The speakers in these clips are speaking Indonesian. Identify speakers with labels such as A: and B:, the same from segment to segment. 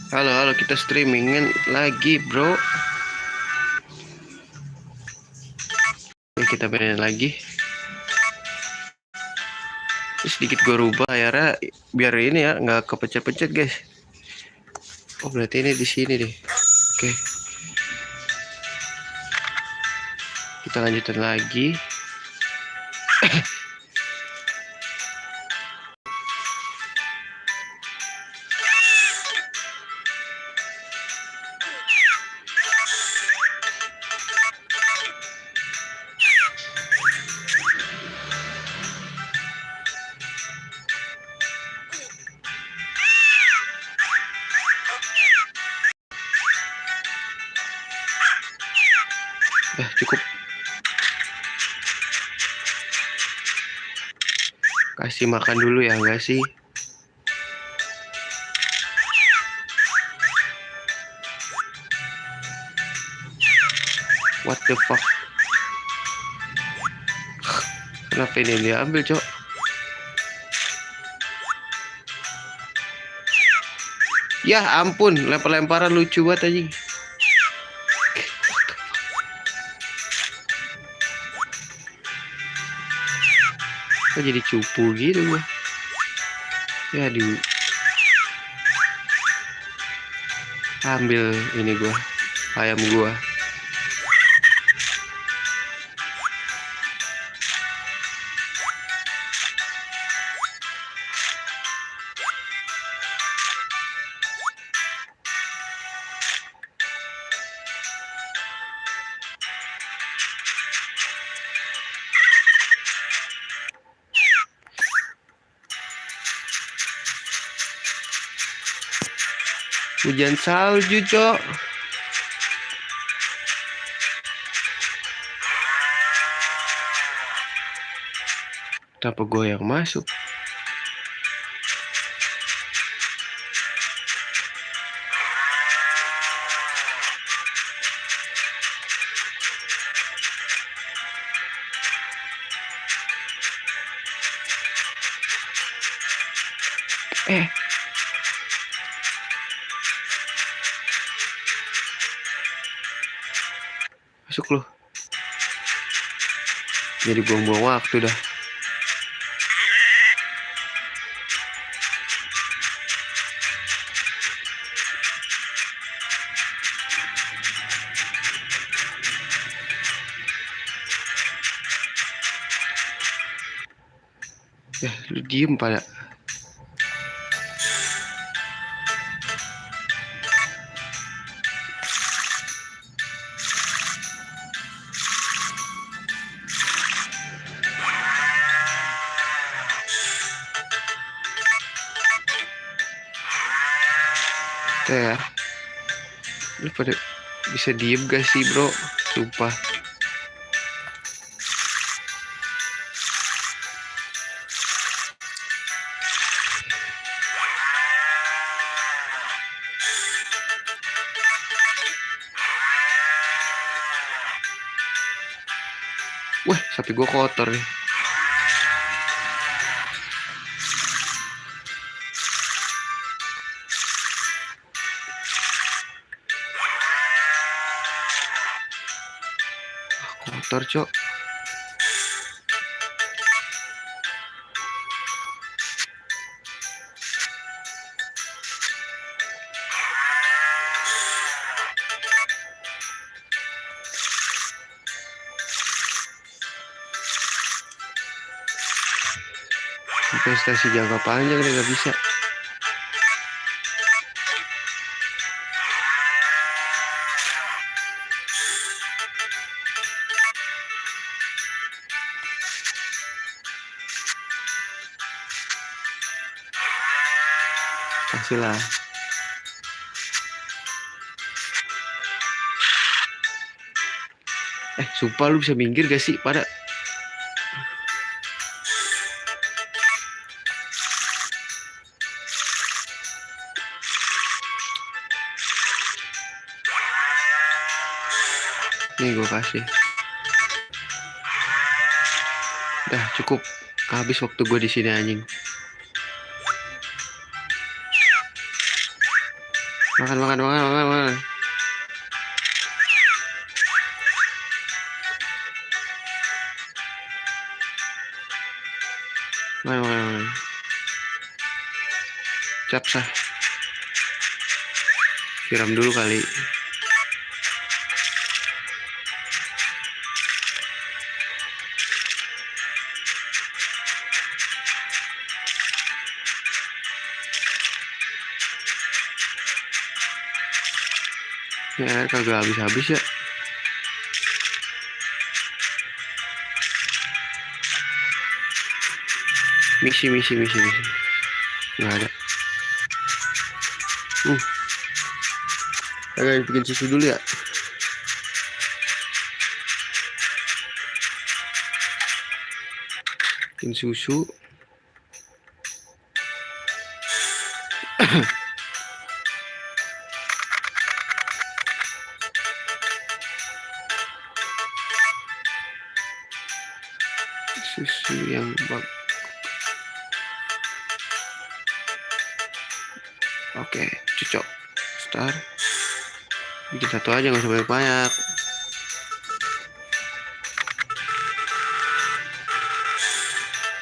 A: Halo, halo, kita streamingin lagi, bro. Oke, kita mainin lagi. Sedikit gue rubah ya, biar ini ya nggak kepecet-pecet, guys. Oh, berarti ini di sini deh. Oke, kita lanjutin lagi. Cukup. Kasih makan dulu ya, enggak sih? What the fuck? Kenapa ini diambil, cok? Ya ampun, lempar-lemparan lucu banget anjing. Kok jadi cupu gitu gua? Ya ambil ini gua, ayam gua. Hujan salju, cok. Kenapa gue yang masuk? Masuk loh. Jadi buang-buang waktu dah. Lu diem pada. Ya, lu pada bisa diem gak sih, bro? Sumpah. Wah, sapi gua kotor nih. Kotor, cok. Investasi jangka panjang nih gak bisa. Kasih lah. Sumpah lu bisa minggir gak sih pada? Nih gue kasih. Dah cukup. Habis waktu gue di sini anjing. Makan, makan, makan, makan, makan. Makan, makan, makan. Capsah. Siram dulu kali. Ini air kagak habis-habis ya. Misi. Nggak ada. Agak bikin susu dulu ya. Bikin susu. Susu yang oke, cocok. Start. Bikin satu aja, nggak usah banyak-banyak.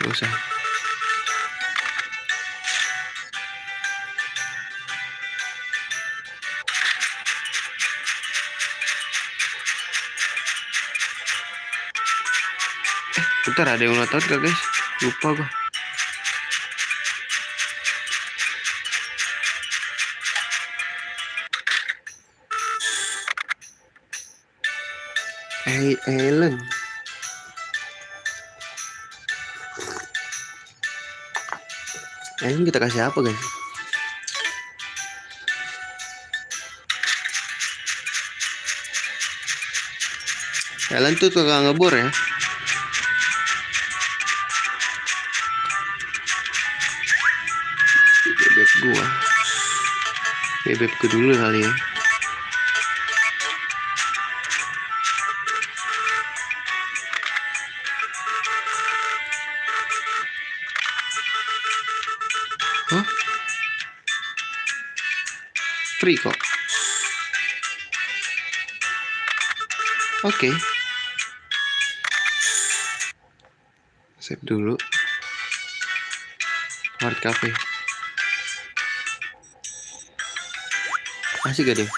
A: Nggak usah. Bentar, ada yang ulang tahun gak guys? Lupa gua. Hey Ellen. Ini kita kasih apa guys? Ellen tuh tukang ngebor ya. Bebek gua. Bebek dulu kali ya. Hah? Free kok. Oke. Save dulu. Hard cafe. Asik gak deh?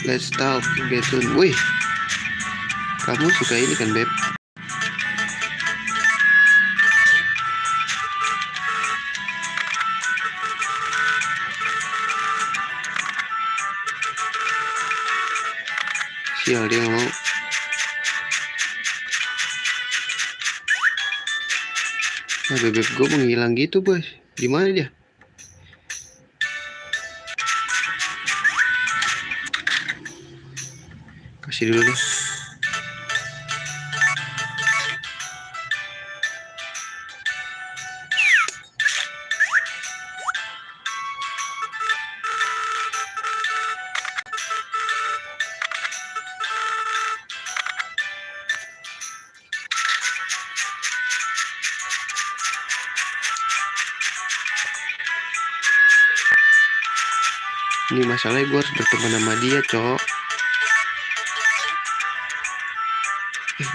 A: Let's talk get soon. Wih, kamu suka ini kan Beb? Sial, dia nggak mau. Nah, bebek gue menghilang gitu bos. Gimana dia? Kasih dulu deh. Ini masalahnya gue harus berteman sama dia, cok.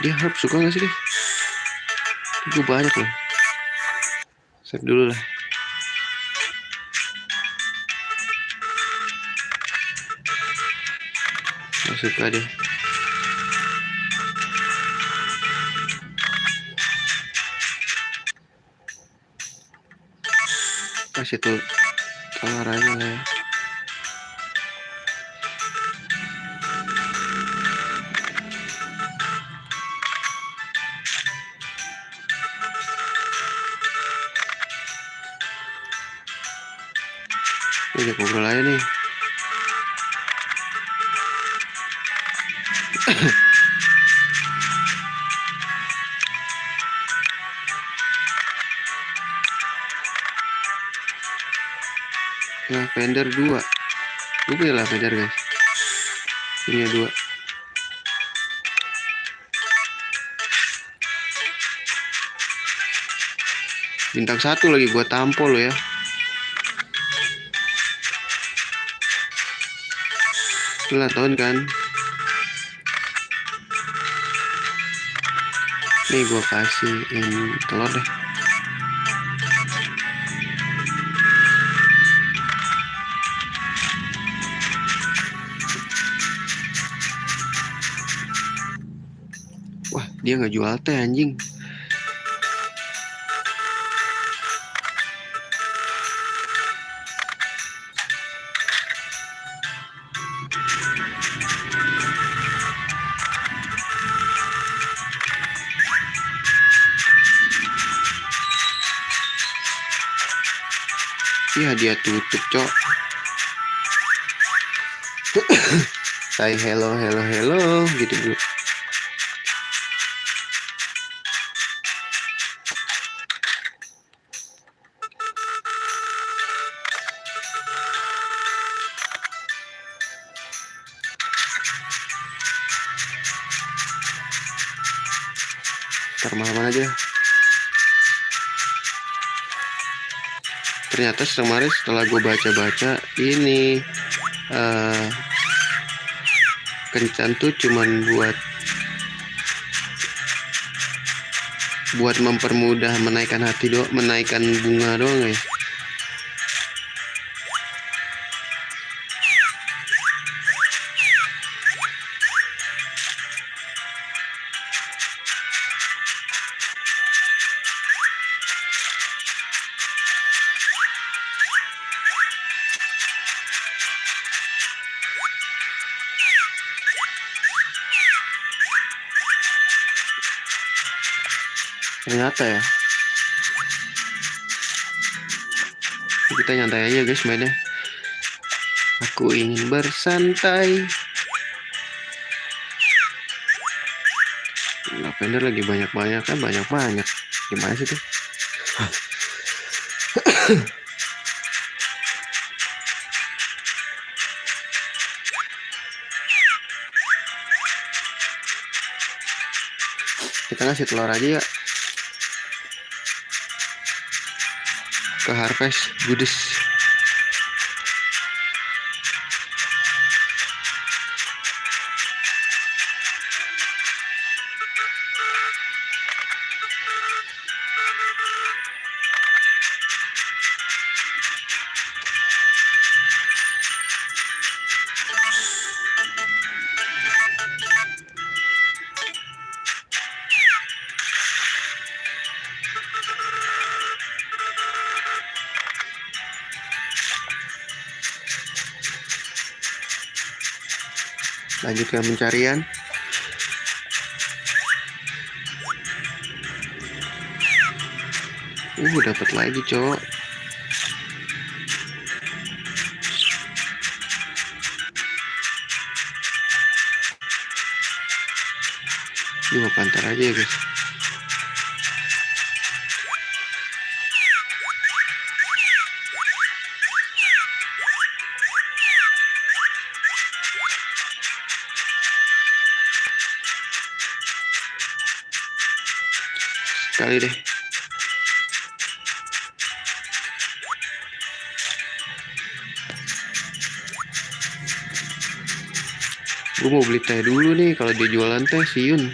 A: Dia harap suka gak sih guys? Gue banyak loh. Save dulu lah. Gak suka deh. Kasih tuh telur aja lah ya. Udah ngobrol aja nih. Lavender 2. Gue punya lavender guys. Punya 2. Bintang 1 lagi gua tampol lo ya. Ulang tahun kan. Nih gua kasihin telur deh. Wah, dia nggak jual teh anjing. Iya dia tutup cok. Say hello gitu dulu. Malaman aja. Ternyata kemarin setelah gue baca-baca ini kencan tuh cuman buat mempermudah menaikkan hati doang, menaikkan bunga doang guys. Ternyata ya. Kita nyantai aja guys mainnya. Aku ingin bersantai. Lavender lagi banyak-banyak kan, banyak-banyak. Gimana sih tuh? Kita ngasih telur aja ya. Ke Harvest Goodies. Lanjutkan pencarian. Dapat lagi cowok. Ini pantar aja ya guys. Sekali deh. Gue mau beli teh dulu nih, kalau dia jualan teh siun.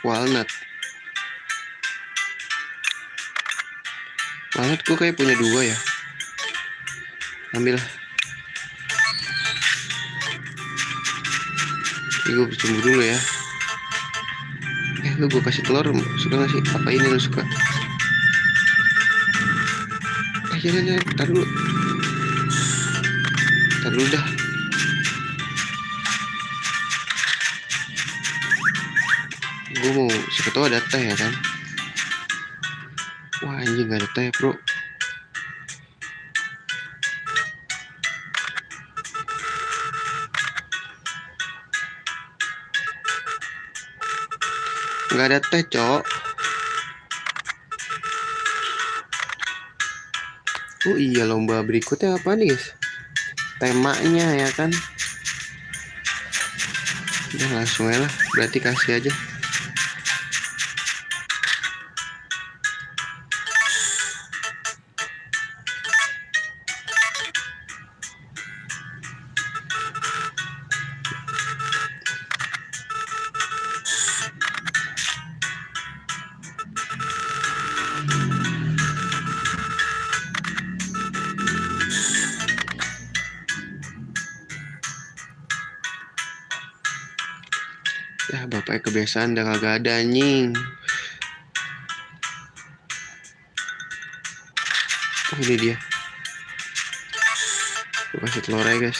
A: Walnut gue kayak punya 2 ya. Ambil. Ini gue bercumbu dulu ya. Lu gue kasih telur suka gak sih? Apa ini lu suka? Jangan, tar dulu dah. Gue mau, siapa tahu ada teh ya kan. Wah anjing, gak ada teh bro. Gak ada teh cok. Oh iya, lomba berikutnya apa nih guys? Temanya ya kan. Udah langsung aja lah, berarti kasih aja. Ya bapaknya kebiasaan udah kagak ada anjing. Oh ini dia. Gue kasih telur aja guys.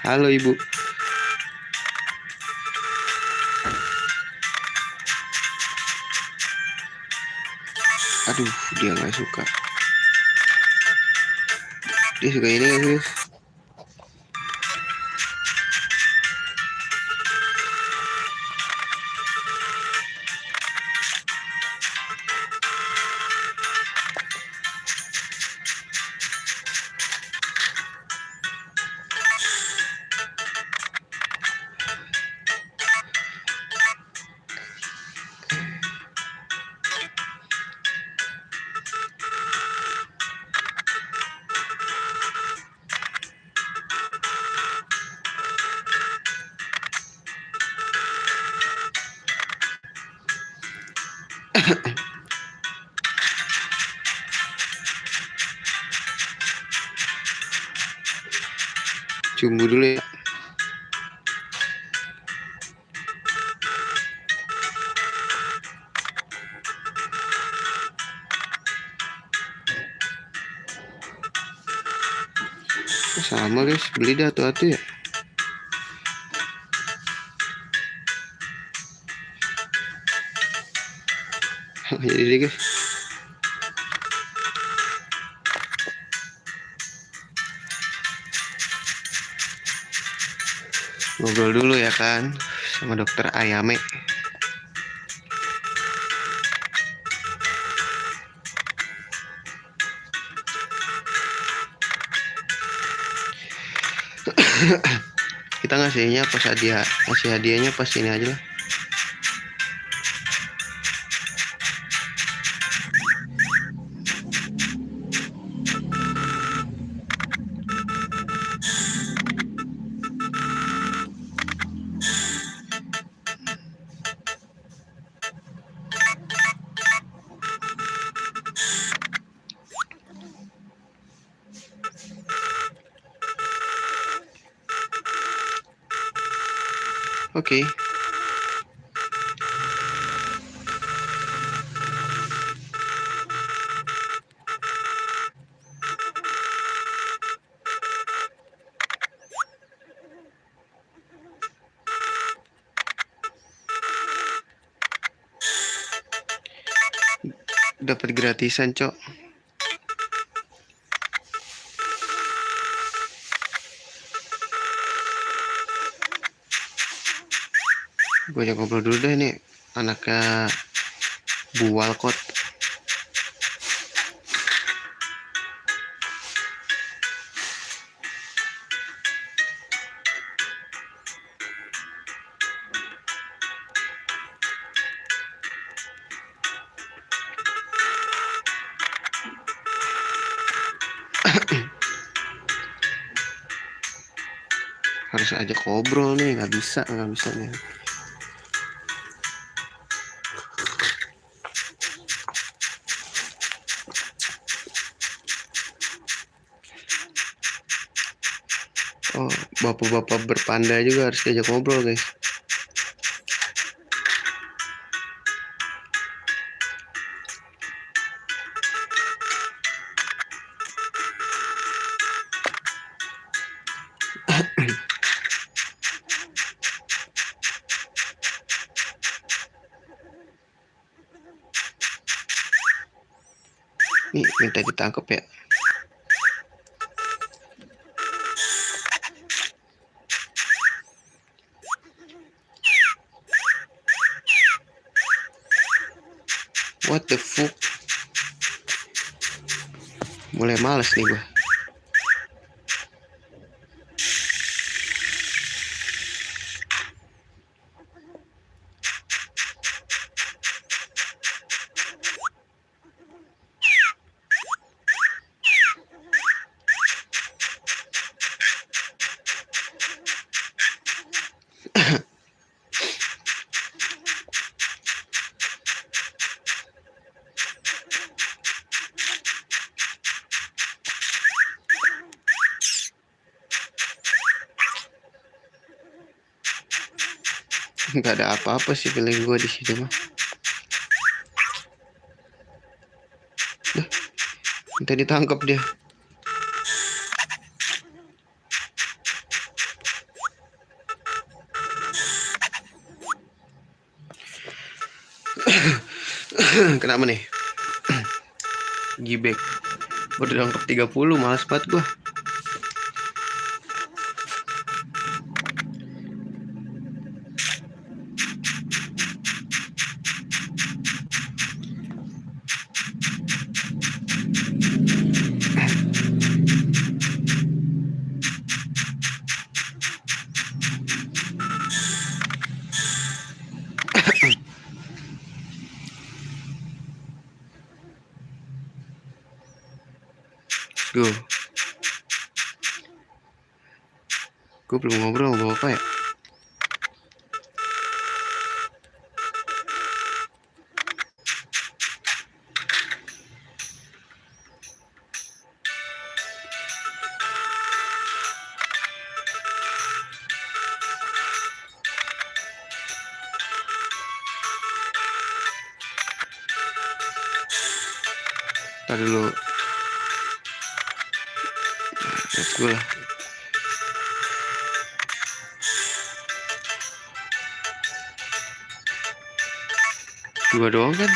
A: Halo ibu. Aduh, dia gak suka. Dia suka ini gak guys? Tunggu dulu ya. Sama guys, beli dah tuh ya. Jadi deh guys. Ngobrol dulu ya kan sama dokter Ayame. Kita ngasihnya pas hadiah, ngasih hadiahnya pas ini aja lah. Oke. Dapat gratisan cok. Gue ajak ngobrol dulu deh nih anaknya Bu Walcott. Harus ajak ngobrol nih, nggak bisa nih. bapak-bapak berpanda juga harus diajak ngobrol guys. Nih minta ditangkap ya. What the fuck? Mulai males nih gua. Nggak ada apa-apa sih feeling gue di situ mah. Minta ditangkap dia. Kenapa nih? Gibek. Baru ditangkap 30, malas banget gua. Go. Gue belum ngobrol sama bapak ya. Ntar dulu. Let's go lah. Dua doang kan?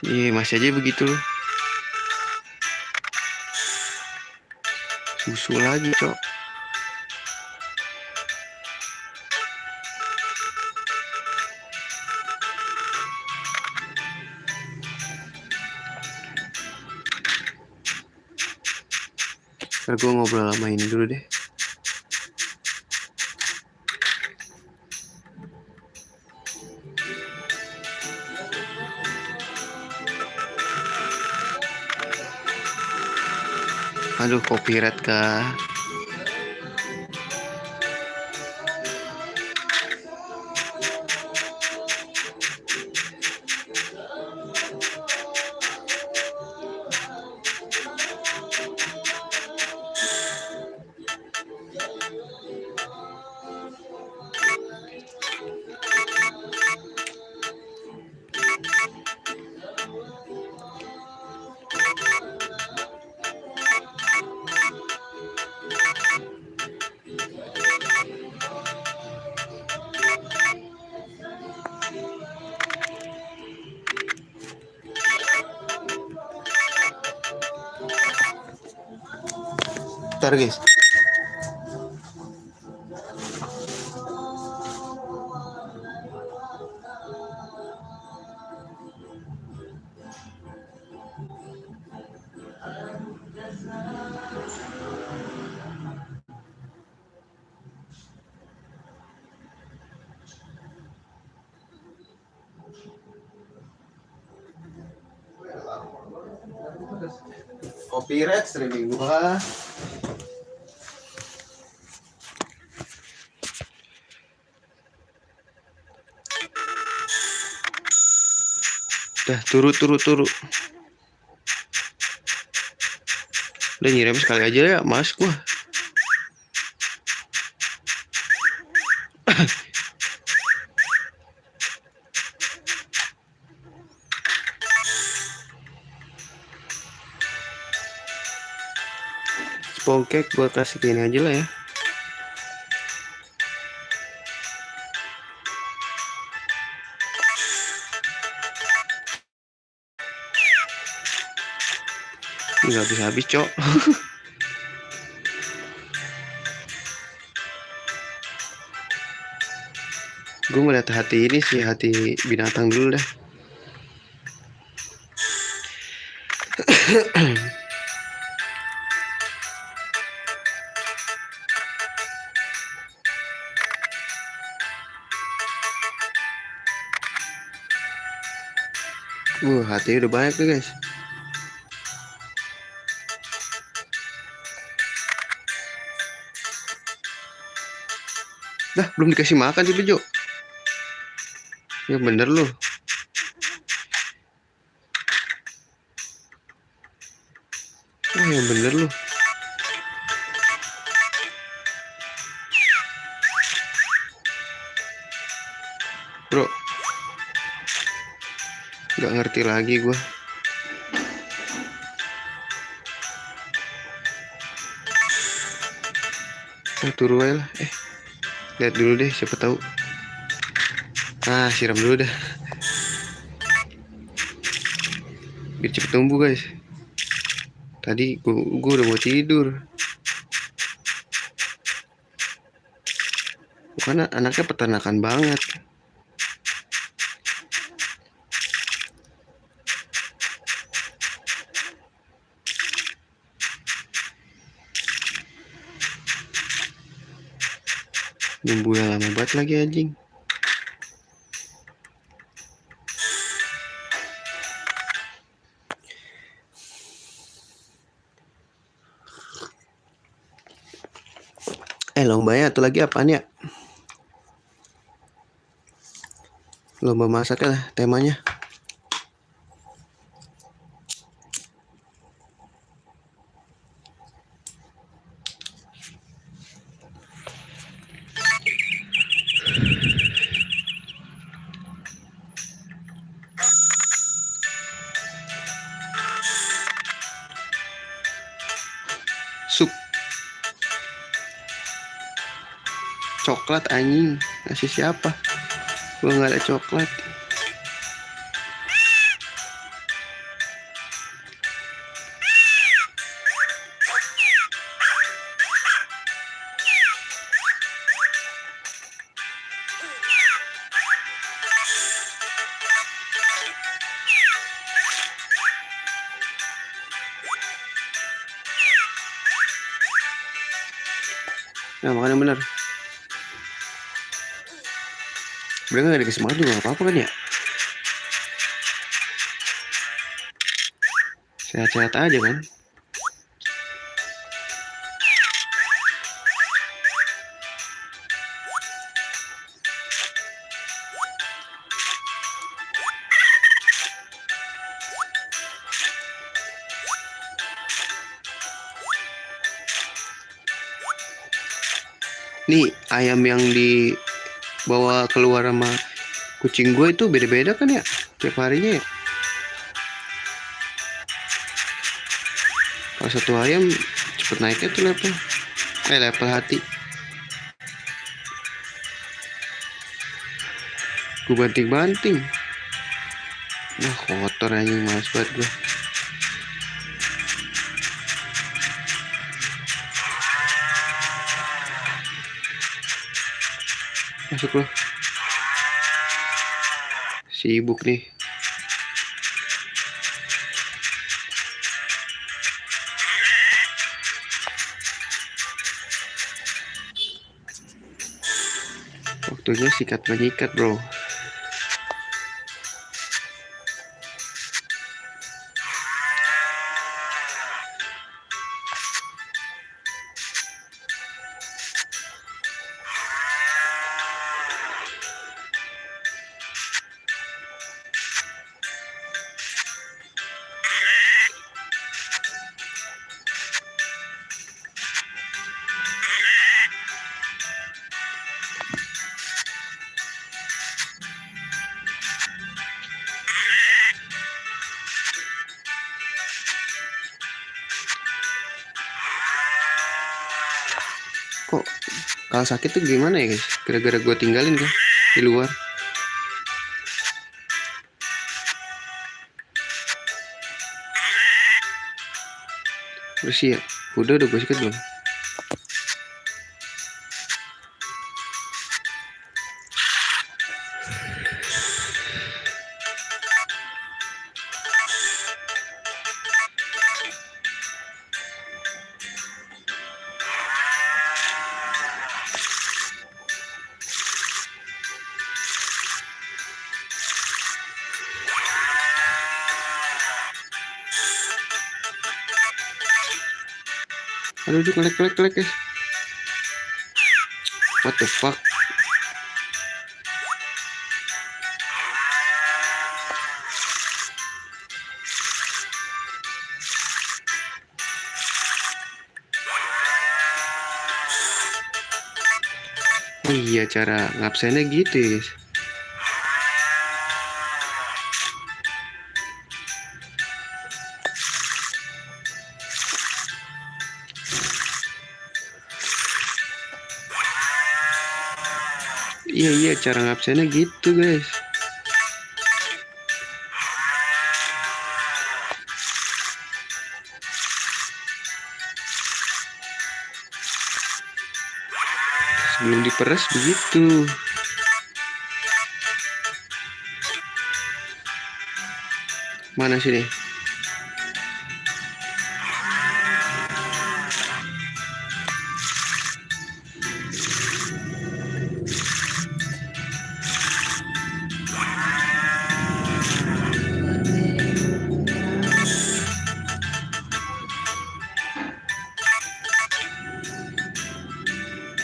A: Iya masih aja begitu. Susu lagi cok. Ntar gue ngobrol sama ini dulu deh. Aduh copyright kah? Ntar guys. copyright streaming gua. Dah turu. Udah nyiram sekali aja ya, mas gua. Spongkek gua kasih gini aja lah ya. Nggak habis-habis, cok. Gue ngeliat hati ini sih, hati binatang dulu dah. Hati udah banyak tuh guys. Dah belum dikasih makan sih Bejo. Ya bener loh. Oh yang bener loh. Bro, nggak ngerti lagi gue. Turu aja lah. Lihat dulu deh, siapa tahu. Siram dulu dah. Biar cepet tumbuh guys. Tadi gue udah mau tidur. Bukan anaknya peternakan banget. Nunggu yang lama banget lagi anjing. Lombanya atau lagi apaan ya? Lomba masak lah temanya. Sup coklat anjing, ngasih siapa? Gua nggak ada coklat. Nah makan yang bener. Sebenernya gak dikasih makan juga gak apa-apa kan ya. Sehat-sehat aja kan. Nih ayam yang dibawa keluar sama kucing gue itu beda-beda kan ya tiap harinya ya. Kalau satu ayam cepet naiknya tuh level hati. Gue banting-banting. Wah kotor anjing, males banget gue. Masuk loh. Sibuk nih. Waktunya sikat menyikat bro. Kok kalau sakit tuh gimana ya guys? Gara-gara gue tinggalin kan di luar. Bersih ya? Udah gue sikat belum? Aduh, kelek guys. What the fuck? Oh iya, cara ngabsennya gitu ya guys. Iya, cara ngabsennya gitu guys. Sebelum diperes begitu. Mana sini?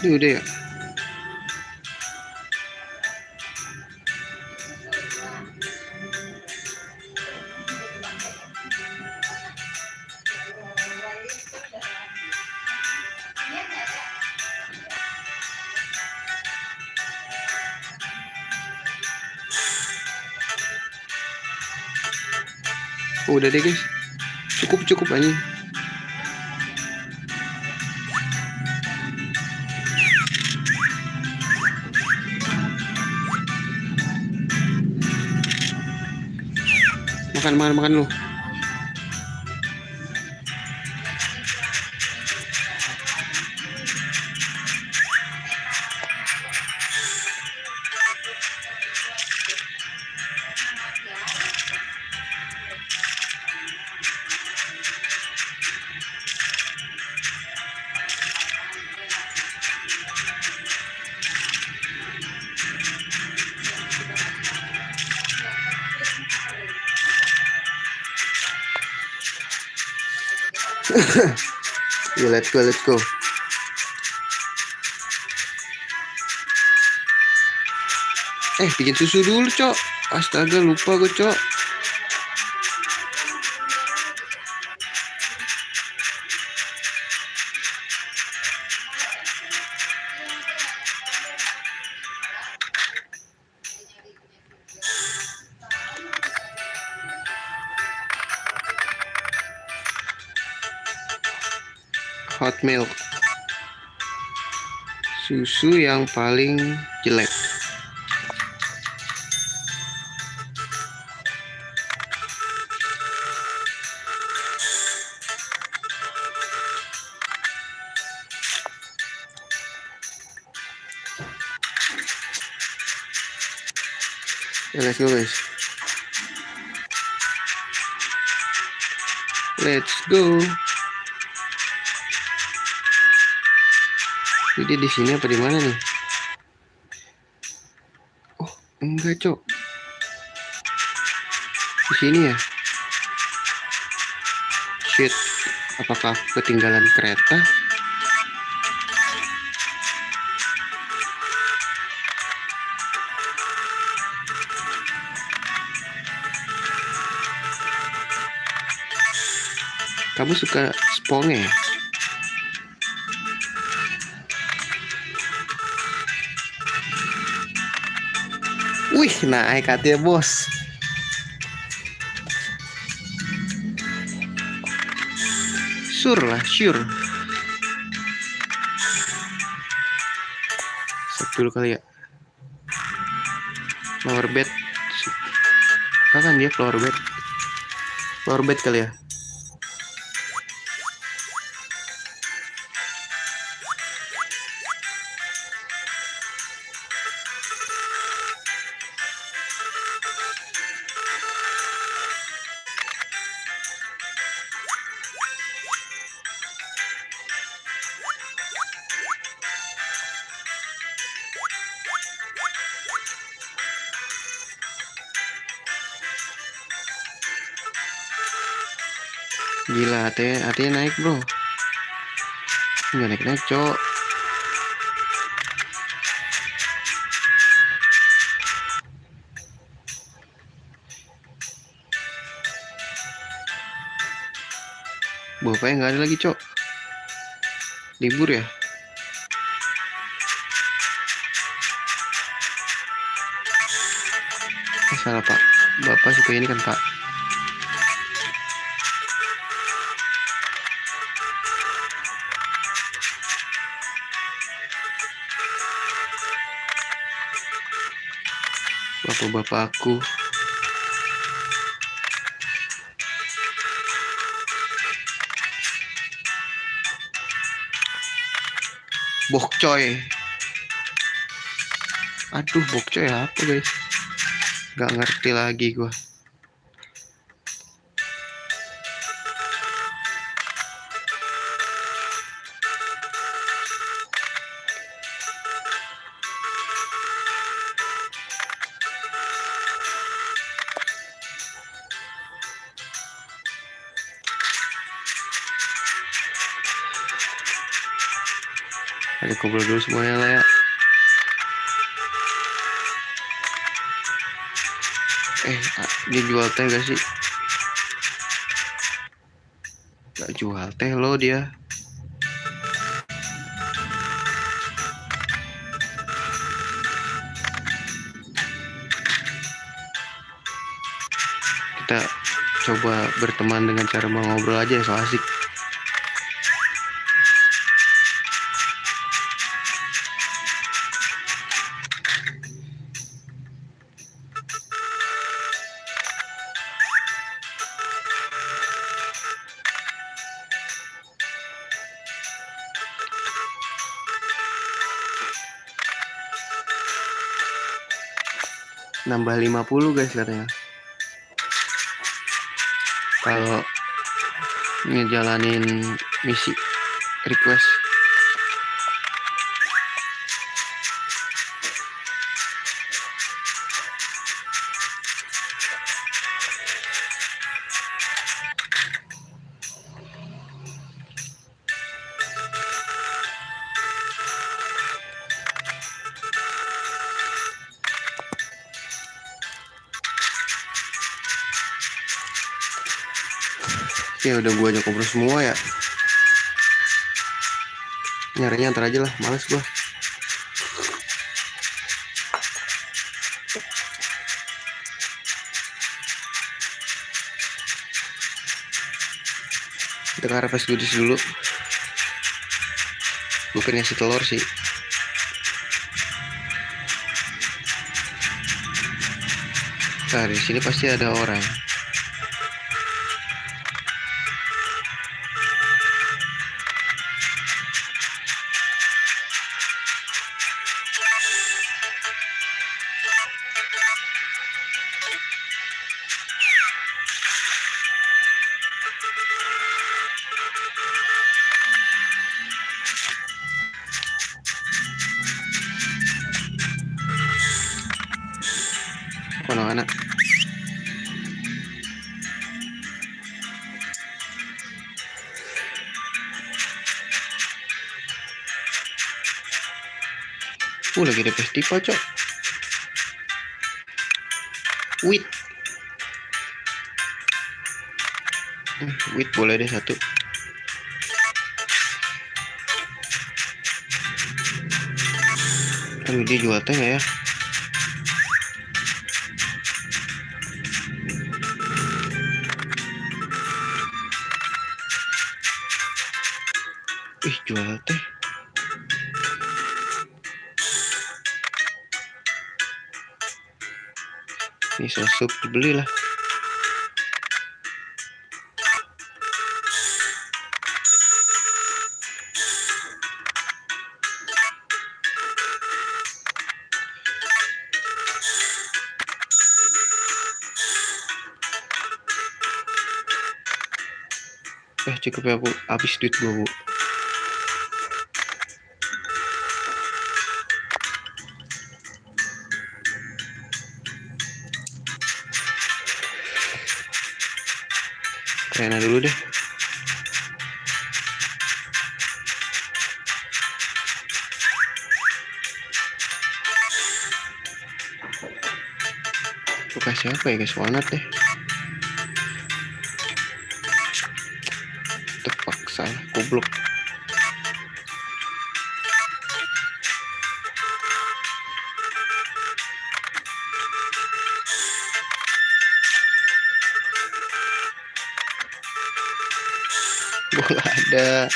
A: Ini udah ya? Oh, udah deh guys. Cukup anjing. Makan lu. Ya, let's go. Bikin susu dulu, Cok. Astaga, lupa gue, Cok. Hot milk. Susu yang paling jelek. Ya, let's go guys. Let's go. Jadi di sini apa di mana nih? Oh, enggak, Cok. Di sini ya. Shit. Apakah ketinggalan kereta? Kamu suka sponge ya? Wih, naik katanya bos. Sure. dulu kali ya. Flower bed. Kan dia flower bed. Flower bed kali ya. Gila, AT-nya naik bro. Nggak naik-naik cok. Bapaknya nggak ada lagi cok. Libur ya. Salah pak. Bapak suka ini kan pak. Bapak-bapak aku. Bokcoy. Aduh, bokcoy apa guys? Gak ngerti lagi gua. Ada ngobrol dulu semuanya lah ya. Dia jual teh gak sih? Gak jual teh loh dia. Kita coba berteman dengan cara mengobrol aja, so asik. Nambah 50 guys katanya. Kalau ngejalanin misi request. Ya udah gua ajak ngobrol semua ya. Nyarinya ntar aja lah, males gua. Kita ke harvest goodies dulu. Bukan ngasih telur sih. Nah, di sini pasti ada orang. Anak-anak. Lagi ada festival cok. Wheat boleh deh satu. Aduh, dia jual teh gak ya? Jual teh. Miso sup belilah. Cukup ya bu, habis duit gua bu. Kayaknya dulu deh. Lu kasih apa ya guys, wanat deh. Terpaksa goblok. Bola ada.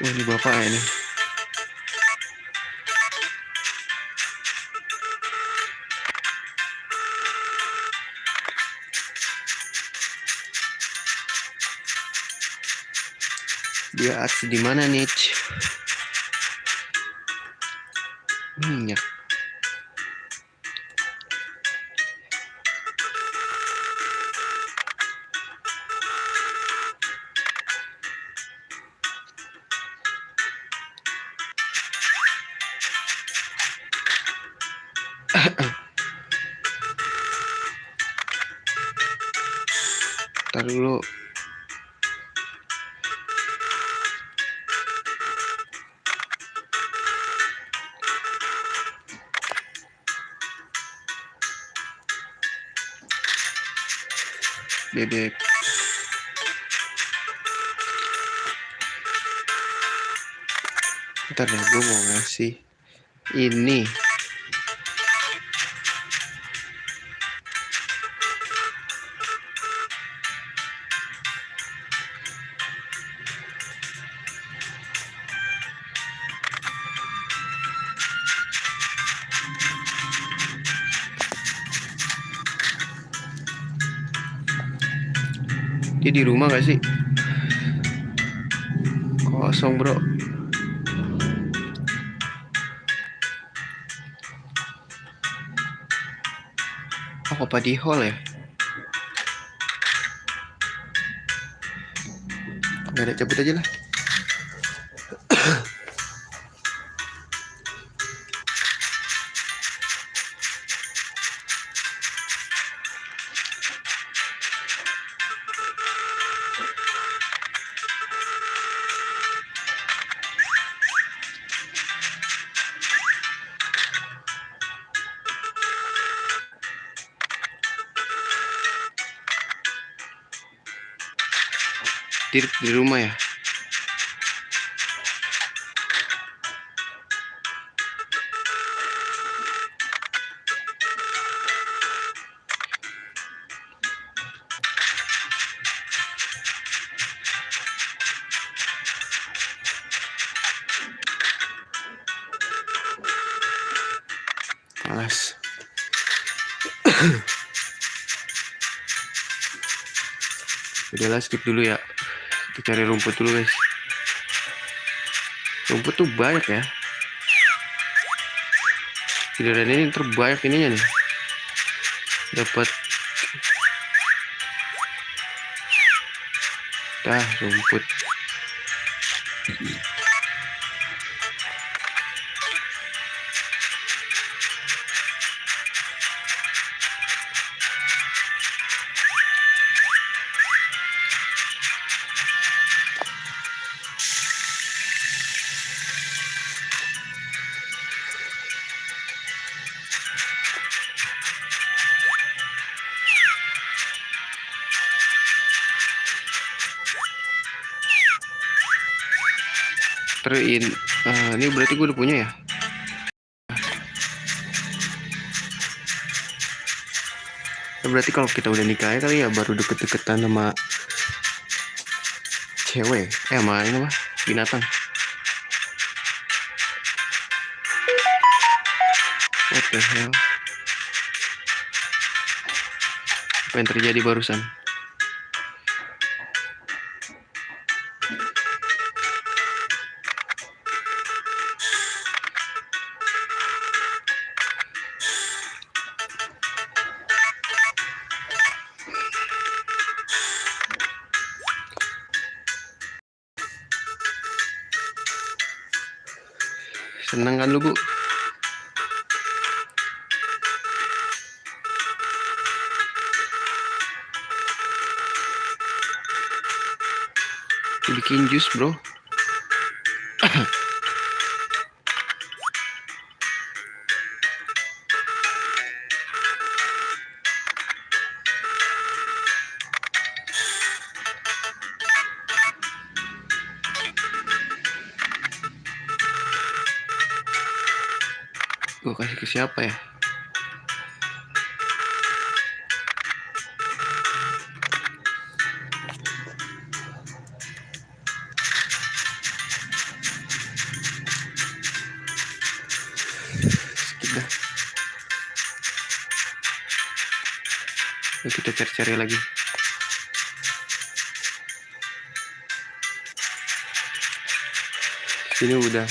A: Oh ini bapak ya nih. Dia aksi di mana nih? Minyak. Ntar dulu. Bebek. Ntar deh, gue mau ngasih ini. Dia di rumah gak sih? Kosong bro. Apa di hall ya? Gak ada, cabut aja lah. Di rumah ya. Malas. Udahlah, skip dulu ya. Kita cari rumput dulu guys. Rumput tuh banyak ya. Giliran ini terbanyak ininya nih. Dapat. Dah rumput. Ini berarti gue udah punya ya. Berarti kalau kita udah nikah kali ya, baru deket-deketan sama cewek, sama ini mah binatang. What the hell? Apa yang terjadi barusan? Senang kan lu, Bu? Bikin jus, bro. Gue kasih ke siapa ya? Skip dah. Yuk kita cari-cari lagi. Sini udah.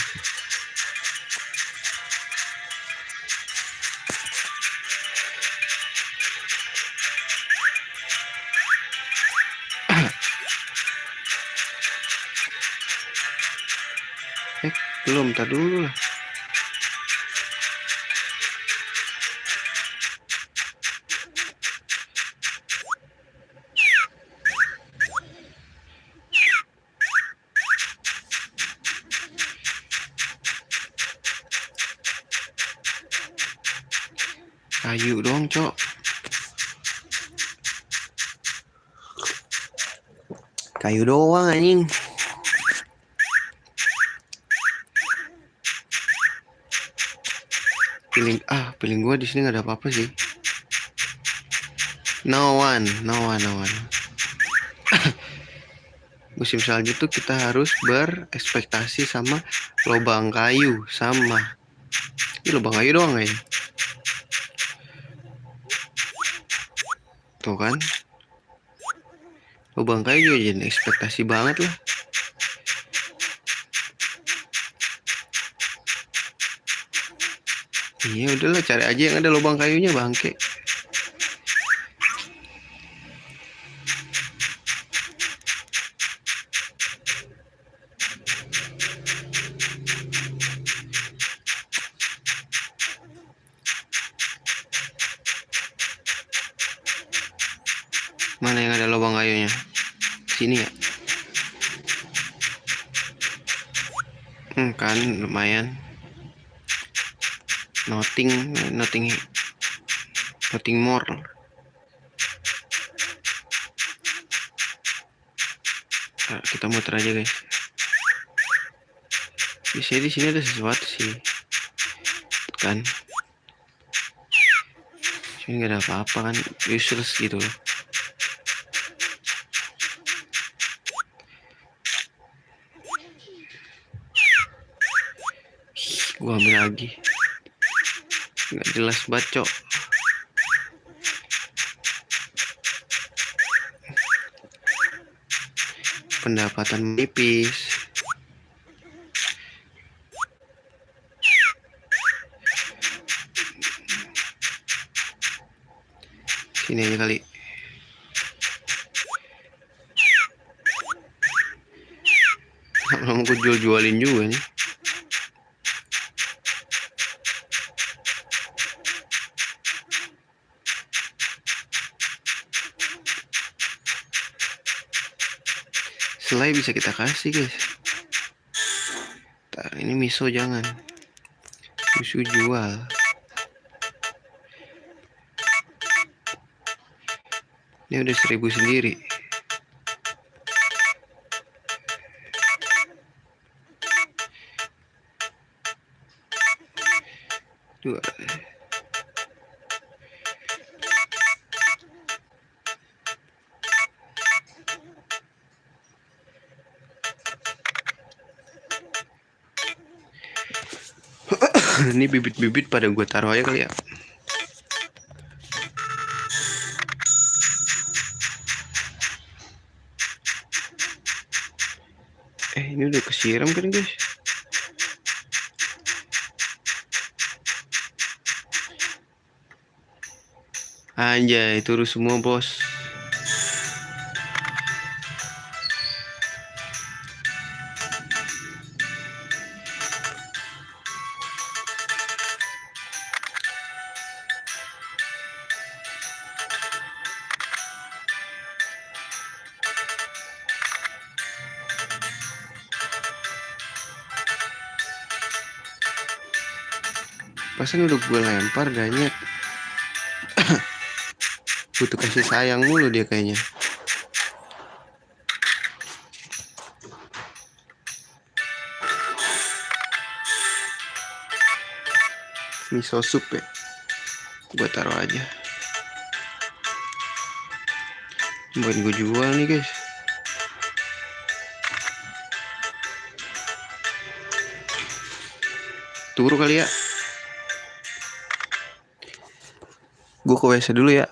A: Belum, tar dulu lah. Kayu dong, Cok. Kayu doang anjing. Feeling gue di sini nggak ada apa-apa sih. No one. Musim salju tuh kita harus berekspektasi sama lubang kayu sama. Ini lubang kayu doang ya. Tuh kan. Lubang kayu aja ekspektasi banget lah. Iya udahlah, cari aja yang ada lubang kayunya, bangke. Mana yang ada lubang kayunya? Sini ya? Kan lumayan. Nothing more. Kita muter aja guys. Di sini ada sesuatu sih, kan? Sini nggak ada apa-apa kan, useless gitu loh. Gua ambil lagi. Nggak jelas bacok. Pendapatan menipis. Sini aja kali. Lama gue jualin juga nih. Selai bisa kita kasih guys. Ini miso jangan. Susu jual. Ini udah 1000 sendiri. Dua. Ini bibit-bibit pada gue taruh aja kali ya. Ini udah kesiram kan guys? Anjay, turun semua bos. Pasan udah gue lempar ganyet. Butuh kasih sayang mulu dia kayaknya. Miso soup ya. Gue taruh aja. Buat gue jual nih guys. Turu kali ya. Gue ke WC dulu ya.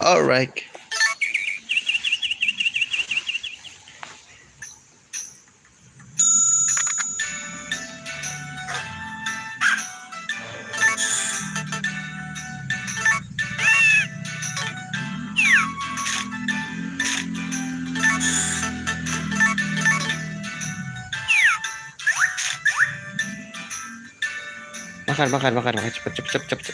A: Alright. Makan cepet. Makan.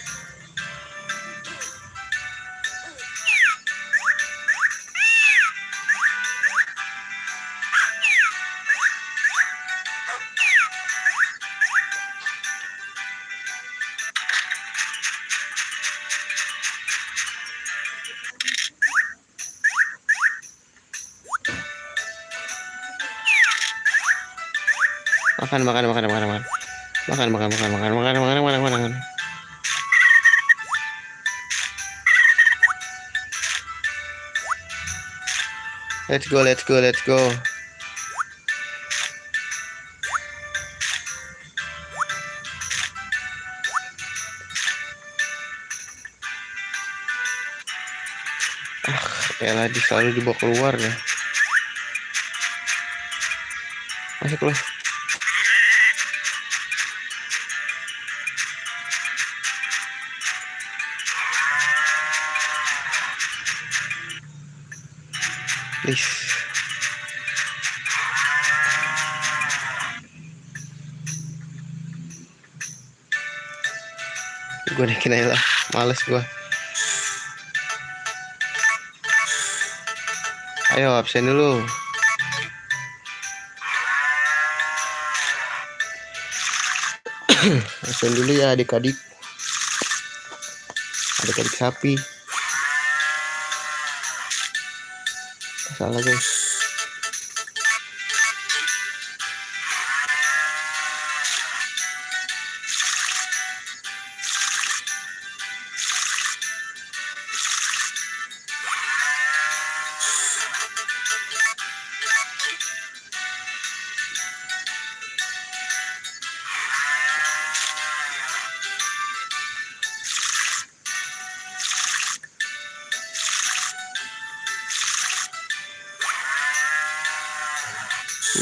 A: Let's go. Elah, selalu dibawa keluar ya. Masuk lah. Please. Gue naikin aja lah. Males gue. Ayo absen dulu. Absen dulu ya adik-adik sapi. Salah guys.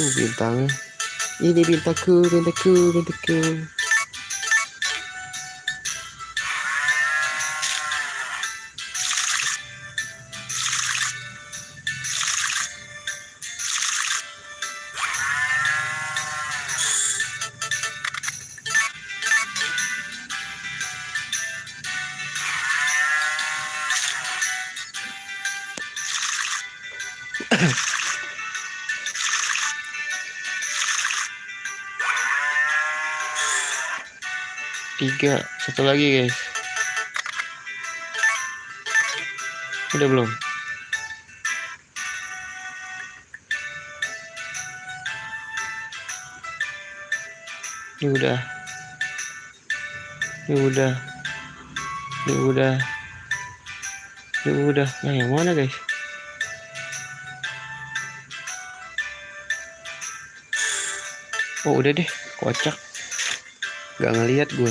A: Bintangnya. Ini bintangku, bintangku, bintangku. Tiga, satu lagi guys. Udah belum? Ini udah. Ini udah. Ini udah. Ini udah. Nah yang mana guys? Oh udah deh, kocak. Gak ngeliat gue.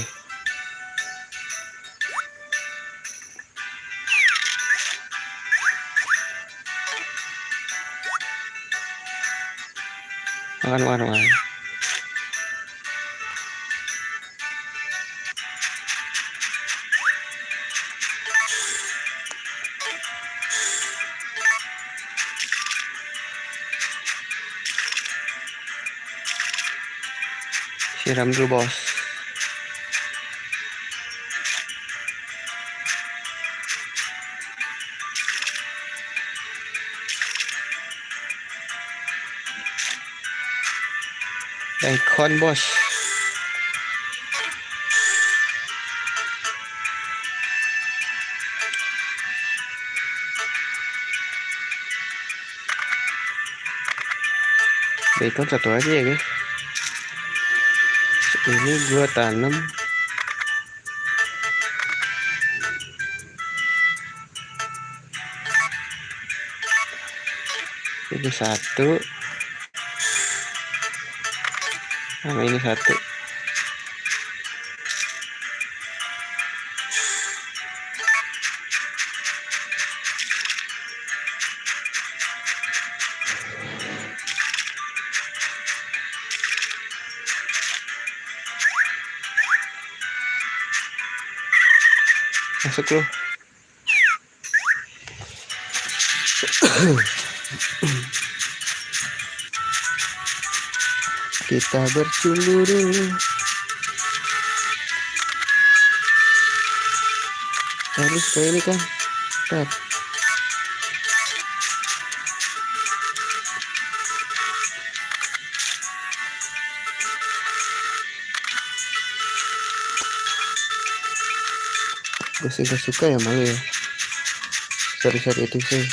A: Makan. Siram dulu bos. Daikon bos. Daikon satu aja ya guys. Ini gua tanam. Ini satu. Sama ini satu. Masuk loh. Kita bercemburu. Harus kayak ini kan. Tat. Gue sih gak suka ya malu ya. Sorry itu sih.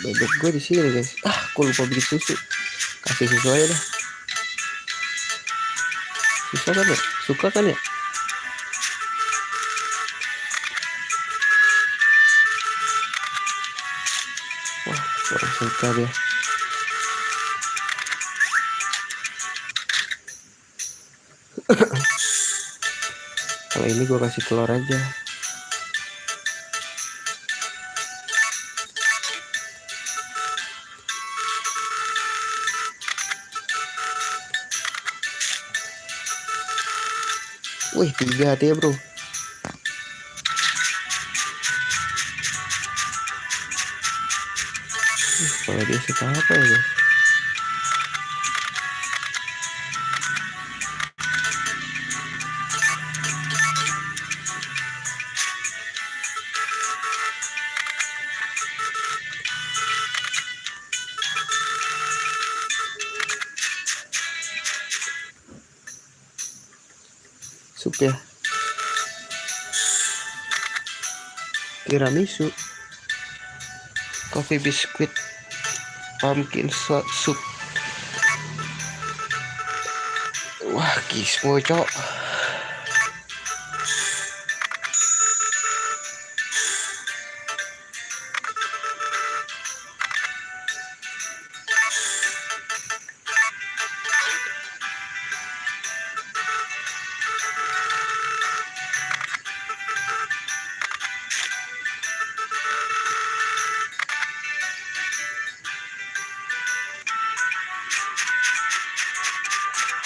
A: Bebek gue di sini guys. Aku lupa bikin susu. Kasih susu aja dah. Susah kan ya? Suka kan ya? Wah, kurang suka dia. Kalau ini gue kasih telur aja. Wih, 3 hati ya bro. Kalau dia suka apa ya guys? Sup ya. Tiramisu. Coffee biscuit. Pumpkin soup. Wah, kismo cok.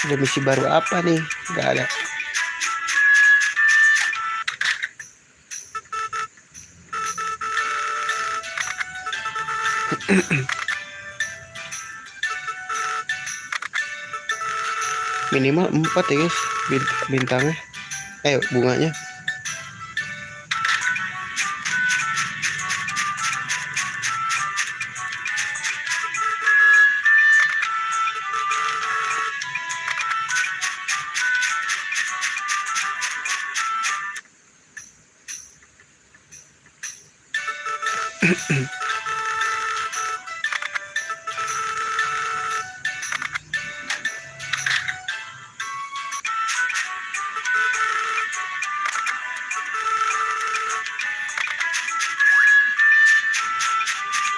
A: Ada misi baru apa nih? Gak ada. Minimal 4 ya guys bintangnya. Bunganya.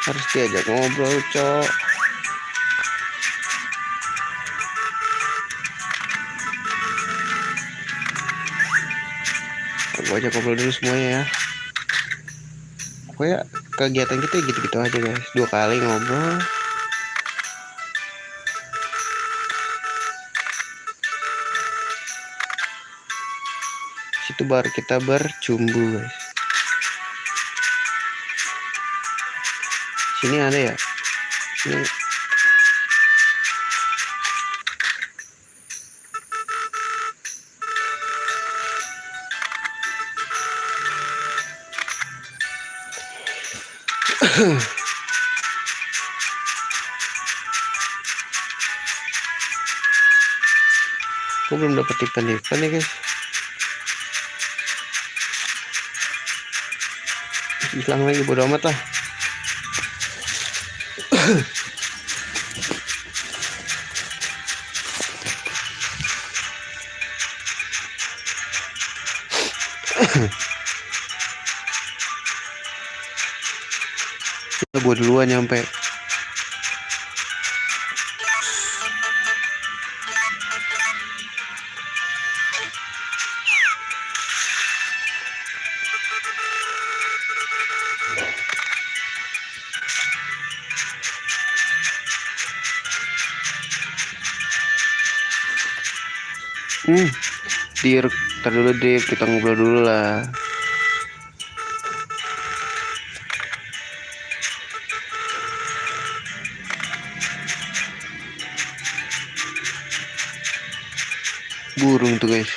A: Harus diajak ngobrol, cok. Aku ajak ngobrol dulu semuanya ya. Pokoknya kegiatan kita gitu-gitu aja guys. 2 kali ngobrol. Situ baru kita bercumbu guys. Sini ada ya? Ini. Aku belum dapet event nih guys. Hilang lagi, bodo amat lah. Gue duluan nyampe. Dir, ntar dulu Dir, kita ngobrol dulu lah. Burung tuh guys.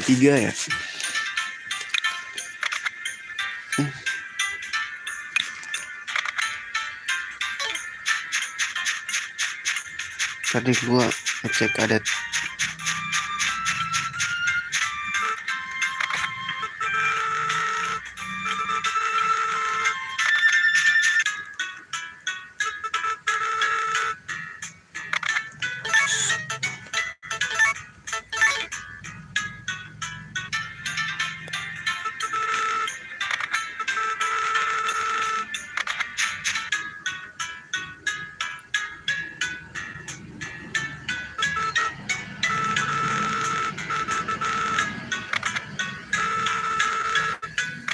A: Tiga ya. Tadi gua ngecek adat.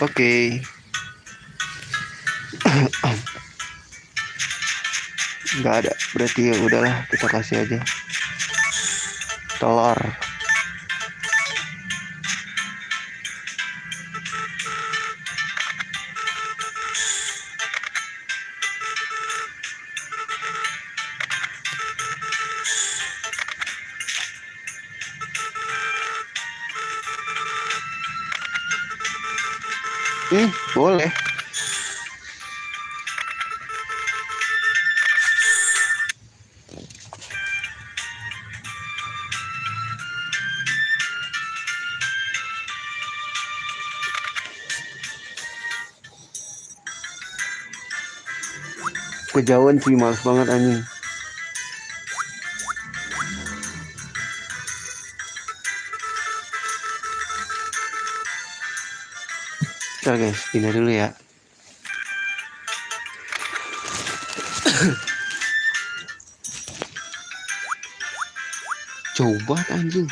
A: Oke. Nggak ada, berarti ya udahlah, kita kasih aja telur. Boleh. Kejauhan sih, males banget anjing. Bentar guys, pindah dulu ya. Coba anjing.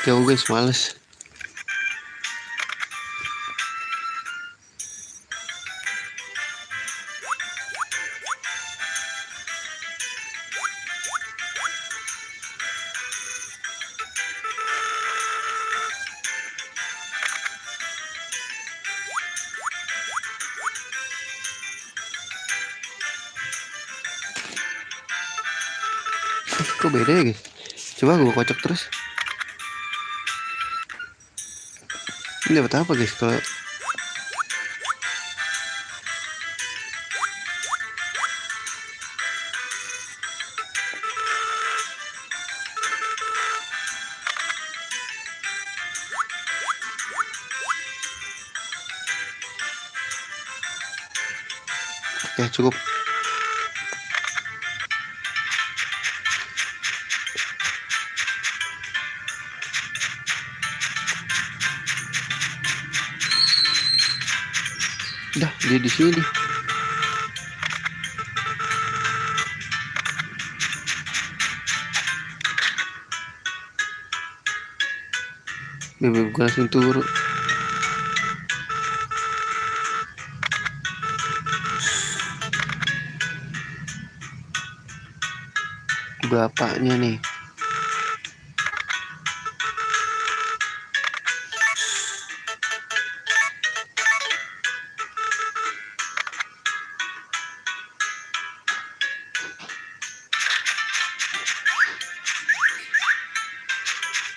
A: Jauh guys, males. Kok beda ya guys? Coba gue kocok terus. Ini dapat apa guys kalau oke cukup. Dah, dia di sini. Bebek gue langsung turun. Bapaknya nih.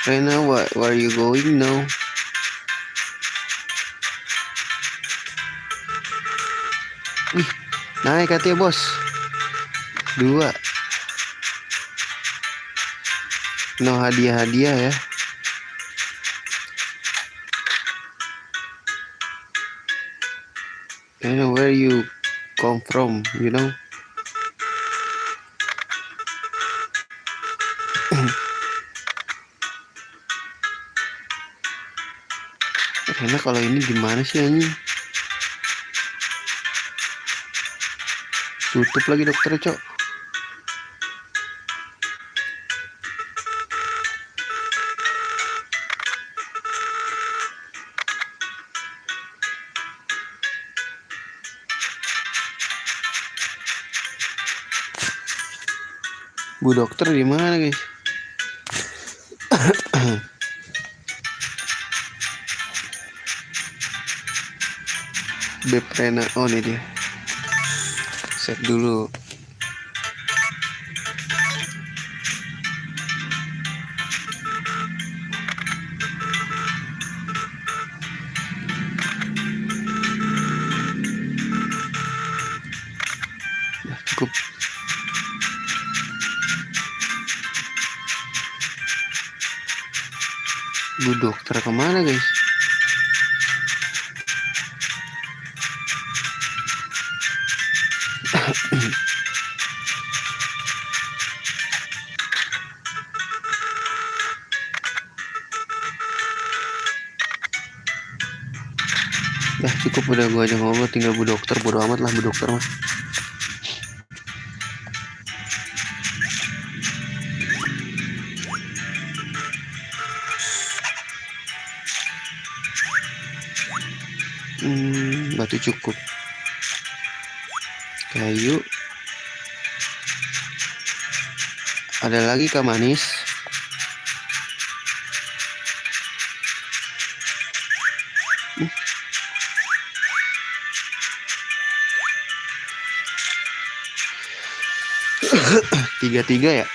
A: Rena, where are you going now? Wih, naik katanya bos. 2. No hadiah-hadiah ya. I know where you come from, you know. Rena kalau ini gimana sih anjing? Tutup lagi dokter cok. Bu dokter di mana guys? Beb Rena, oh ini dia. Set dulu. Nah, cukup. Bu dokter kemana guys? Dah cukup, udah gue aja ngobrol, tinggal bu dokter, bodo amat lah bu dokter mah. Batu cukup. Kayu. Ada lagi kah manis? Tiga ya.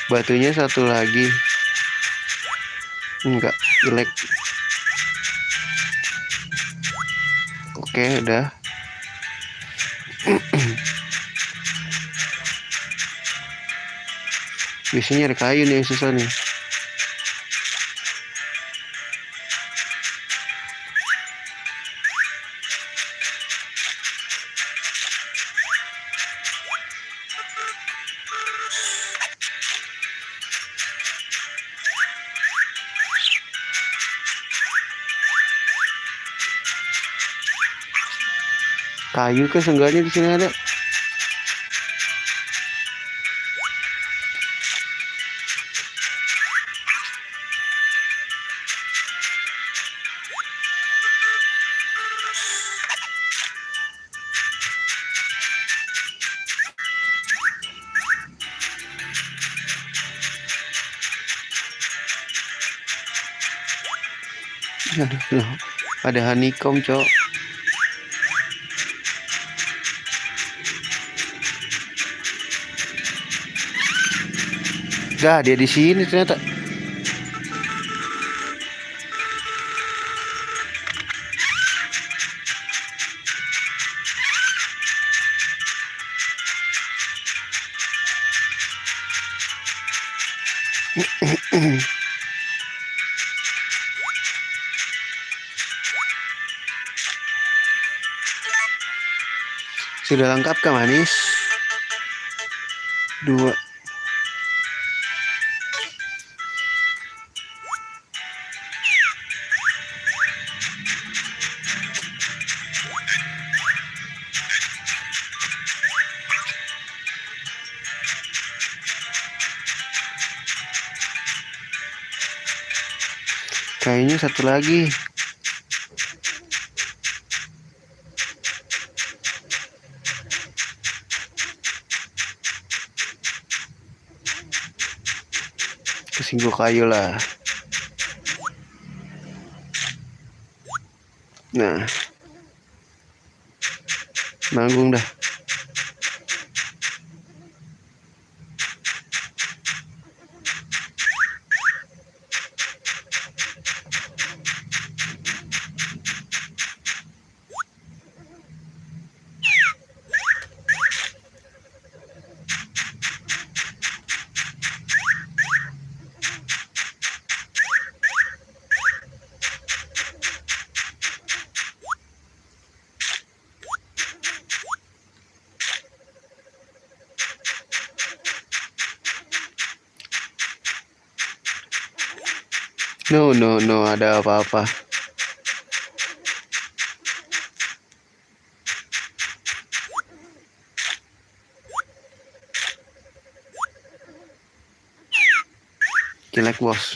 A: Batunya satu lagi. Enggak, jelek. Oke, udah. Biasanya ada kayu nih yang susah nih. Kayu kan seenggaknya di sini ada. Aduh, ada honeycomb, cok. Gak, dia di sini ternyata. Sudah lengkap kah, manis? 2. Kayaknya satu lagi. Kesinggol kayu lah. Nah, nanggung dah. No, ada apa-apa. Jelek, bos.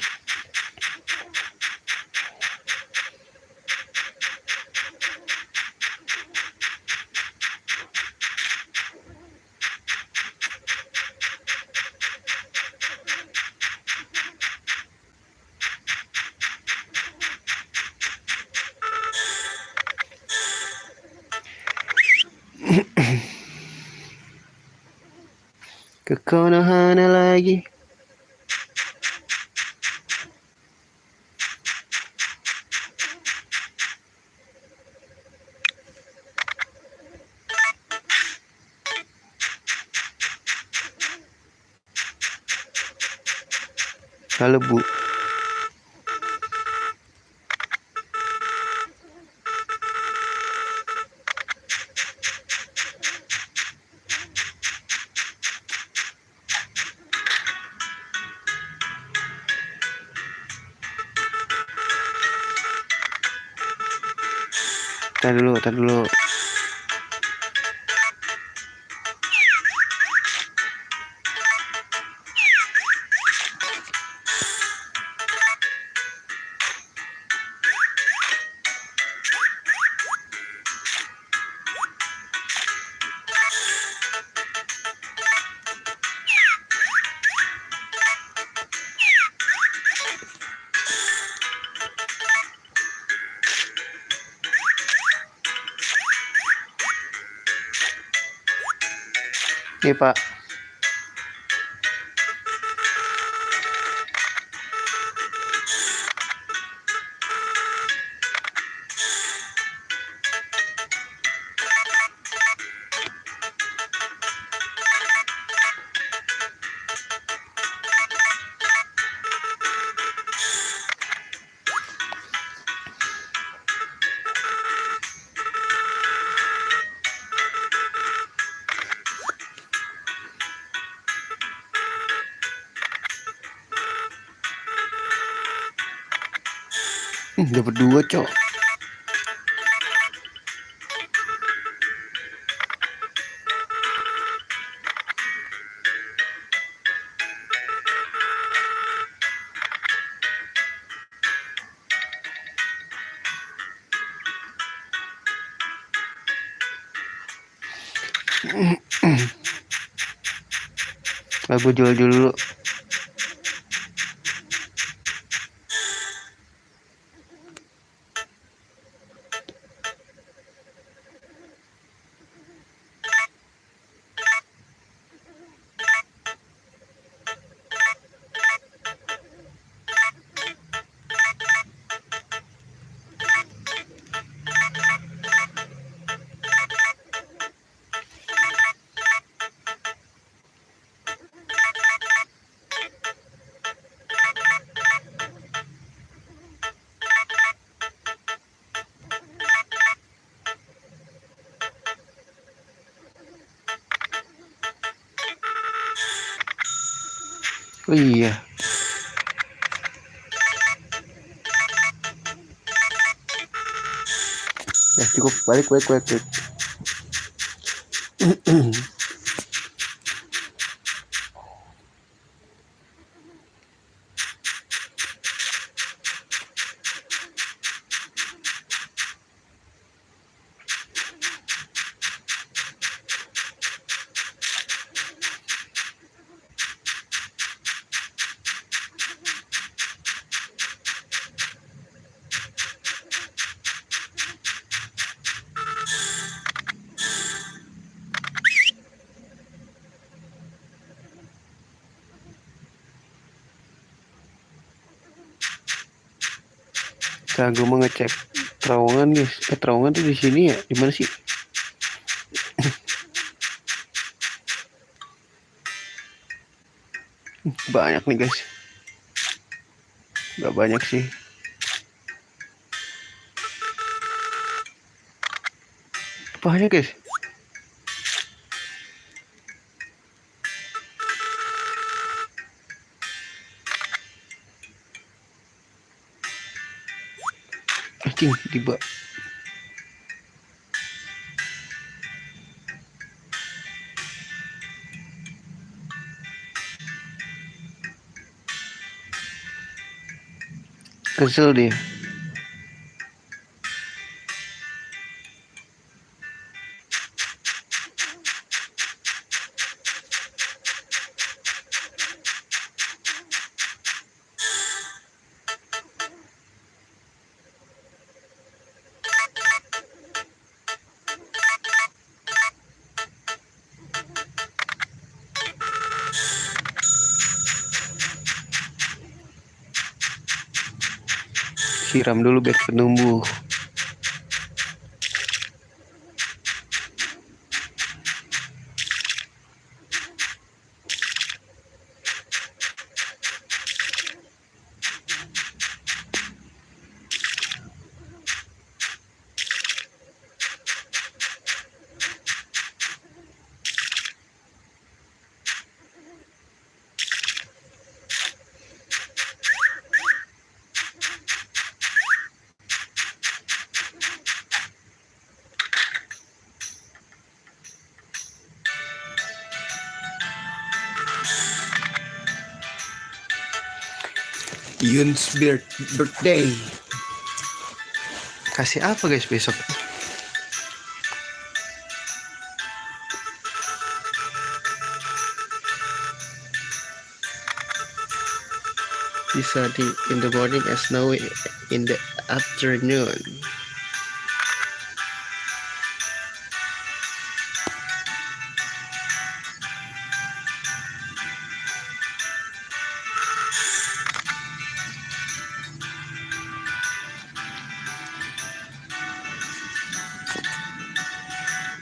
A: Ke Konohana lagi. Halo, Bu. Tar dulu. Nih, Pak. Dapat 2, cok. Aku jual dulu. Oh iya. Ya cukup, balik. Sekarang gue mau ngecek terowongan guys. Terowongan tuh di sini ya? Di mana sih? Banyak nih guys. Gak banyak sih. Banyak guys. Anjing, tiba. Kesel dia. Siram dulu biar penumbuh. Yun's birthday. Kasih apa guys besok? Bisa di in the morning and snowy in the afternoon.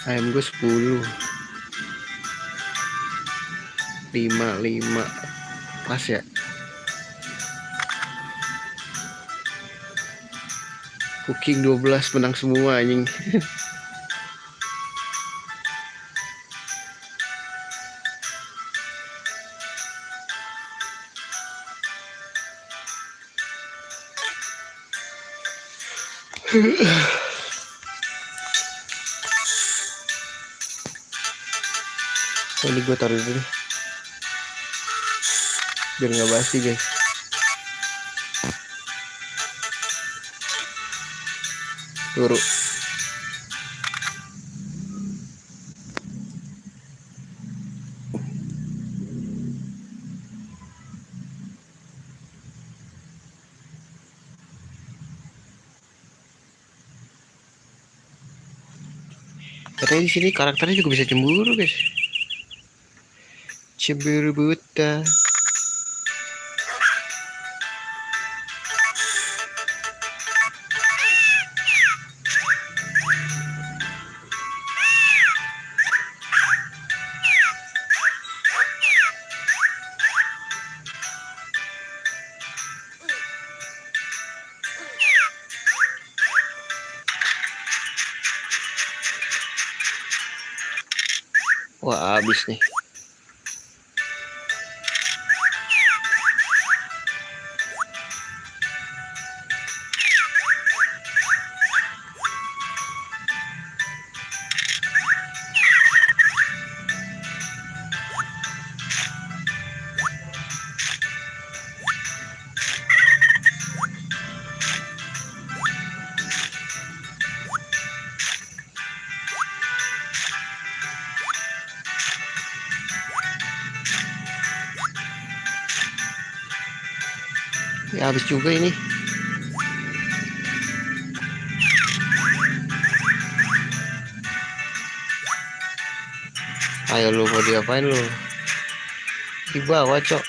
A: Ayam gue 10. 5 pas ya. Cooking 12 menang semua anjing. Oh, ini gue taruh dulu biar nggak basi guys. Turun. Katanya di sini karakternya juga bisa cemburu, guys. Cemburu buta. Wah, habis nih. Ya, habis juga ini. Ayo lu, mau diapain lu? Di bawah, cok.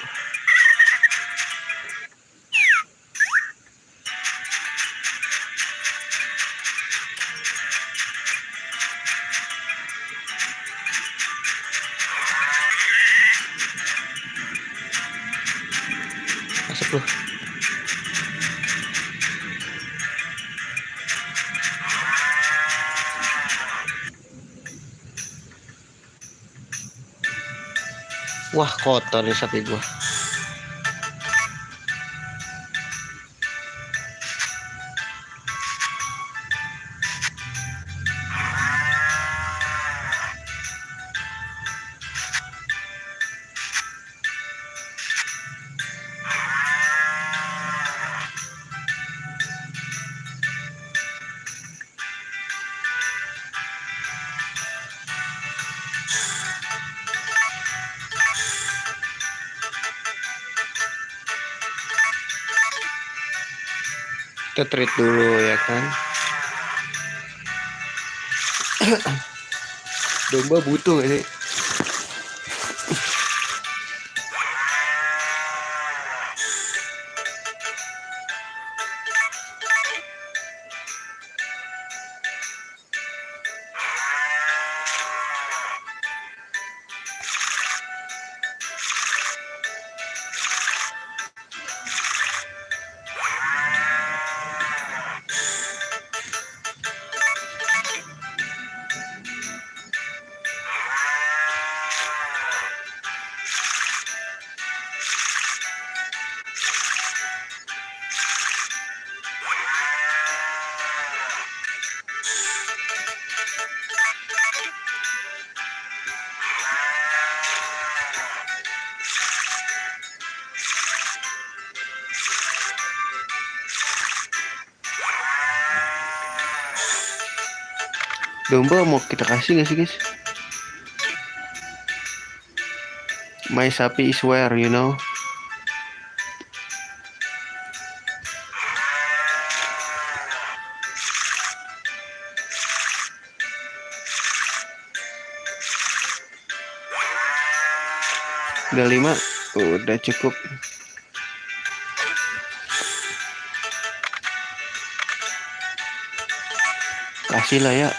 A: Masuk lu. Wah, kotor nih sapi gua. Kita treat dulu ya kan. Domba butuh ini. Domba mau kita kasih gak sih, guys? My sapi is where, you know. Udah 5, udah cukup. Kasih lah ya.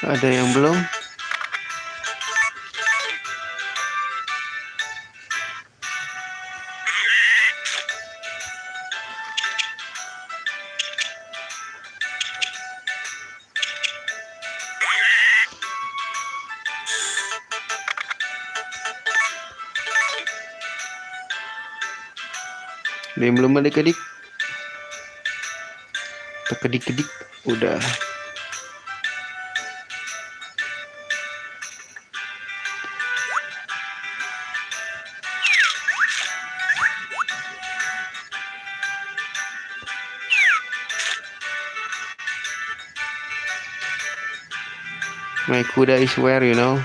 A: Ada yang belum? Belum adik-adik. Kedik-kedik udah. My kuda is where, you know.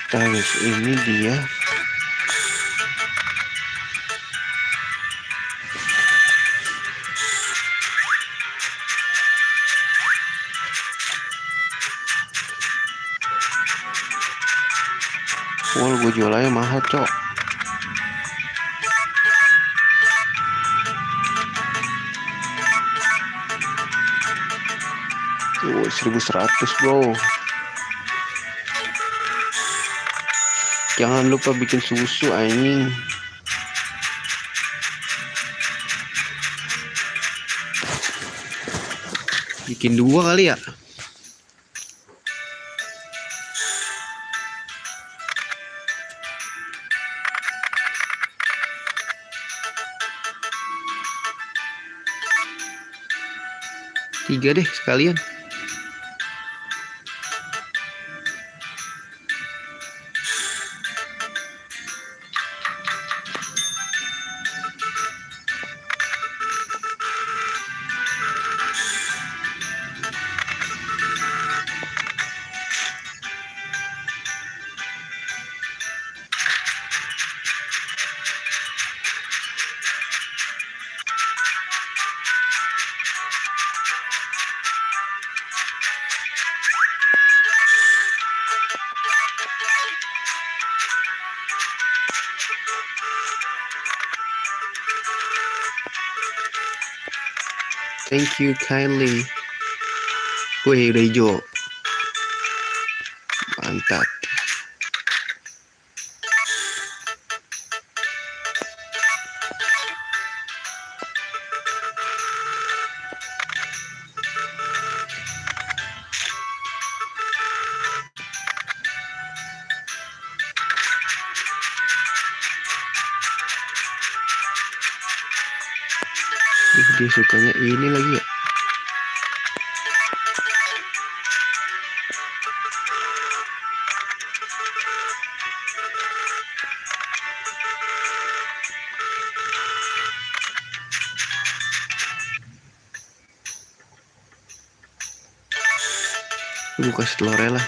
A: Terus ini dia gue jual aja mahal, cok. Tuh 1100, bro. Jangan lupa bikin susu, anjing. Bikin 2 kali ya. Tiga deh sekalian. Thank you kindly. Wih, udah hijau. Mantap. Dia sukanya ini lagi ya. Gue kasih telurnya lah.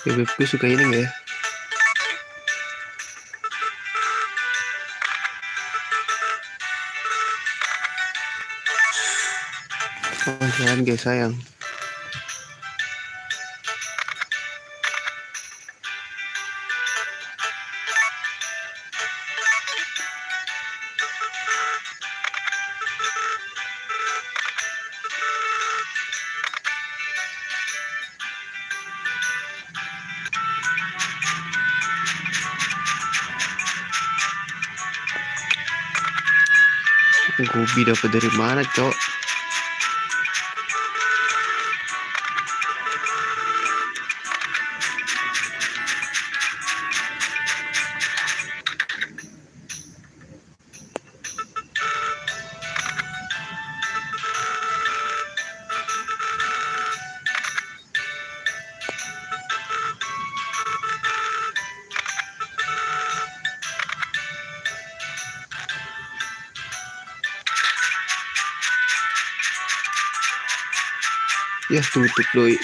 A: Bebekku suka ini gak ya? Oh, jangan guys, sayang. Gobi dapat dari mana, cok? Ya tutup doi.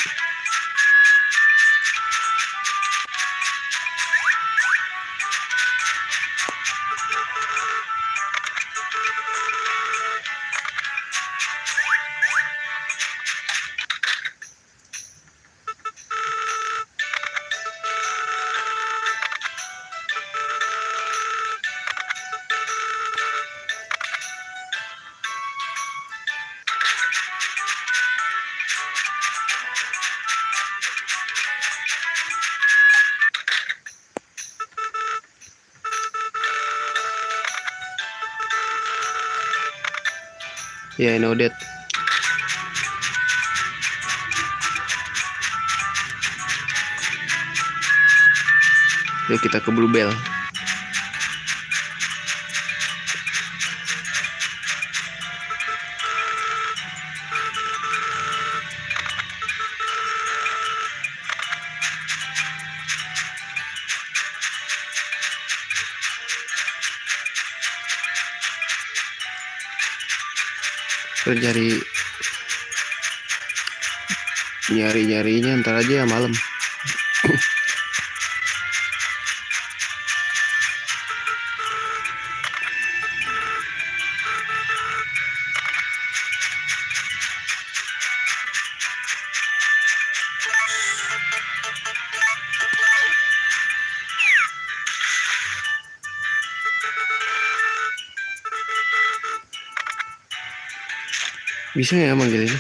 A: Ya, I know that. Yuk kita ke Bluebell. Terus nyarinya ntar aja ya malam. Bisa ya manggil ini?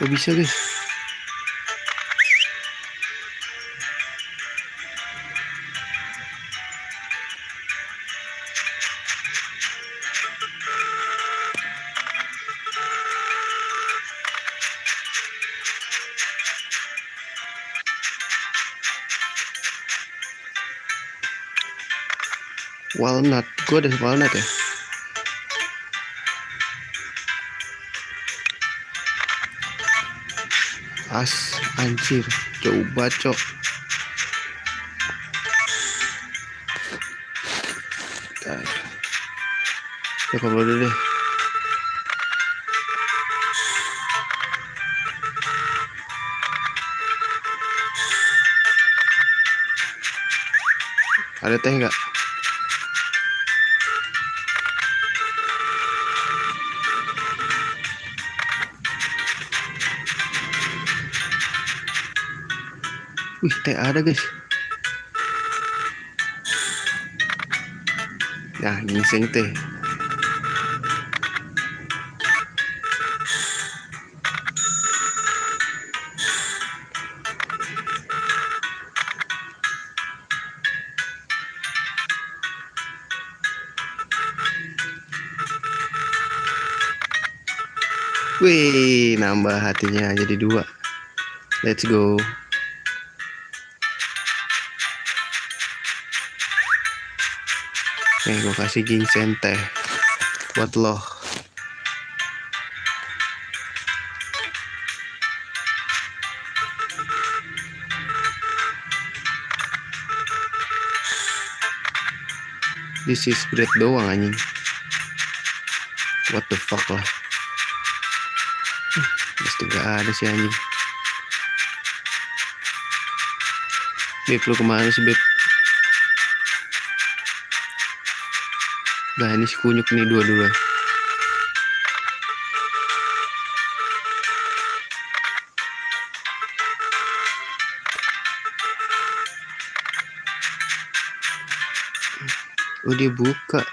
A: Oh bisa guys. Walnut, gue ada walnut ya. Anjir, coba cok. Ya kalau dulu deh. Ada teh nggak? Wih, teh ada guys. Nah, ginseng teh. Wih, nambah hatinya jadi 2. Let's go. Nih, gue kasih ginseng teh buat lo. This is bread doang anjing. What the fuck lah. Pasti gak ada sih anjing. Beb, lu kemana sih Beb? Nah ini si kunyuk nih dua-dua. Oh dia buka.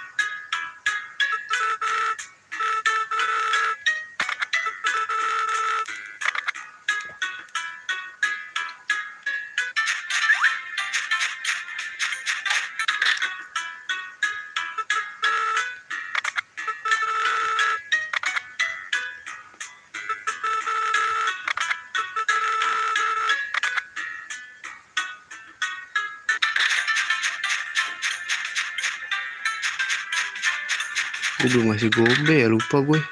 A: Gue belum ngasih gobe ya, lupa gue.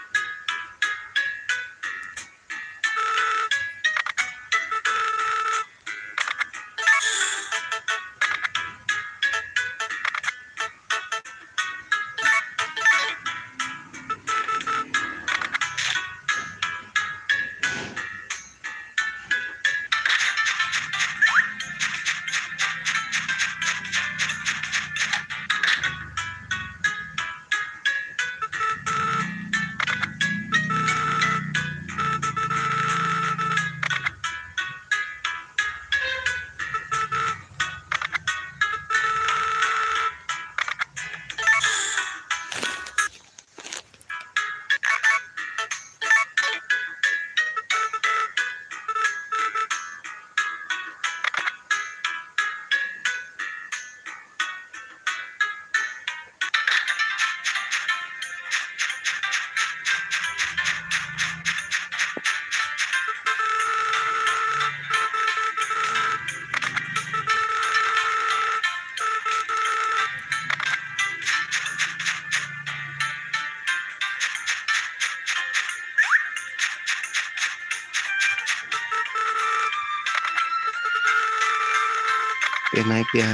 A: naik ya.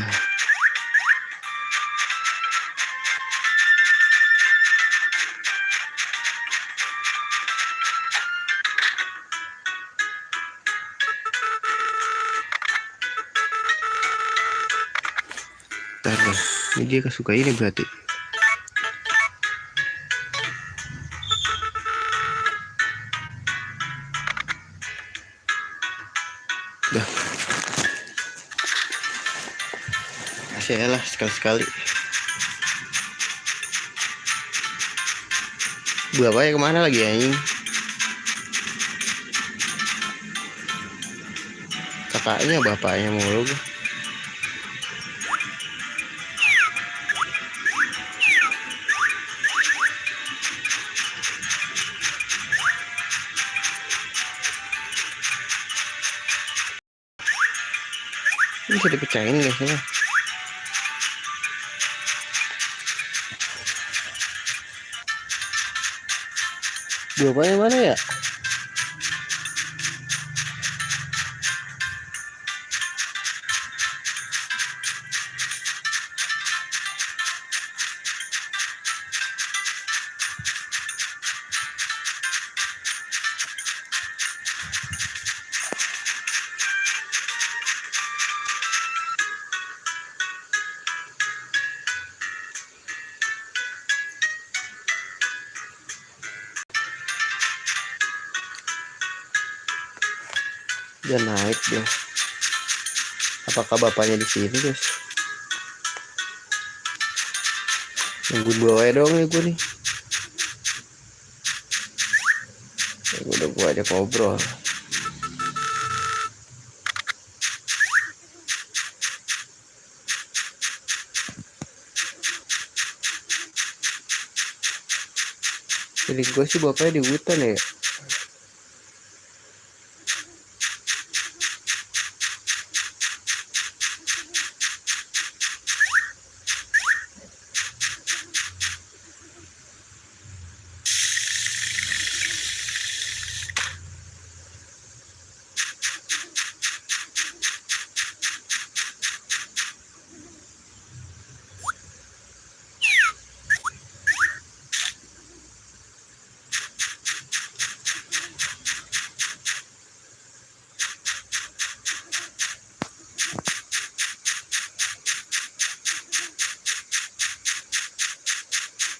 A: Bentar, ini dia kesuka ini berarti. Dah. Kasih lah sekali-sekali. Bapaknya kemana lagi anjing? Kakaknya bapaknya mulu. Ini bisa dipecahin guys ya. Bapaknya mana ya? Dia naik deh. Apakah bapaknya di sini guys? Nungguin bawahnya doang ya gue nih. Ya, udah gue ajak ngobrol. Jadi gue sih bapaknya di hutan ya.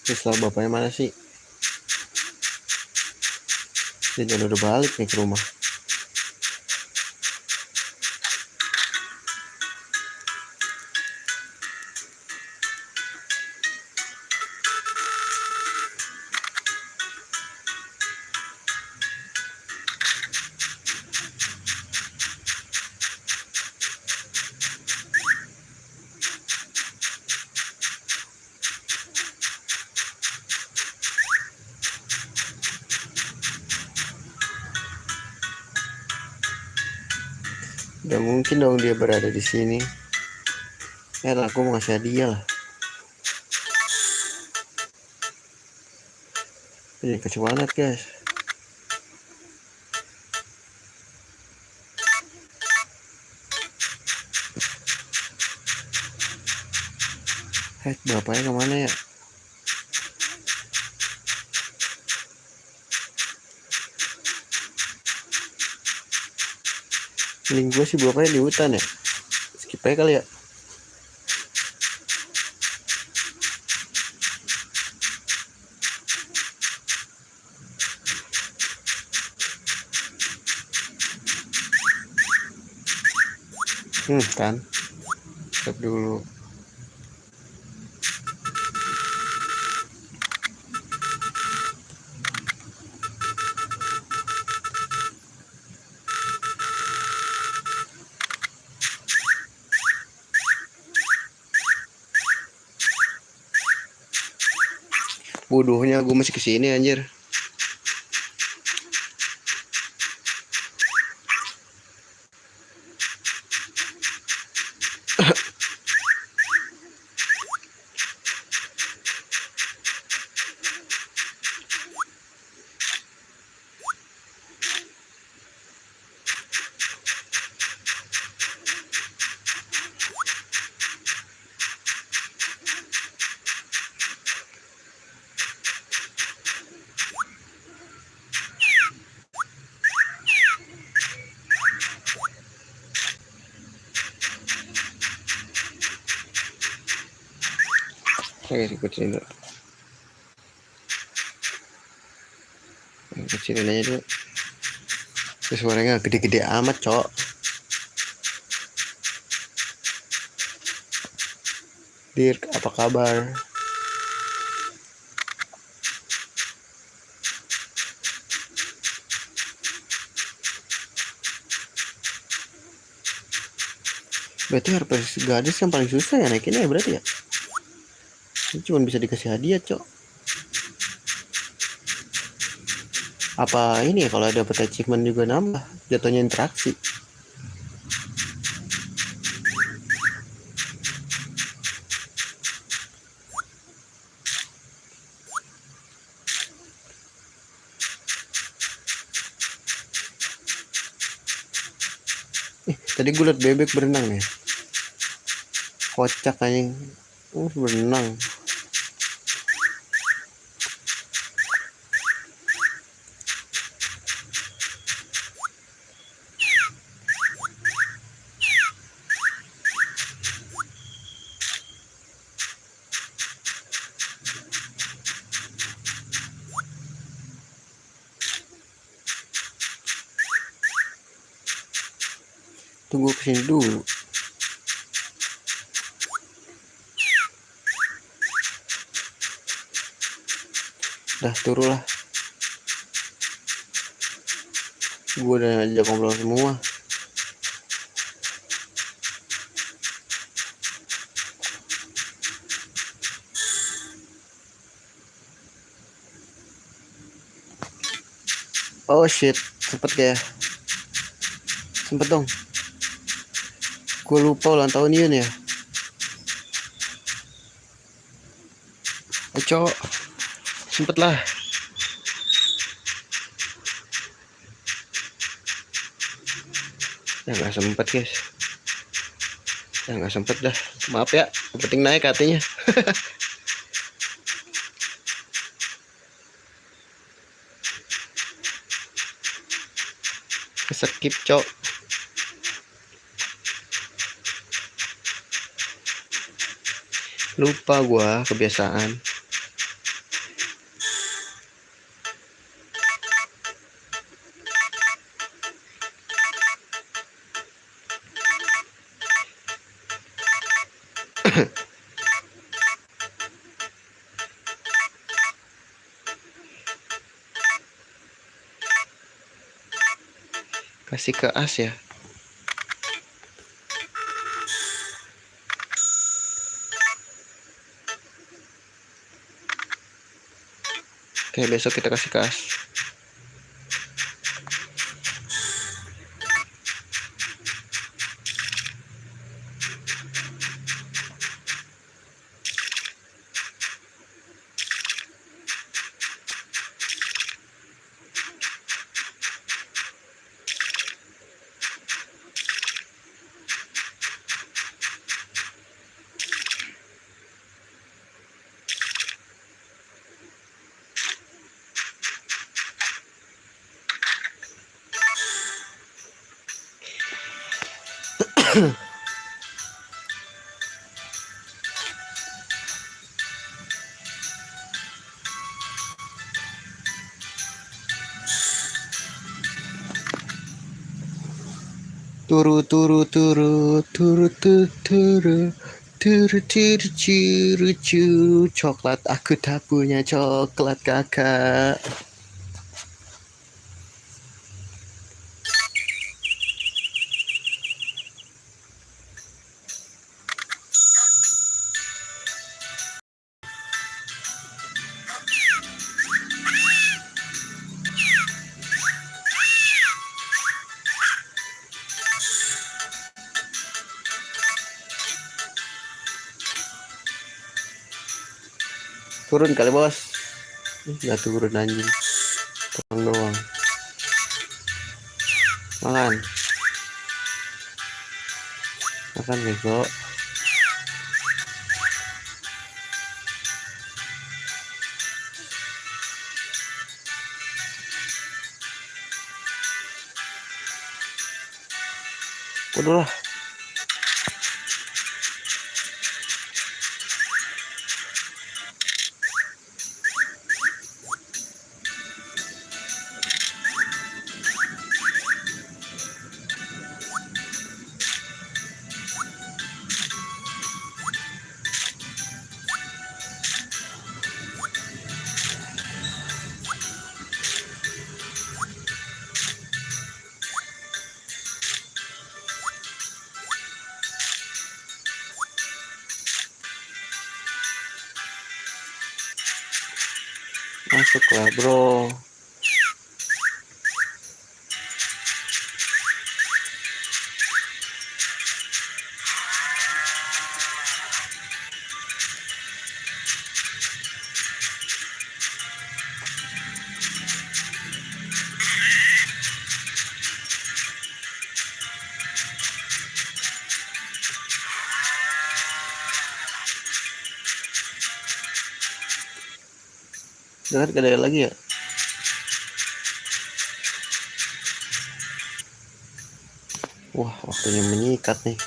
A: Terus lah bapaknya mana sih? Dia jangan udah balik nih ke rumah. Udah mungkin dong dia berada di sini. Aku mau ngasih hadiah lah. Ini kecil banget guys. Bapaknya kemana ya? Feeling gue sih bapaknya di hutan ya. Skip aja kali ya. Kan. Stop dulu. Bodohnya gue masih kesini anjir. Oke, kecilin dulu. Kecilin aja dulu. Terus suaranya gede-gede amat, cok. Dirk, apa kabar? Berarti Harvest Goddess yang paling susah ya naikinnya ya berarti ya? Ini cuma bisa dikasih hadiah, cok. Apa ini ya kalau ada dapat achievement juga nambah jatuhnya interaksi? Tadi gue liat bebek berenang nih. Kocak anjing. Berenang. Tunggu kesini dulu. Dah turun lah. Gue udah ajak ngobrol semua. Oh shit, sempet ya? Sempet dong. Gue lupa ulang tahun Yun ya. Cok, sempet lah. Ya nggak sempet guys. Ya nggak sempet dah. Maaf ya, penting naik katanya. Skip cok. Lupa gua kebiasaan. Kasih ke as ya. Oke, besok kita kasih ke as. Turu turu turu turu turu turu turu turu turu turu. Coklat, aku tak punya coklat kakak. Turun kali bos. Nggak turun anjing. Turun doang. Makan. Makan besok. Udah lah. Masuklah bro. Dengar gak ada lagi ya? Wah, waktunya menyikat nih.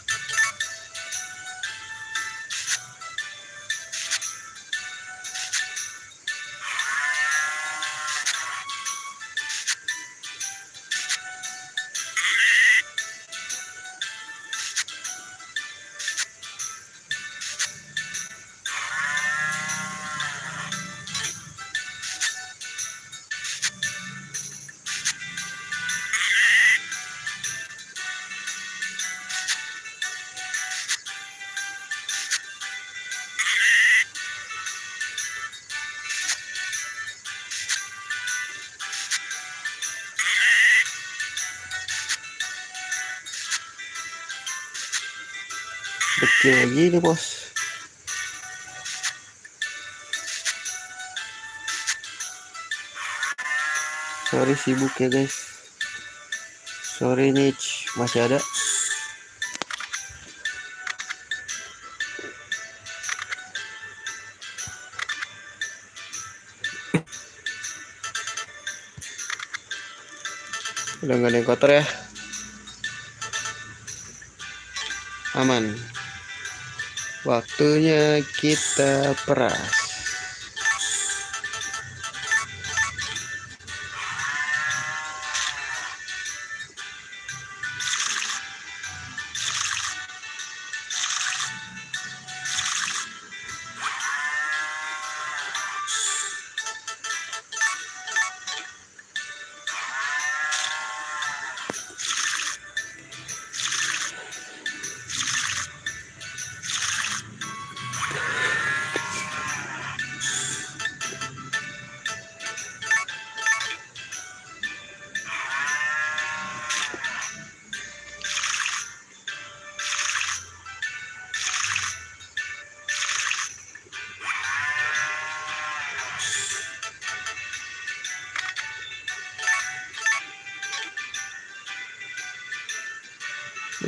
A: Kecil lagi nih bos. Sorry sibuk ya guys. Sorry Nich, masih ada. Udah gak ada yang kotor ya. Aman. Waktunya kita peras.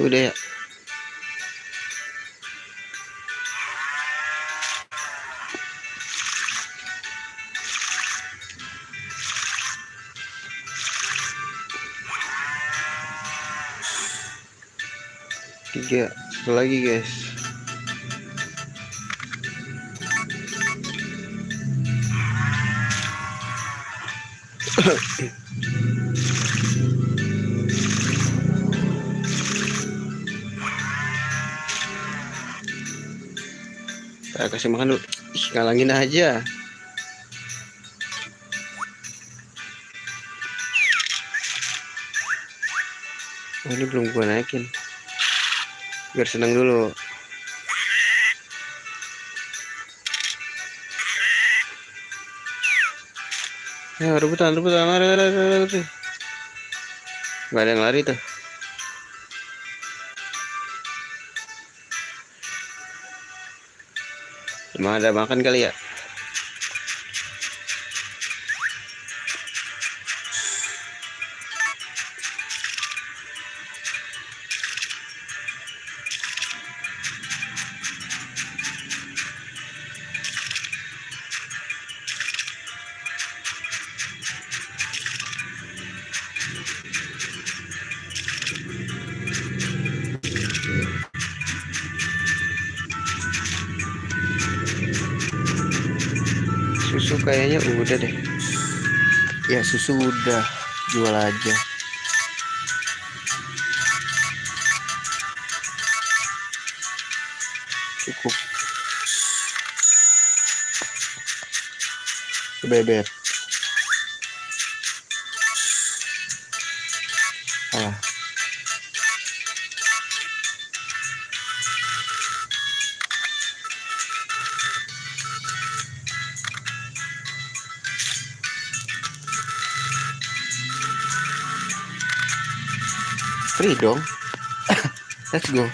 A: Udah ya. Tiga lagi guys. Saya kasih makan dulu. Ih, ngalangin aja. Oh, ini belum gua naikin. Biar senang dulu. Ya, rebutan, lari. Gak ada yang lari tuh. Emang ada makan kali ya? Susu kayaknya udah deh. Ya susu udah, jual aja. Cukup. Bebek. Ah, Free dong. Let's go.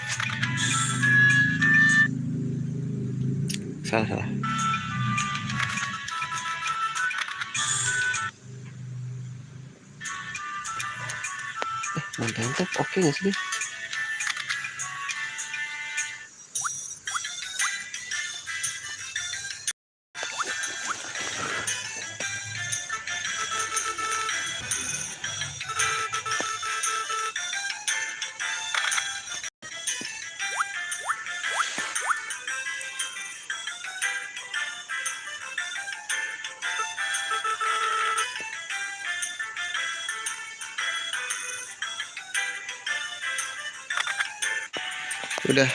A: Salah. Mantap, oke gak sih? Udah.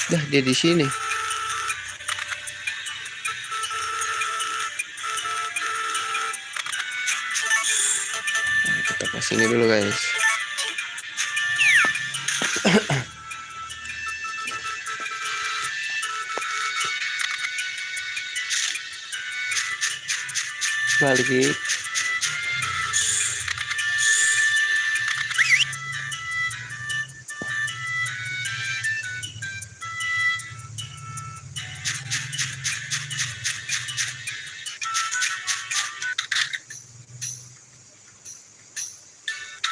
A: Dah dia di sini. Kita ke sini dulu guys. Balik.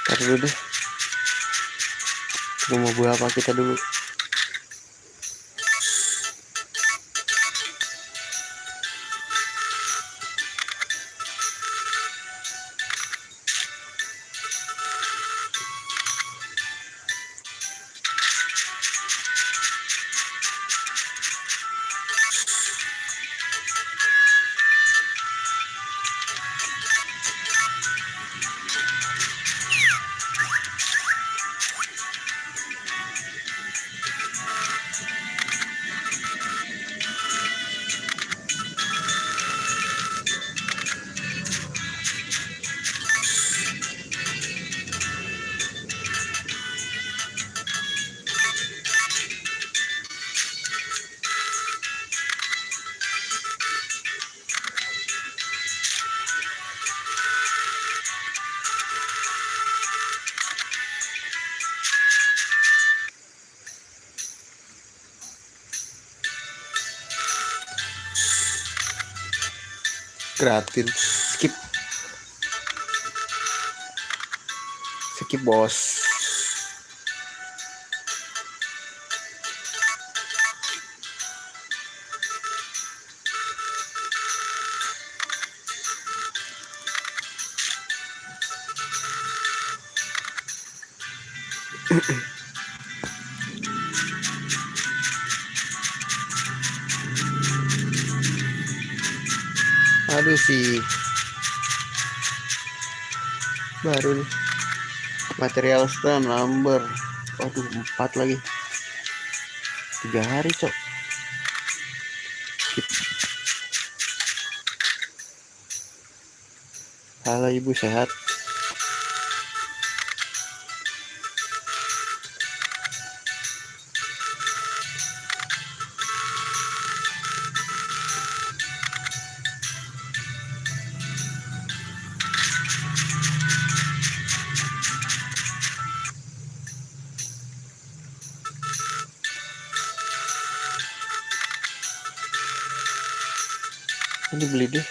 A: Ntar dulu deh. Mau buat apa kita dulu? Gratis. Skip bos. Aduh sih. Baru nih. Material stand number. Waduh 4 lagi. 3 hari cok. Halo ibu, sehat? Ini beli deh.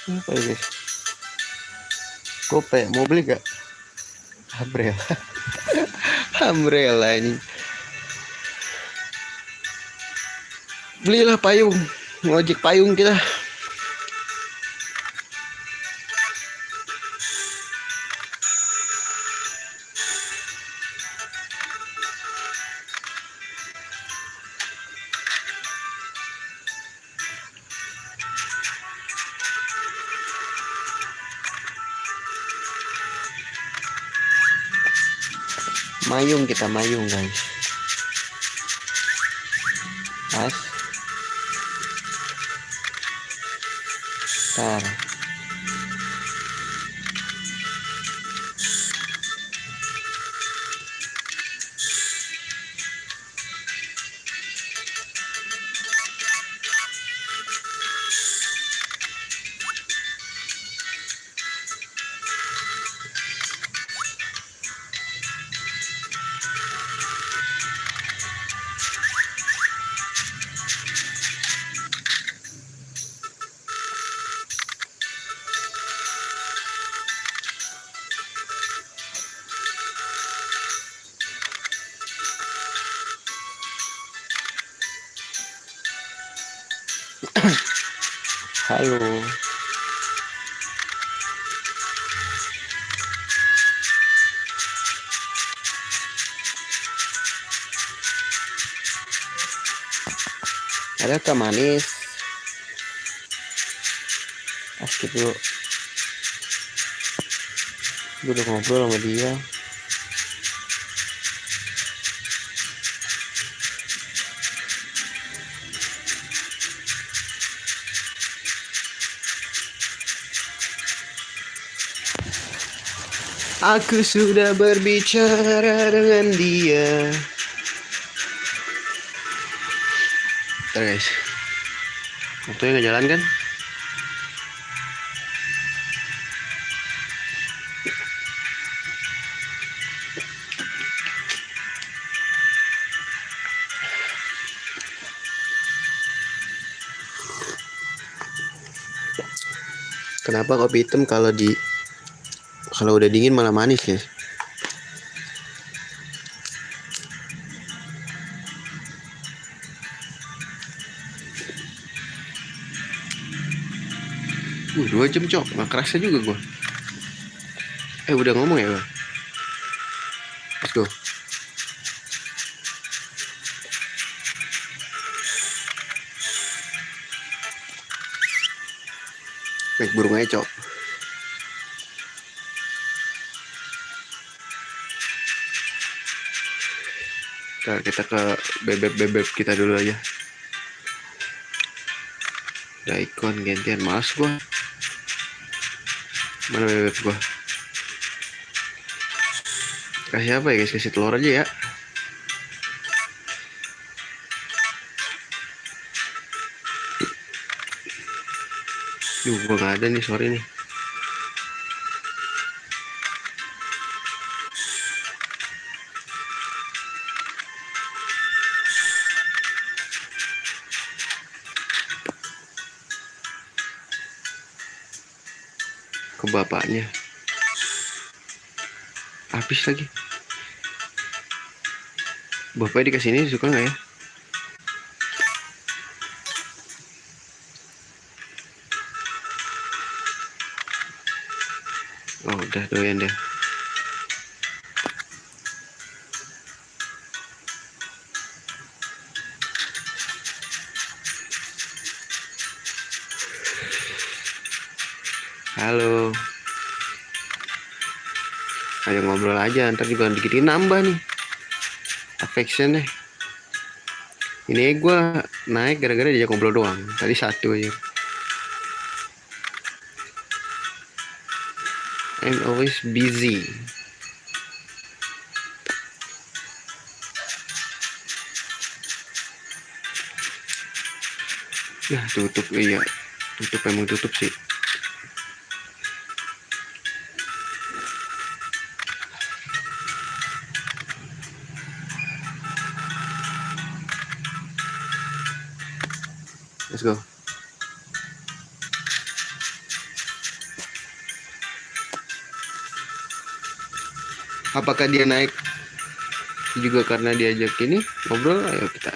A: Apa ya guys? Kope, mau beli gak? Umbrella. Umbrella ini. Belilah payung. Ngojek payung kita. Mayung, kita mayung guys. Mas, tar. Halo. Ada teh manis. Asik dulu. Gue udah ngobrol sama dia. Aku sudah berbicara dengan dia. Bentar guys, waktunya nggak jalan kan? Kenapa kopi hitam kalau udah dingin malah manis ya? 2 jam cok, nggak kerasa juga gue. Udah ngomong ya gue. Let's go. Naik burung aja cok. Kita ke bebek kita dulu aja. Daikon gantian, males gua. Mana bebek gua? Kasih apa ya guys? Kasih telur aja ya. Gua nggak ada nih, sorry nih. Ke bapaknya. Habis lagi. Bapaknya dikasih ini suka nggak ya? Oh udah doyan deh. Halo. Ayo ngobrol aja, ntar juga dikit nambah nih affectionnya. Ini gue naik gara-gara diajak ngobrol doang. Tadi 1 aja. I'm always busy. Nah tutup, iya tutup, emang tutup sih. Let's go. Apakah dia naik juga karena diajak ini ngobrol? Ayo kita.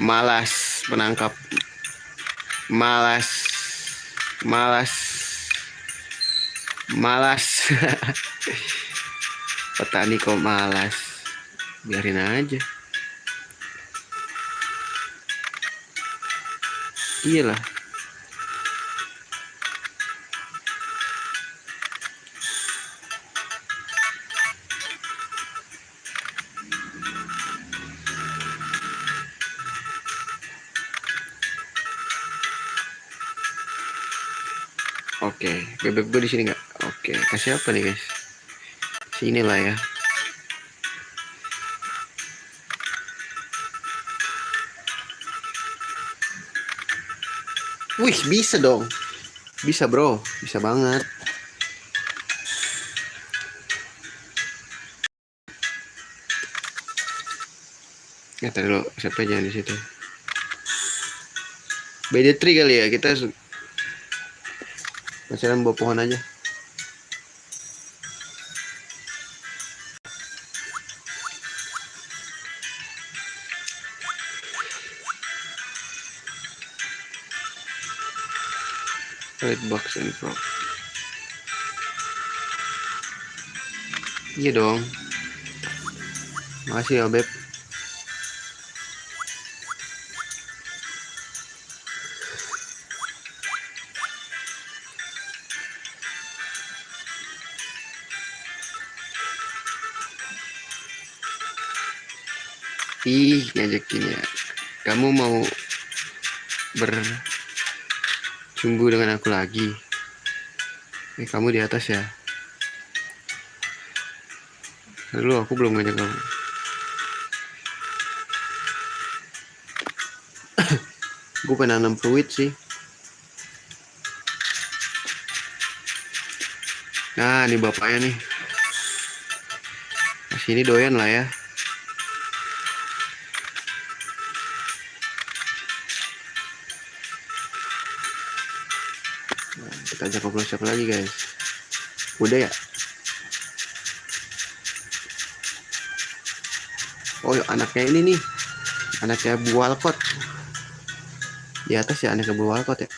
A: Malas menangkap. Malas. Petani kok malas. Biarin aja. Iyalah. Oke, bebek gue di sini nggak? Oke, kasih apa nih guys? Sini lah ya. Wih, bisa dong. Bisa bro, bisa banget. Ya tadi lo siapa jangan di situ. BD3 kali ya, kita pacaran bawa pohon aja. Red box and pro. Iya dong. Makasih ya beb. Ih, ngajakin ya. Kamu mau bercumbu dengan aku lagi? Kamu di atas ya? Lalu aku belum ngajak kamu. Gue pengen nanam fruit sih. Nah, ini bapaknya nih. Nah, sini doyan lah ya. Nah, kita ajak ngobrol siapa lagi guys? Udah ya? Oh, anaknya ini nih. Anaknya Bu Walcott. Di atas ya anaknya Bu Walcott ya.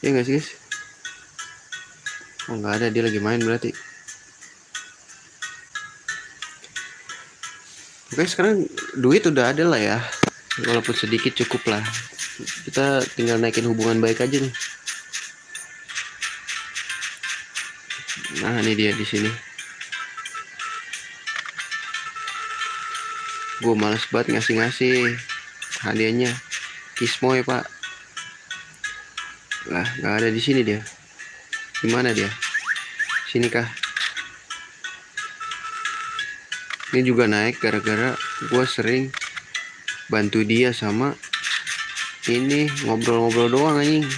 A: Iya nggak sih guys? Oh nggak ada, dia lagi main berarti. Oke, sekarang duit udah ada lah ya. Walaupun sedikit cukup lah. Kita tinggal naikin hubungan baik aja nih. Nah, ini dia di sini. Gue males banget ngasih hadiahnya. Kismoy pak. Lah, nggak ada di sini dia. Gimana dia? Sini kah? Ini juga naik gara-gara gue sering bantu dia sama ini ngobrol-ngobrol doang anjing.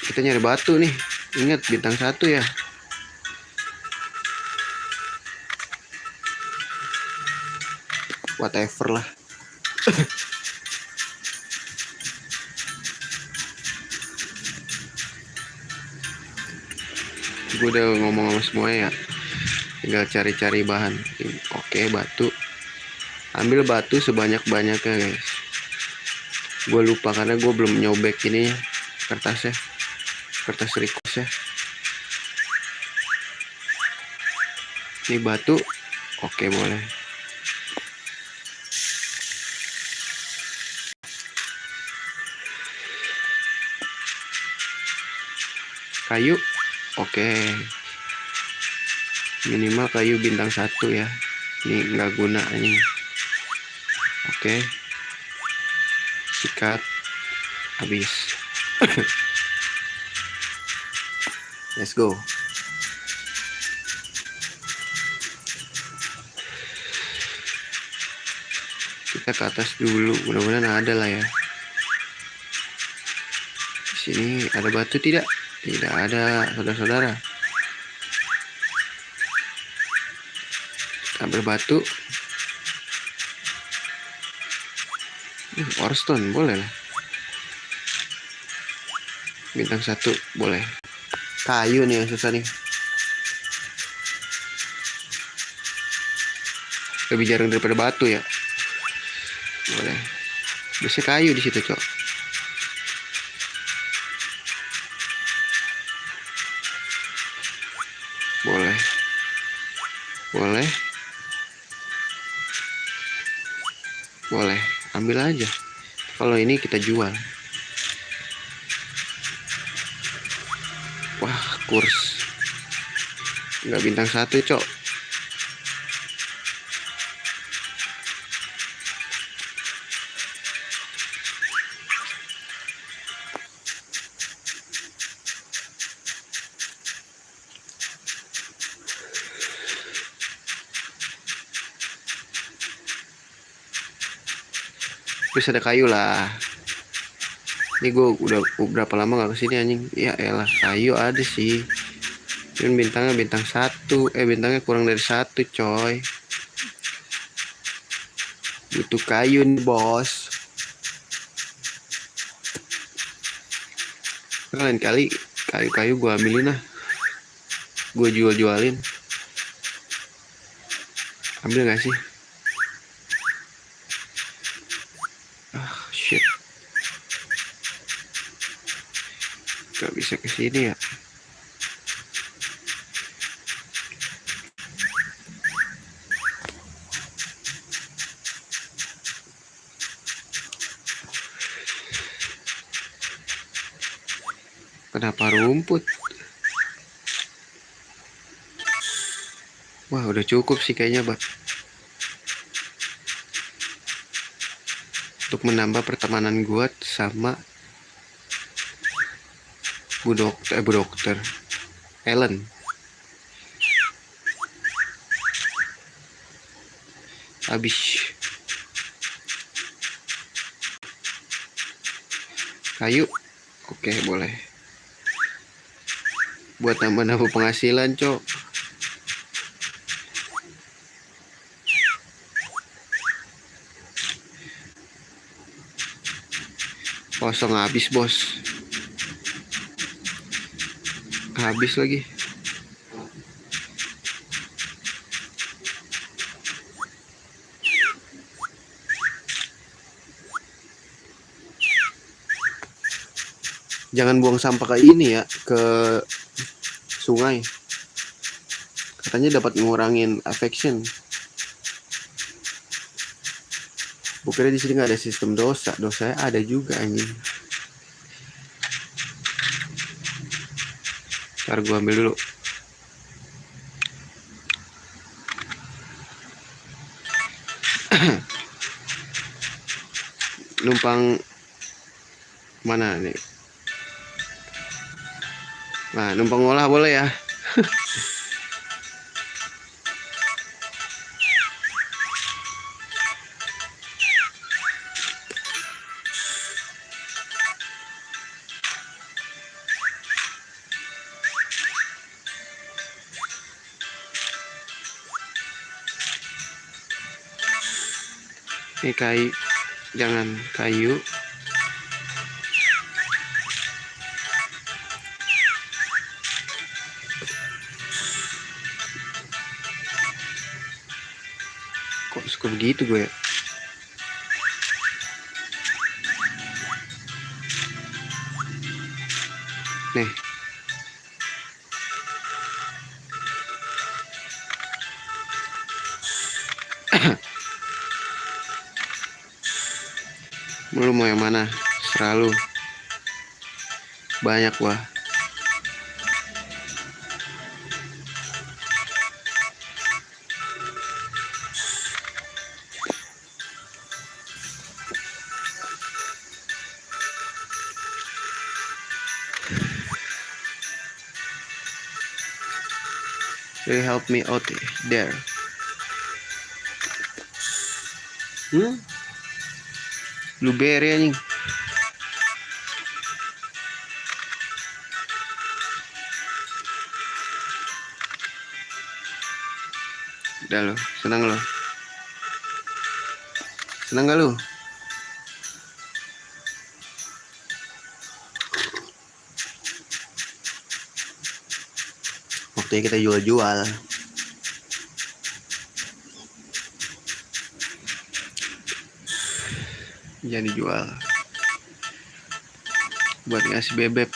A: Kita nyari batu nih. Ingat bintang 1 ya. Whatever lah. Gue udah ngomong sama semuanya ya. Tinggal cari-cari bahan. Oke, batu. Ambil batu sebanyak-banyaknya guys. Gue lupa karena gue belum nyobek ini kertasnya. Kertas request ya. Ini batu. Oke, boleh. Kayu. Oke. Minimal kayu bintang 1 ya. Ini nggak guna ini. Oke. Sikat. Habis. Let's go. Kita ke atas dulu. Mudah-mudahan ada lah ya. Di sini ada batu tidak? Tidak ada, saudara-saudara. Ambil batu. Orstone boleh lah. Bintang 1 boleh. Kayu nih yang susah nih. Lebih jarang daripada batu ya. Boleh. Biasanya kayu di situ, Cok. Boleh. Boleh. Boleh. Ambil aja. Kalau ini kita jual. Wah, kurs. Nggak bintang 1, Cok. Terus ada kayu lah. Ini gue udah berapa lama gak kesini anjing. Ya elah, kayu ada sih. Cuman bintangnya bintang 1. Bintangnya kurang dari 1 coy. Butuh kayu nih bos. Lain kali kayu-kayu gue ambilin lah. Gue jual-jualin. Ambil gak sih? Shit. Gak bisa kesini ya. Kenapa rumput? Wah udah cukup sih kayaknya bang. Untuk menambah pertemanan gue sama Bu Dokter Ellen. Habis kayu. Oke boleh. Buat nambah penghasilan cok. Kosong habis bos. Habis lagi. Jangan buang sampah ke ini ya, ke sungai. Katanya dapat ngurangin affection. Bukannya di sini nggak ada sistem dosa. Dosanya ada juga anjing. Ntar gua ambil dulu. Numpang mana nih? Nah, numpang ngolah boleh ya. Ini kayu, jangan kayu. Kok suka begitu gue ya? Nih. Lu mau yang mana? Selalu banyak wah. Will you help me out there? Blueberry anjing. Udah lo, senang lo. Senang gak lo? Waktunya kita jual-jual. Jangan dijual. Buat ngasih bebek.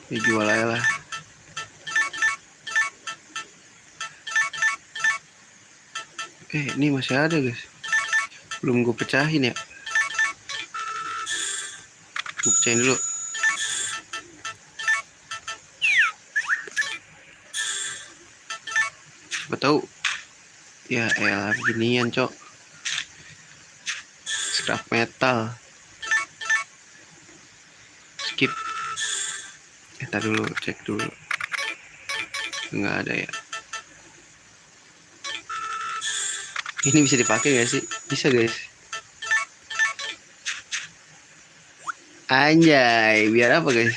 A: Dijual aja lah. Ini masih ada guys. Belum gue pecahin ya. Gue pecahin dulu. Siapa tahu. Ya elah beginian cok. Scrap metal. Skip. Ntar dulu cek dulu. Nggak ada ya. Ini bisa dipakai gak sih? Bisa guys. Anjay, biar apa guys?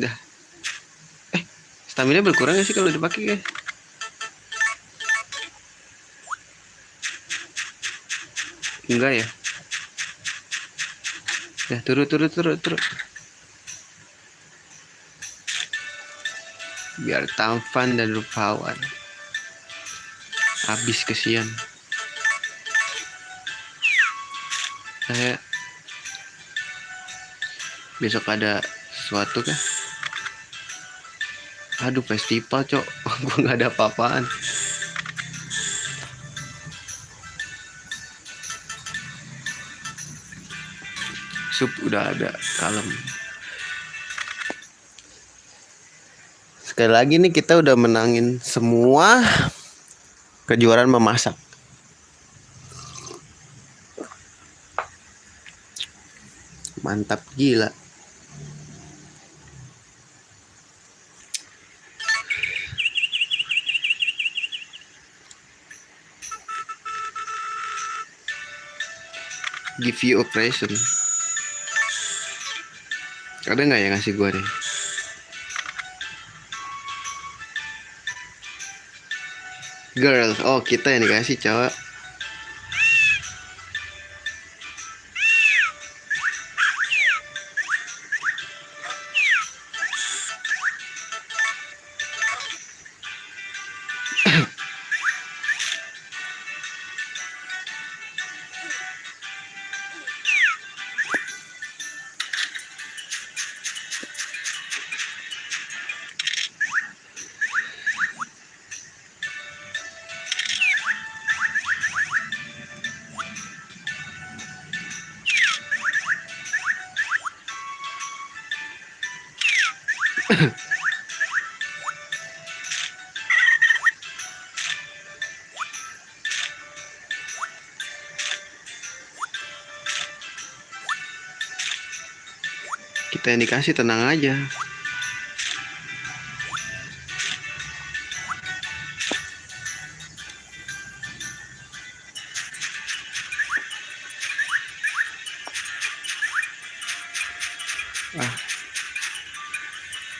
A: Dah. Stamina berkurang gak sih kalau dipakai guys? Enggak ya? Dah, turun. Biar tampan dan rupawan. Habis kesian. Saya besok ada sesuatu kah? Aduh, festival cok. Gue nggak ada apa-apaan. Sup udah ada, kalem. Sekali lagi nih kita udah menangin semua kejuaraan memasak. Mantap gila. Give you a present. Ada nggak yang ngasih gue nih? Girl, oh kita yang dikasih cowok. Kita yang dikasih tenang aja.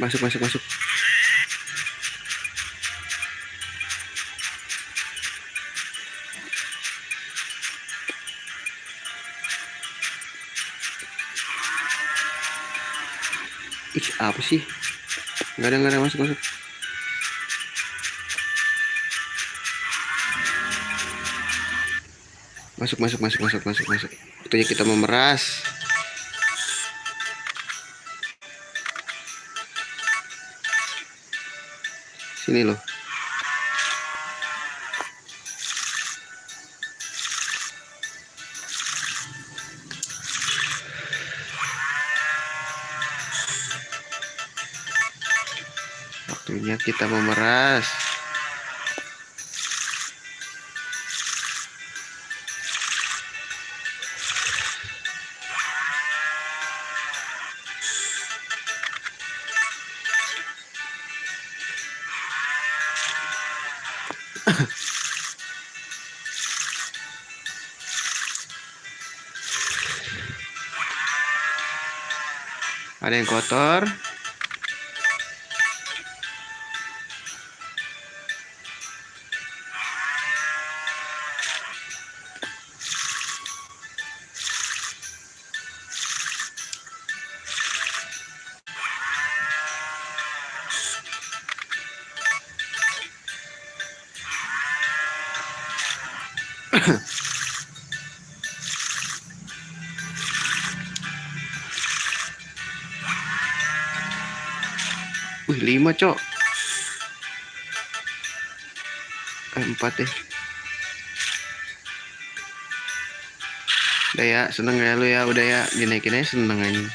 A: Masuk. Ih, apa sih? Nggak ada masuk. Masuk. Waktunya kita memeras. Sini loh. Waktunya kita memeras. Ada yang kotor. Wih, 5 cok. 4 deh. Udah ya, seneng ya lu ya. Udah ya, dinaikin aja seneng aja.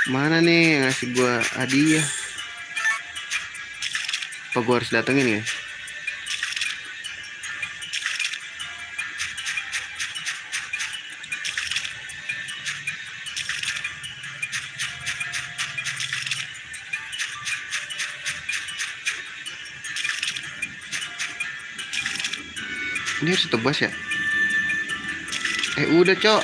A: Mana nih yang ngasih gua hadiah? Apa gue harus datengin ya? Ini harus tebas ya? Udah cok.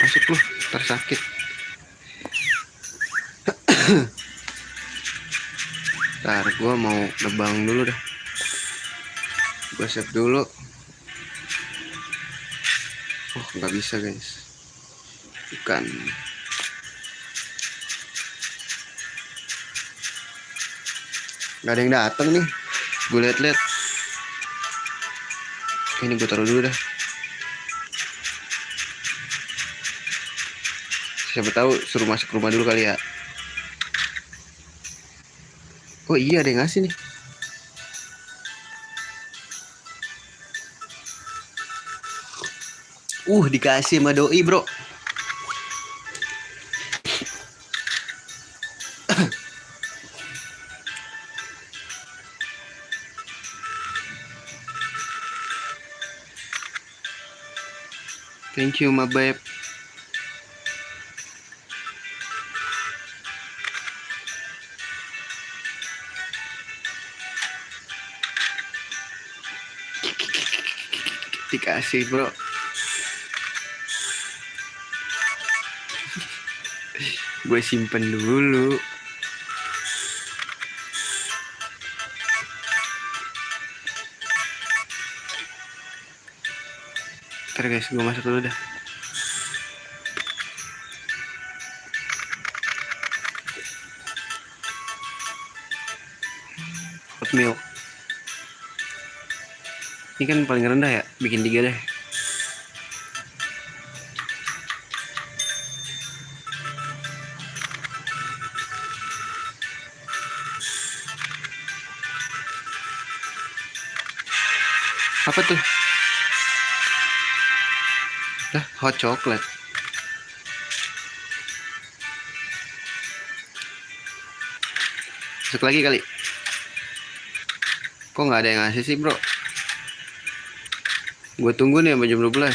A: Masuk lu, ntar sakit. Ntar gue mau nebang dulu dah. Gue save dulu. Oh nggak bisa guys. Bukan. Nggak ada yang datang nih. Gue liat-liat. Ini gue taruh dulu dah. Siapa tahu suruh masuk rumah dulu kali ya. Oh iya ada yang ngasih nih. Dikasih sama doi bro. Thank you my babe. Dikasih bro. Gue simpen dulu. Ntar guys, gue masuk dulu dah. Hot milk. Ini kan paling rendah ya, bikin 3 deh. Apa tuh? Hot chocolate. Masuk lagi kali. Kok nggak ada yang ngasih sih bro? Gue tunggu nih sampai jam 12.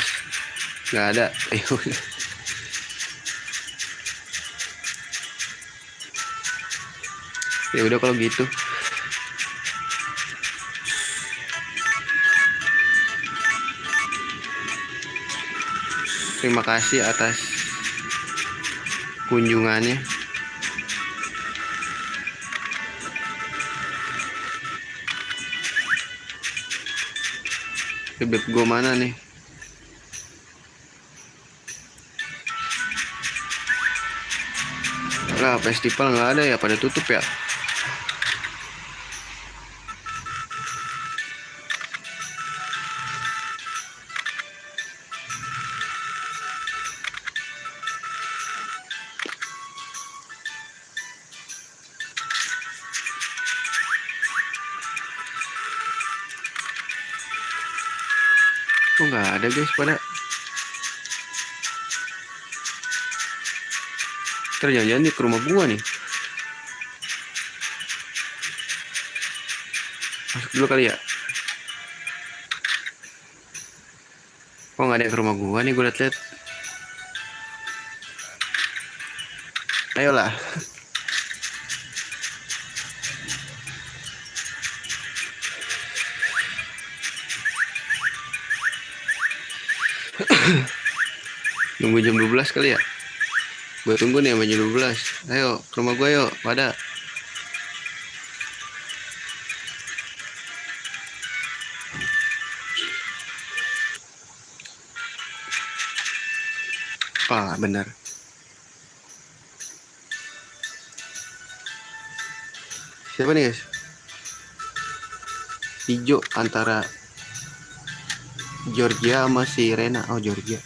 A: Nggak ada. Ya udah kalau gitu. Terima kasih atas kunjungannya. Beb gue mana nih? Lah festival nggak ada ya, pada tutup ya. Kok nggak ada guys pada? Terjangan nih ke rumah gua nih. Masuk dulu kali ya. Kok nggak ada yang ke rumah gua nih, gue liat-liat. Ayolah. Nunggu jam 12 kali ya. Gue tunggu nih sampai jam 12. Ayo ke rumah gue yuk pada. Bener. Siapa nih guys? Hijau antara Georgia sama si Rena. Oh Georgia.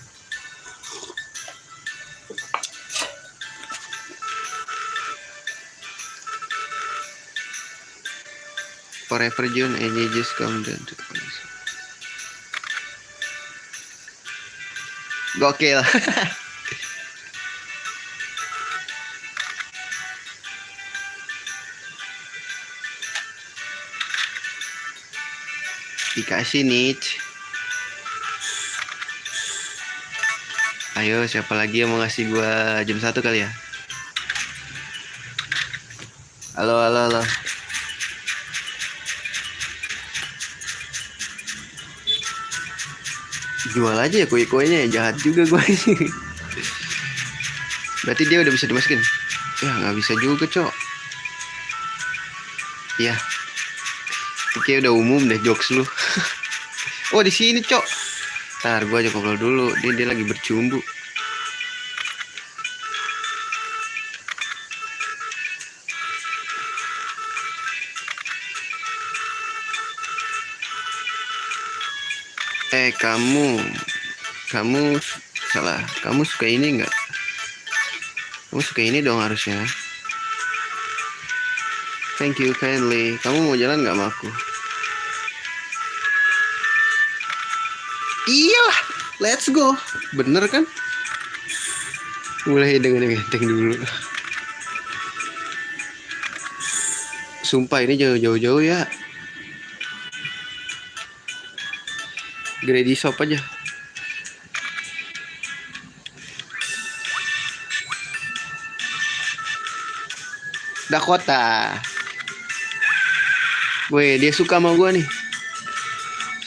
A: Forever June and you just come down to gokil. Dikasih nih. Ayo, siapa lagi yang mau ngasih gua jam 1 kali ya? Halo, halo, halo. Jual aja ya kue-kuenya ya, jahat juga gua ini. Berarti dia udah bisa dimasukin? Ya nggak bisa juga, Cok. Ya, oke udah umum deh jokes lu. Oh di sini, Cok. Ntar gua aja ngobrol dulu. Dia lagi bercumbu. Kamu salah. Kamu suka ini nggak? Kamu suka ini dong harusnya. Thank you kindly. Kamu mau jalan nggak sama aku? Iya, let's go. Bener kan? Mulai dengan genteng dulu. Sumpah ini jauh-jauh ya. Grady shop aja. Dakota. Weh, dia suka sama gue nih.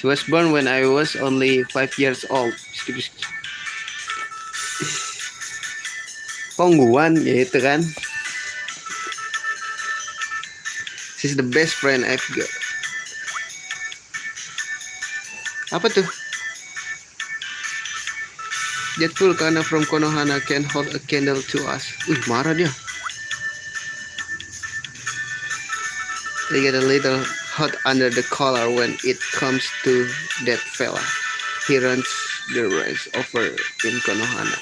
A: She was born when I was only 5 years old. Pengguan ya itu kan. She's the best friend I've got. Apa tuh? That volcano from Konohana can hold a candle to us. Marah dia. They get a little hot under the collar when it comes to that fella. He runs the race over in Konohana.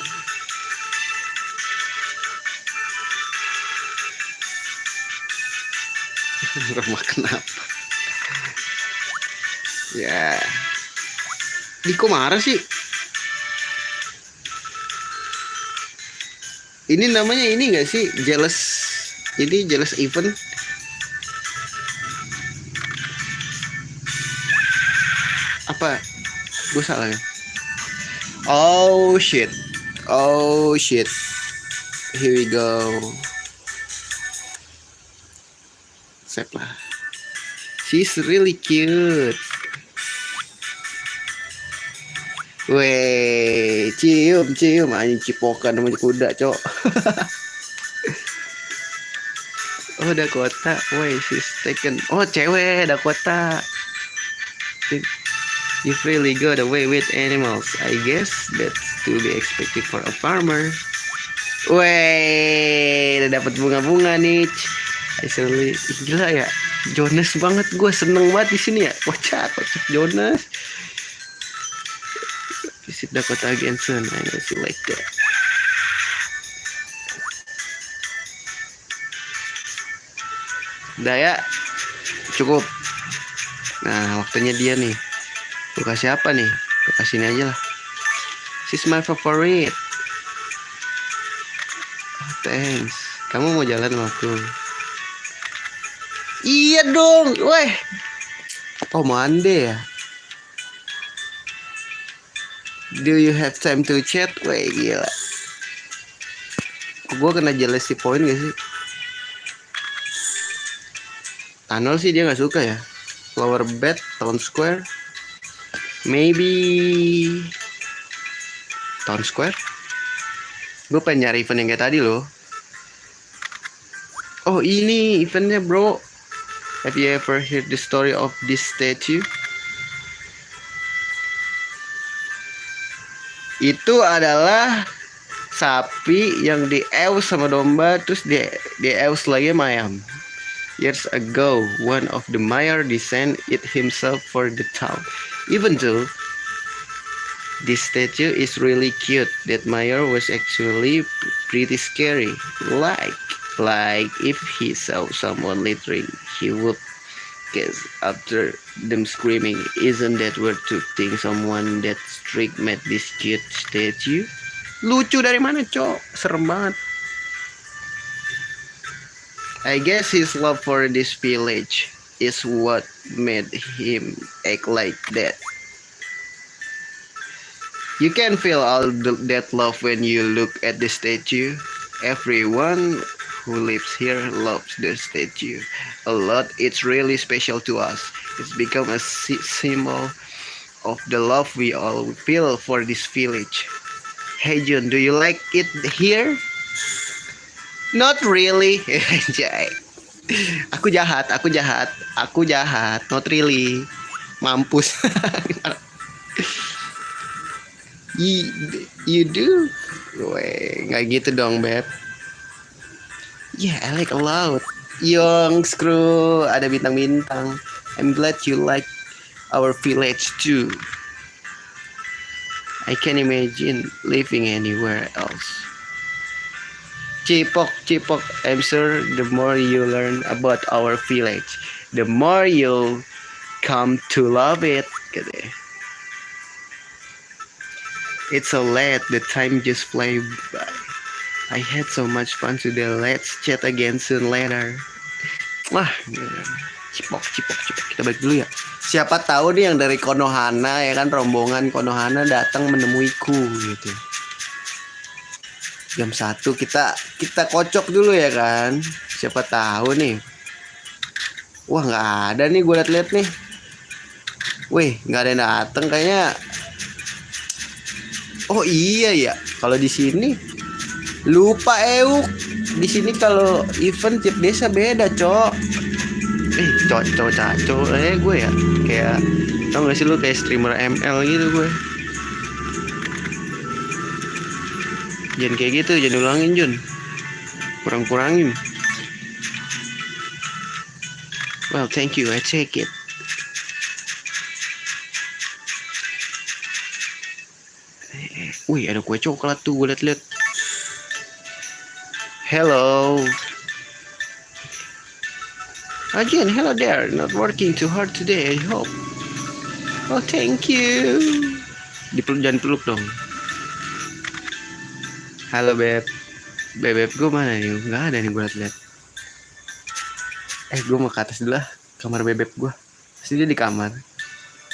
A: Rumah kenapa? Ya. Diko marah sih. Ini namanya ini gak sih? Jealous. Ini jealous event. Apa? Gue salah ya? Oh shit. Here we go. Save lah. She's really cute. Weh, cium anjing cipokan sama kuda, Cok. Oh, Dakota. Weh, she's taken. Oh, cewek Dakota. You've really got away with animals. I guess that's to be expected for a farmer. Weh, udah dapat bunga-bunga nih. Actually, gila ya. Jonas banget, gue seneng banget di sini ya. Kocak Jonas. Visit Dakota again soon. I guess you like that. Udah ya, cukup. Nah, waktunya dia nih. Gue kasih apa nih? Gue kasih ini aja lah. She's my favorite. Oh, thanks. Kamu mau jalan sama aku? Iya dong, weh. Oh, mande ya. Do you have time to chat? Weh, gila. Gue kena jealousy point gak sih? Tunnel sih dia gak suka ya. Flower bed, town square. Maybe town square. Gue pengen nyari event yang kayak tadi loh. Oh ini eventnya bro. Have you ever heard the story of this statue? Itu adalah sapi yang dieus sama domba, terus dieus lagi sama ayam. Years ago, one of the mayor designed it himself for the town. Even though this statue is really cute, that mayor was actually pretty scary. Like if he saw someone littering, he would chase after them screaming. Isn't that weird to think someone that strict made this cute statue? Lucu dari mana, Cok? Serem banget. I guess his love for this village. is what made him act like that. You can feel that love when you look at the statue. Everyone who lives here loves the statue a lot. It's really special to us. It's become a symbol of the love we all feel for this village. Hey Jun, do you like it here? Not really. Anjay. Aku jahat, aku jahat, aku jahat. Not really. Mampus. You do? Weh, nggak gitu dong, Beb. Yeah, I like a lot. Young screw, ada bintang-bintang. I'm glad you like our village too. I can imagine living anywhere else. Cipok, Cipok, I'm sure the more you learn about our village, the more you'll come to love it. It's so late, the time just fly by. I had so much fun today. Let's chat again soon later. Wah, Cipok, Cipok, Cipok. Kita balik dulu ya. Siapa tahu nih yang dari Konohana ya kan, rombongan Konohana datang menemuiku gitu. Jam 1 kita kocok dulu ya kan. Siapa tahu nih. Wah, nggak ada nih, gue liat-liat nih. Wih, nggak ada yang datang kayaknya. Oh iya ya, kalau di sini lupa Euk. Di sini kalau event tiap desa beda, Cok. Cok, gue ya kayak, tau gak sih lu kayak streamer ML gitu gue. Jangan kayak gitu, jangan ulangin Jun. Kurang-kurangin. Well, thank you, I take it. Wih, ada kue coklat tuh, gue liat-liat. Hello. Again, hello there. Not working too hard today, I hope. Oh, thank you. Jangan peluk dong. Halo, Beb. Beb gue mana nih? Nggak ada nih, gue liat-liat. Gue mau ke atas dulu lah. Kamar bebek gue. Pasti dia di kamar.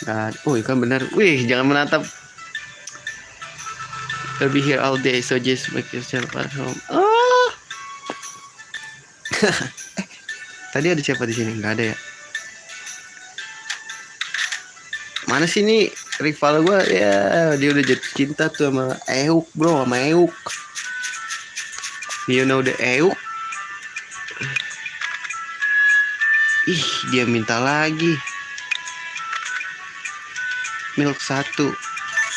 A: Nggak. Oh, kan benar. Wih, jangan menatap. I'll be here all day, so just make yourself at home. Oh. Tadi ada siapa di sini? Nggak ada ya. Mana sih nih rival gue ya? Dia udah jatuh cinta tuh sama Euk, bro, sama Euk. You know the Euk? Ih, dia minta lagi. Milk 1.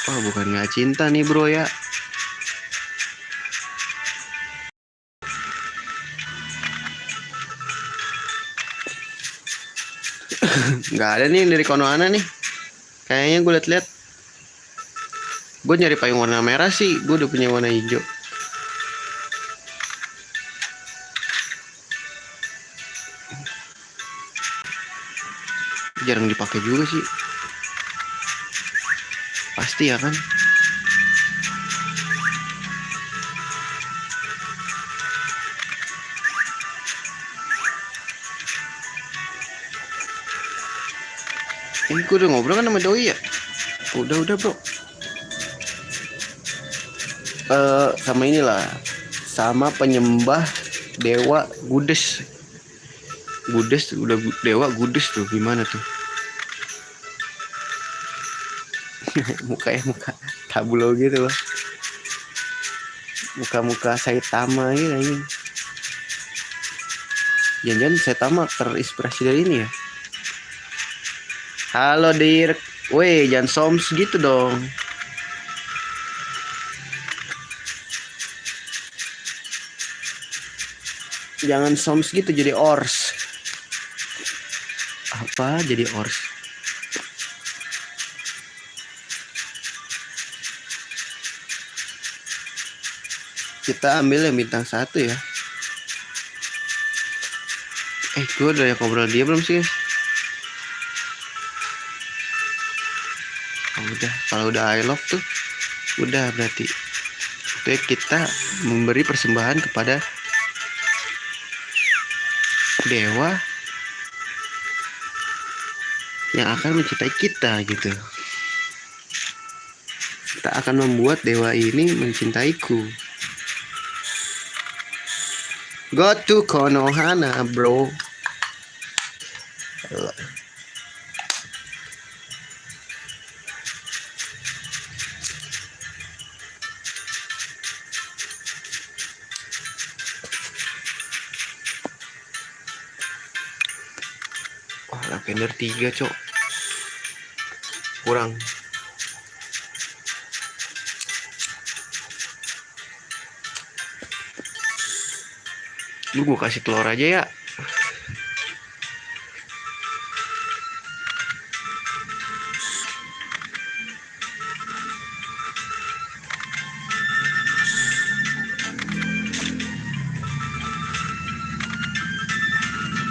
A: Wah, bukan nggak cinta nih, bro ya. Nggak ada nih dari Konohana nih. Kayaknya gue liat-liat. Gue nyari payung warna merah sih. Gue udah punya warna hijau. Jarang dipakai juga sih. Pasti ya kan. Ini gue udah ngobrol kan sama Doi ya. Udah bro. Sama inilah. Sama penyembah dewa Gudes. Gudes udah dewa Gudes tuh, gimana tuh? Mukanya muka tablo gitu loh. Muka-muka Saitama gitu ini. Jangan-jangan Saitama terinspirasi dari ini ya. Halo Dirk. Weh, jangan soms gitu dong. Jangan soms gitu jadi ors. Apa jadi ors? Kita ambil yang bintang 1 ya. Gue udah yang ngobrol dia belum sih? Udah, kalau udah I love tuh udah berarti itu kita memberi persembahan kepada dewa yang akan mencintai kita gitu. Tak akan membuat dewa ini mencintaiku. Go to Konohana, bro. Oh, lavender 3, cok. Kurang. Lu gue kasih telur aja ya.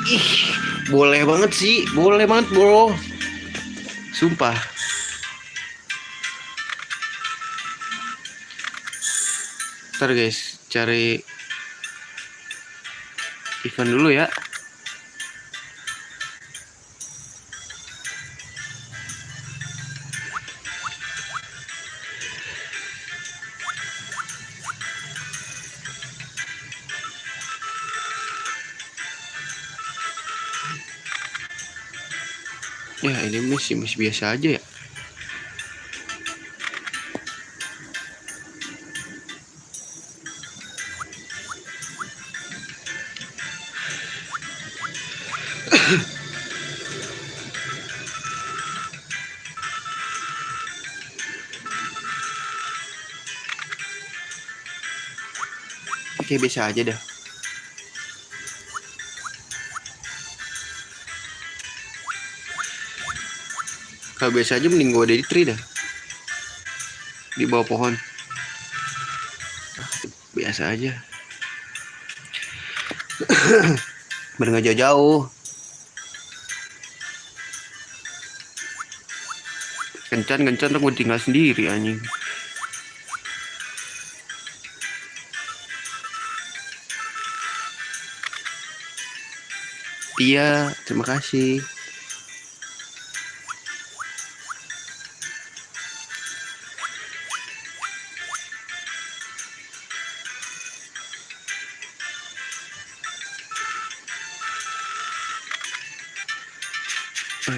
A: Ih, boleh banget sih. Boleh banget, bro. Sumpah. Ntar guys, cari event dulu ya. Ya ini masih biasa aja ya. Oke, biasa aja dah. Kalau biasa aja mending gue di tree dah. Di bawah pohon. Biasa aja. Biar nggak jauh-jauh. Kencan tuh gue tinggal sendiri anjing. Iya, terima kasih.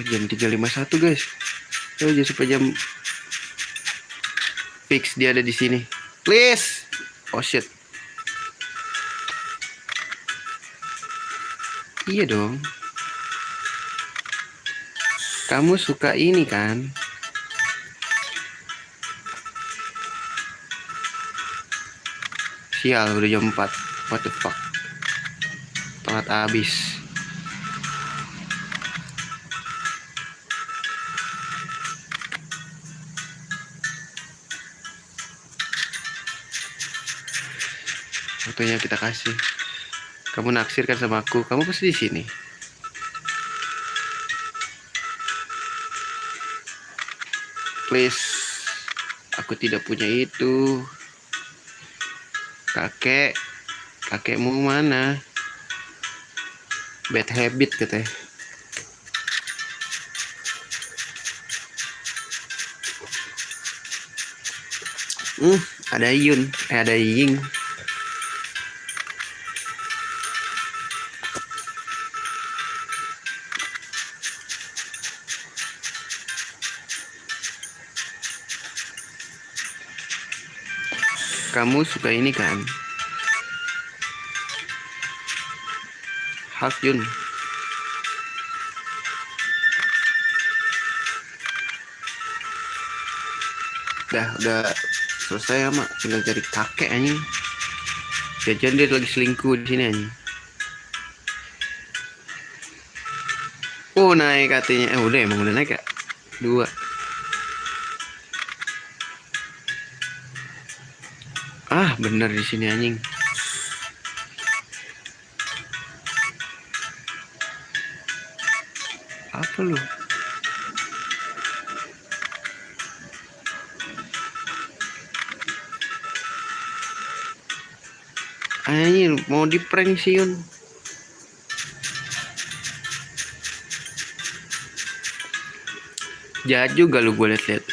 A: Jam 3.51 guys. Aja sampai jam fix dia ada di sini. Please. Oh shit. Iya dong. Kamu suka ini kan? Sial, udah jam 4. What the fuck? Telat habis. Waktunya kita kasih. Kamu naksir kan sama aku? Kamu pasti di sini. Please. Aku tidak punya itu. Kakekmu mana? Bad habit katanya. Ada Yun, ada Ying. Kamu suka ini kan? Hak Yun. Udah selesai ya mak, tinggal cari kakek anjing. Jajan dia lagi selingkuh di sini anjing. Oh naik katanya, udah emang udah naik ya 2. Bener di sini anjing. Apa lu? Anjing mau di prank sih Yun. Jahat juga lu, gue liat-liat.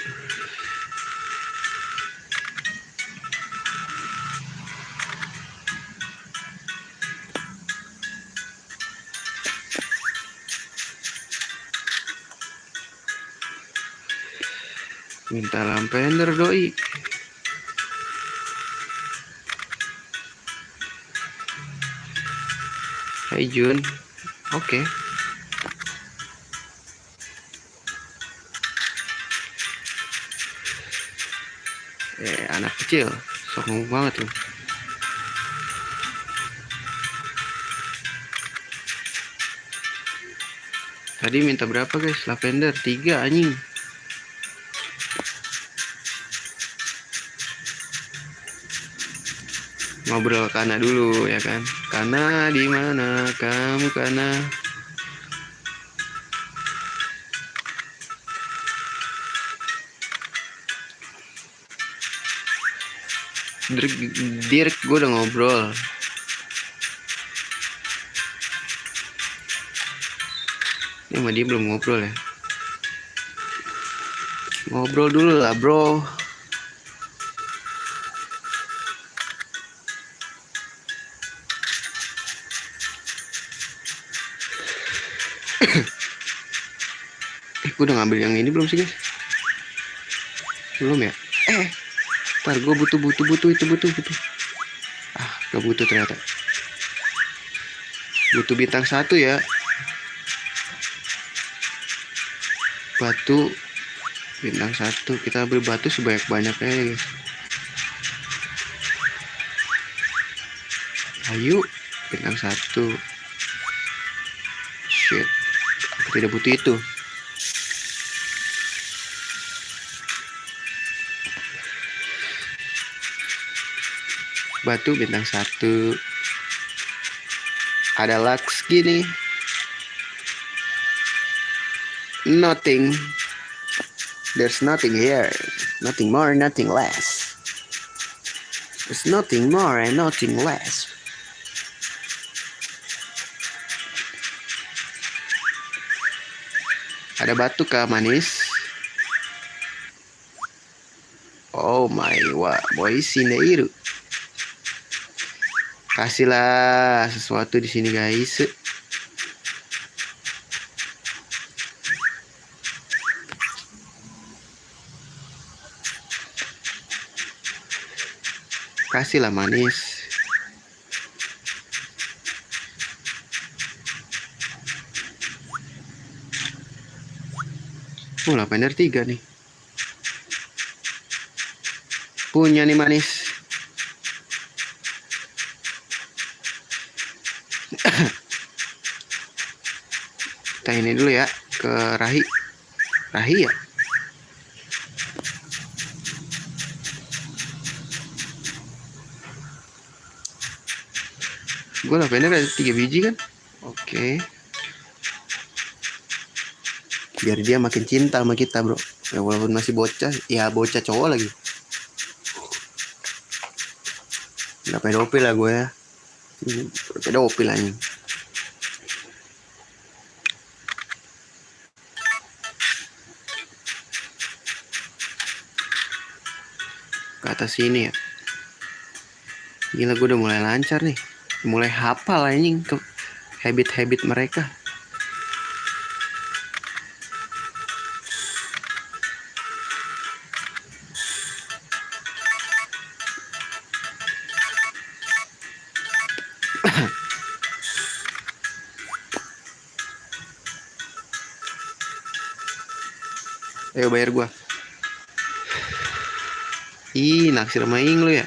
A: Minta lampender doi. Hai Jun. Oke. Anak kecil sokong banget tuh. Tadi minta berapa guys? Lavender 3 anjing. Ngobrol Kana dulu ya kan. Kana di mana kamu Kana? Dirk gue udah ngobrol. Ini sama dia belum ngobrol ya. Ngobrol dulu lah bro. Gue udah ngambil yang ini belum sih guys? Belum ya? Ntar gue butuh itu. Gak butuh ternyata. Butuh bintang 1 ya. Batu bintang 1. Kita ambil batu sebanyak-banyaknya ya guys. Ayo bintang 1. Shit, aku tidak butuh itu. Batu bintang 1. Ada lux gini. Nothing. There's nothing here. Nothing more, nothing less. There's nothing more and nothing less. Ada batu kah manis? Oh my wa boy sineiru. Kasihlah sesuatu di sini guys. Kasihlah manis. Lavender 3 nih. Punya nih manis. Kita ini dulu ya ke Rahi ya. Gue lavender ada 3 biji kan. Oke. Biar dia makin cinta sama kita bro ya, walaupun masih bocah. Ya bocah cowok lagi. Gak pedofil lah gue ya. Pedofil aja. Ke atas sini ya. Gila gue udah mulai lancar nih. Mulai hafal anjing ke habit-habit mereka. Ayo bayar gua. Ih, naksir sama Ing lu ya.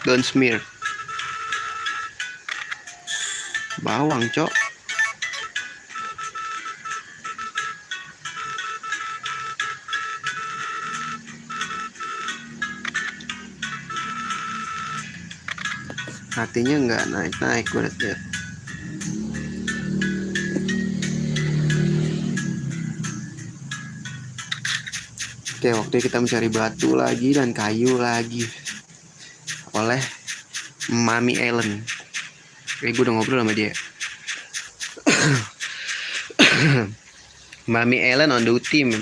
A: Don't smear. Bawang, cok. Hatinya nggak naik-naik gue liat. Oke, waktunya kita mencari batu lagi dan kayu lagi oleh Mami Ellen. Gue udah ngobrol sama dia. Mami Ellen on the team.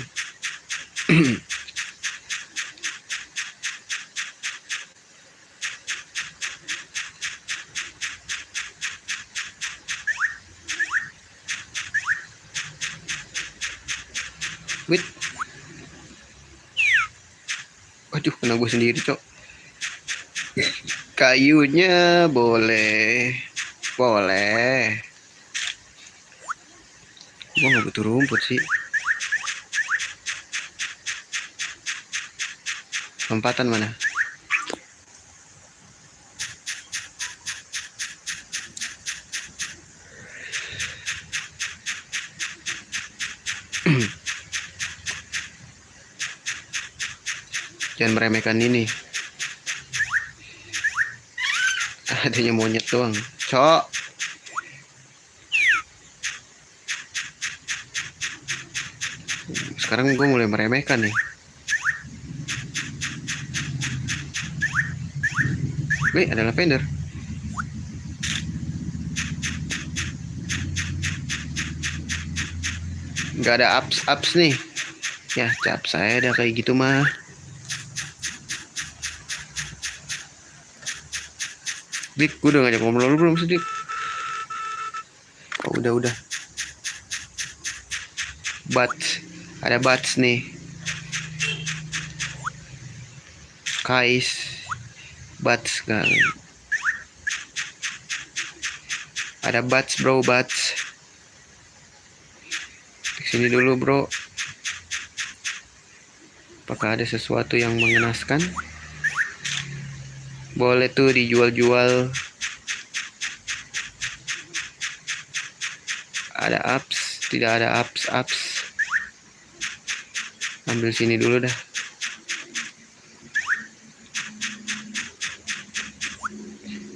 A: Wait. Waduh, kena gue sendiri, cok. Kayunya boleh. Boleh. Gue gak butuh rumput sih. Lompatan mana? Jangan meremehkan ini. Adanya monyet doang. Cok. Sekarang gue mulai meremehkan nih. Wih, ada lavender. Gak ada ups nih. Ya, cap saya ada kayak gitu mah. Dik, gue udah ngajak ngobrol lu belum sih, Dik? Oh, udah. Bats. Ada bats nih. Kais. Bats kan. Ada bats, bro, bats. Sini dulu, bro. Apakah ada sesuatu yang mengenaskan? Boleh tuh dijual-jual. Ada ups, tidak ada ups. Ambil sini dulu dah.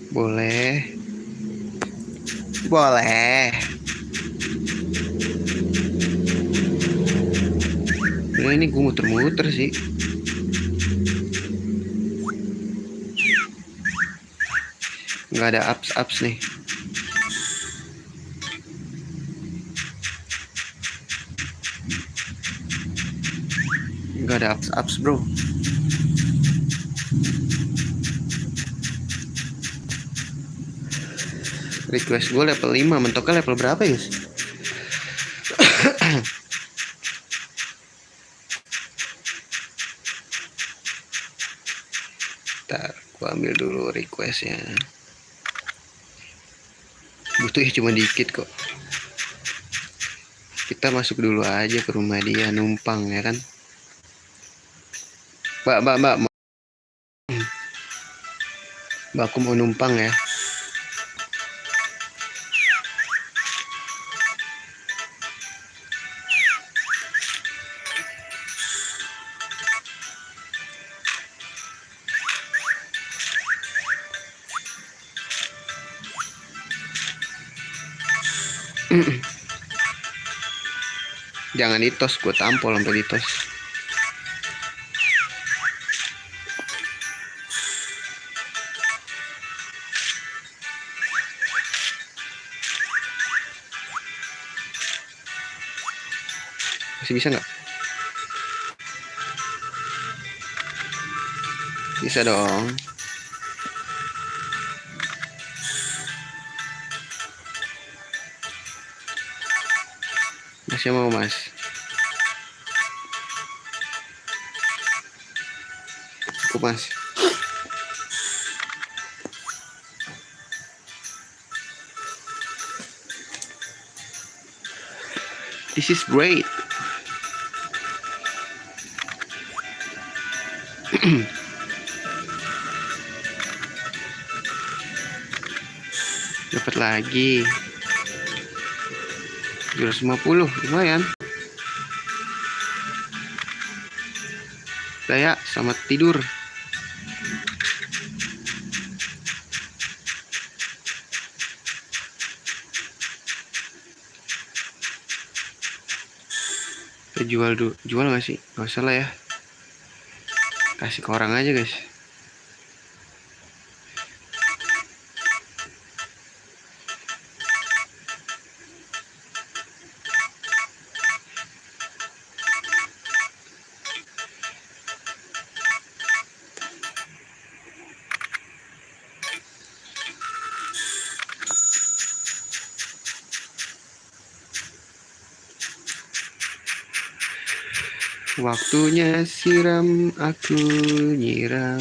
A: Boleh. Nah, ini gue muter-muter sih. Nggak ada ups nih. Nggak ada ups bro. Request gue level 5. Mentoknya level berapa guys? Ntar gue ambil dulu requestnya. Butuhnya cuma dikit kok. Kita masuk dulu aja ke rumah dia, numpang ya kan. Mbak, aku mau numpang ya. Jangan ditos, gue tampol sampai ditos. Masih bisa nggak? Bisa dong. Masih mau mas? Aku mas. This is great. Dapat lagi 250, lumayan. Daya, selamat tidur. Kita jual nggak sih? Nggak usah lah ya. Kasih ke orang aja guys. Waktunya siram, aku nyiram.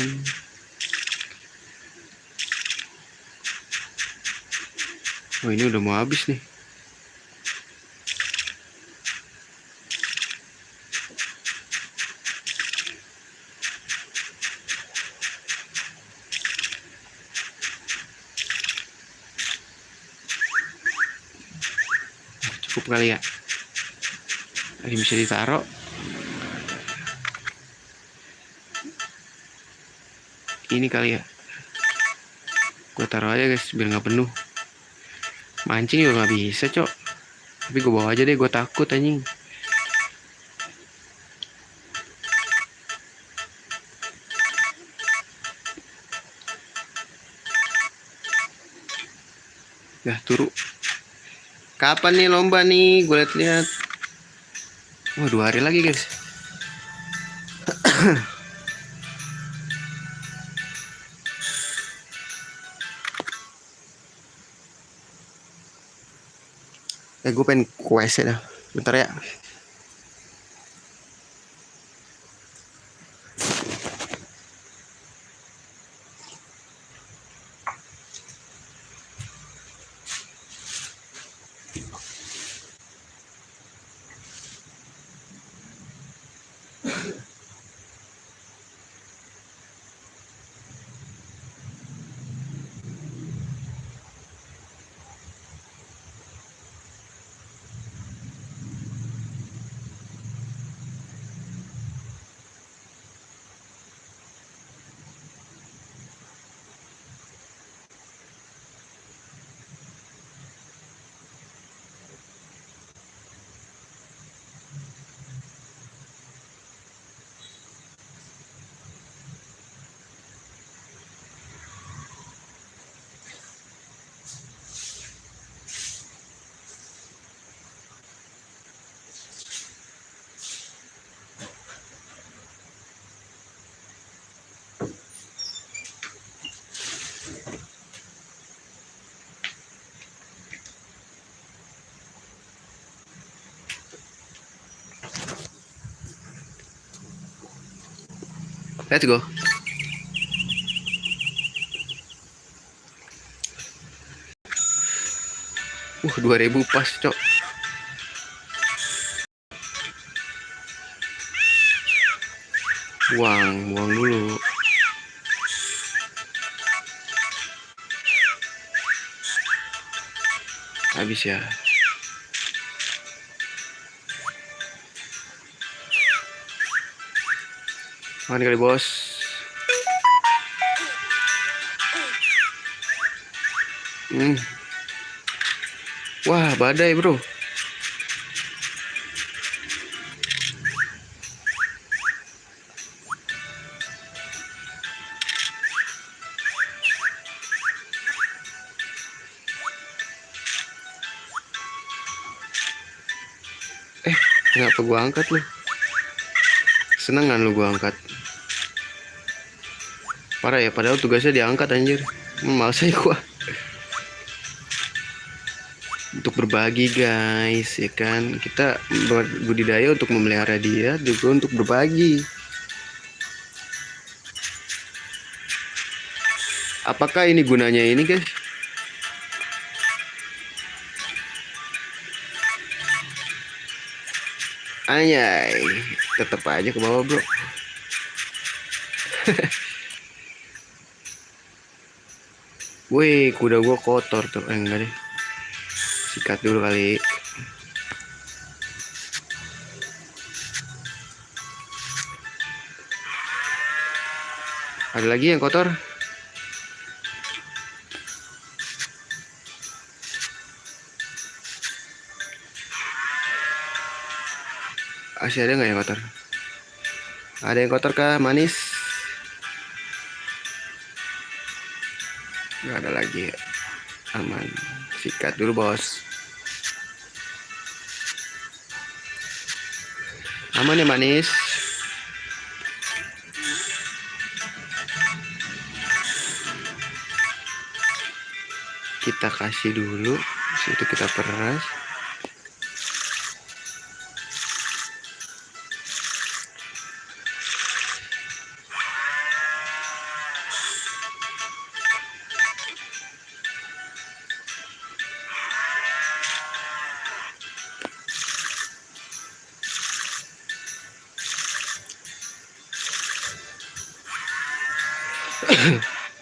A: Oh, ini udah mau habis nih. Cukup kali ya. Tadi bisa ditaruh. Ini kali ya. Gue taruh aja guys, biar nggak penuh. Mancing juga nggak bisa cok. Tapi gue bawa aja deh, gue takut anjing. Dah turu. Kapan nih lomba nih? Gue liat-liat. Wah, 2 hari lagi guys. Gue pengen kues ya dah. Bentar ya. Let's go. Wah, 2000 pas, cok. Buang dulu. Habis ya. Makan kali bos. Wah, badai bro. Kenapa gua angkat lu? Seneng kan lu gua angkat? Parah ya, padahal tugasnya diangkat anjir. Males aja gua. Untuk berbagi guys, ya kan? Kita budidaya untuk memelihara dia, juga untuk berbagi. Apakah ini gunanya ini guys? Anjay, tetap aja ke bawah bro. Wih, kuda gua kotor tuh. Enggak deh. Sikat dulu kali. Ada lagi yang kotor? Masih ada nggak yang kotor? Ada yang kotor kah, manis? nggak ada lagi ya. Aman. Sikat dulu bos. Aman ya manis. Kita kasih dulu, situ kita peras.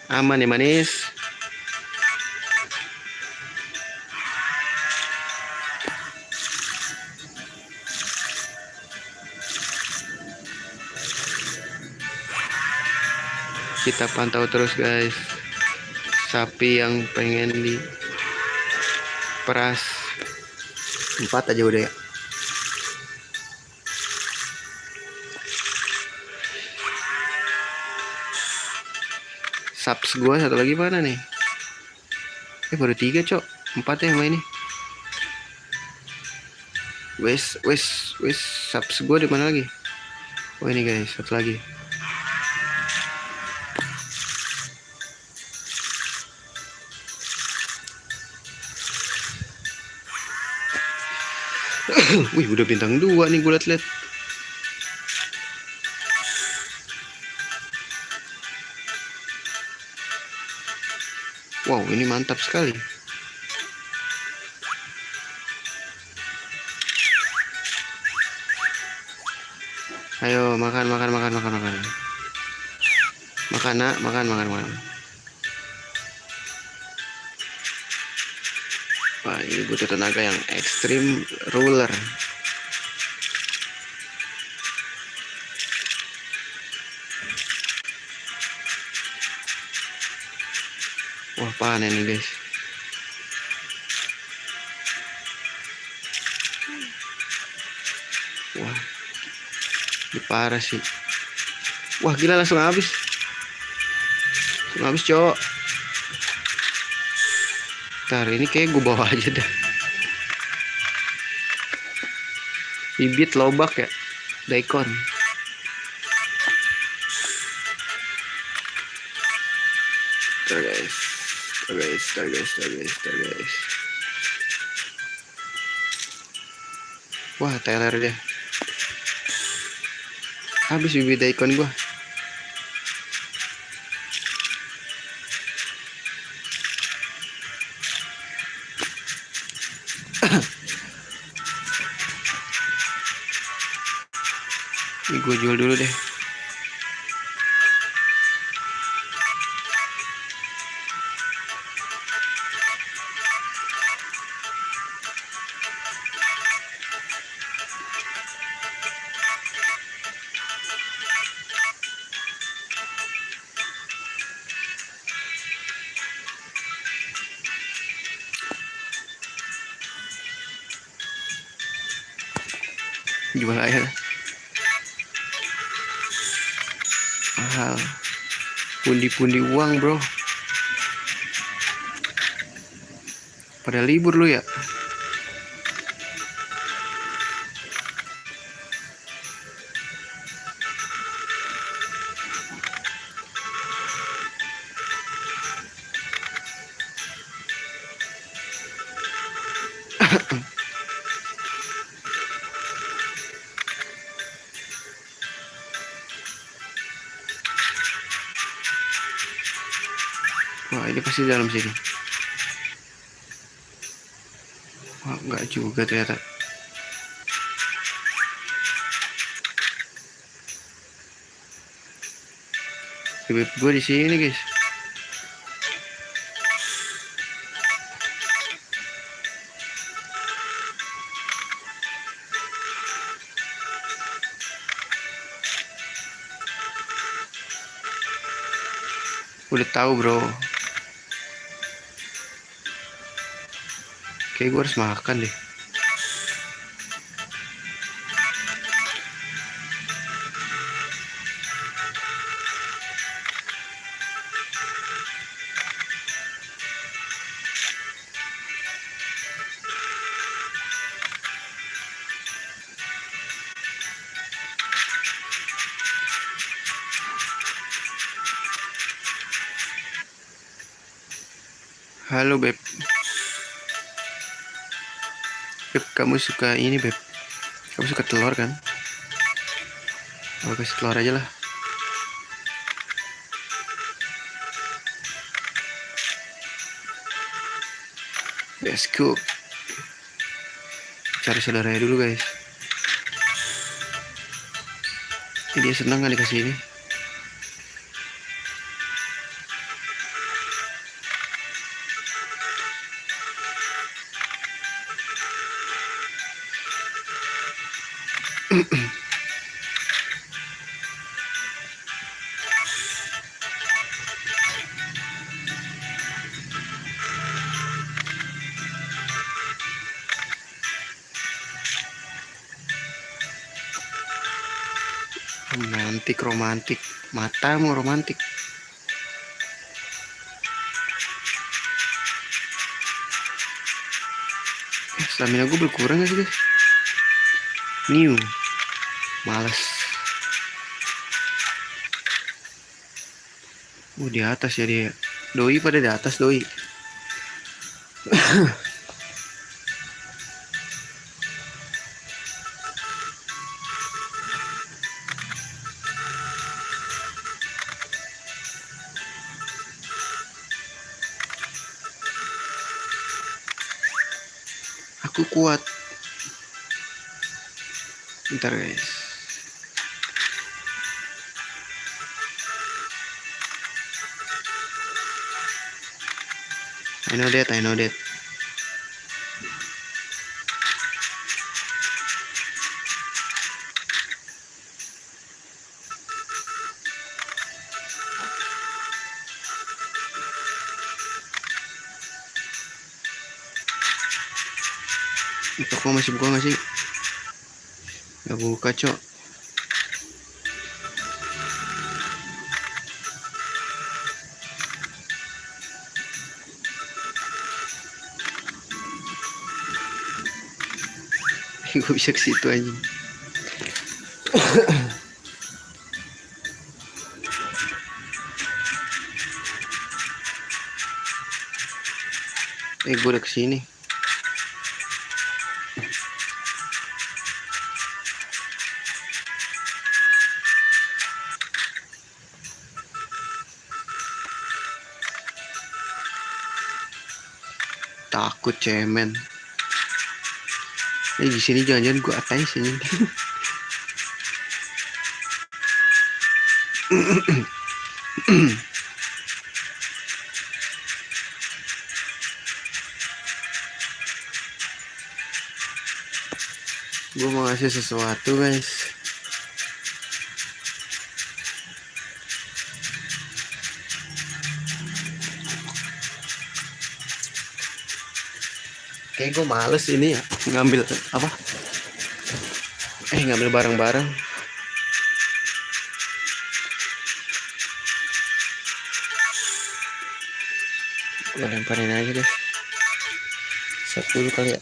A: Aman ya manis. Kita pantau terus guys, sapi yang pengen diperas. 4 aja udah ya. Subs gua satu lagi mana nih? Baru 3 cok, 4 ya sama ini. Wes subs gua di mana lagi? Oh ini guys, satu lagi. Wih, udah bintang 2 nih gue liat-liat. Wow, ini mantap sekali. Ayo makan. Makan nak, makan. Wah, ini butuh tenaga yang ekstrim ruler. Wah, panen nih guys. Wah, ini parah sih. Wah, gila langsung habis. Cok. Ntar ini kayak gue bawa aja dah. Bibit lobak ya, daikon. Ntar guys. Wah, teler deh. Habis bibit daikon gua. Ini gue jual dulu deh. Jual air mahal, pundi-pundi uang bro. Pada libur lu ya. Wah, ini pasti dalam sini. Wah, enggak juga ternyata. Bebek gue di sini guys. Udah tahu bro. Kayak gue harus makan deh. Halo Beb. Beb, kamu suka ini Beb? Kamu suka telur kan? Aku kasih telur aja lah. Let's go. Cari saudaranya dulu guys. Dia senang kan dikasih ini. Romantik. Matamu romantik. Stamina gue berkurang gak sih guys? New. Males. Di atas ya dia. Doi pada di atas doi. Aku kuat. Bentar guys. I know that. Toko masih buka gak sih? Gak buka cok. Gue bisa ke situ aja. Gue udah kesini. Takut cemen. Di sini jangan-jangan gue atai sini. Gue mau ngasih sesuatu guys. Kayak gue males ini ya ngambil apa? Ngambil barang-barang. Gue lemparin aja deh. 10 kali ya.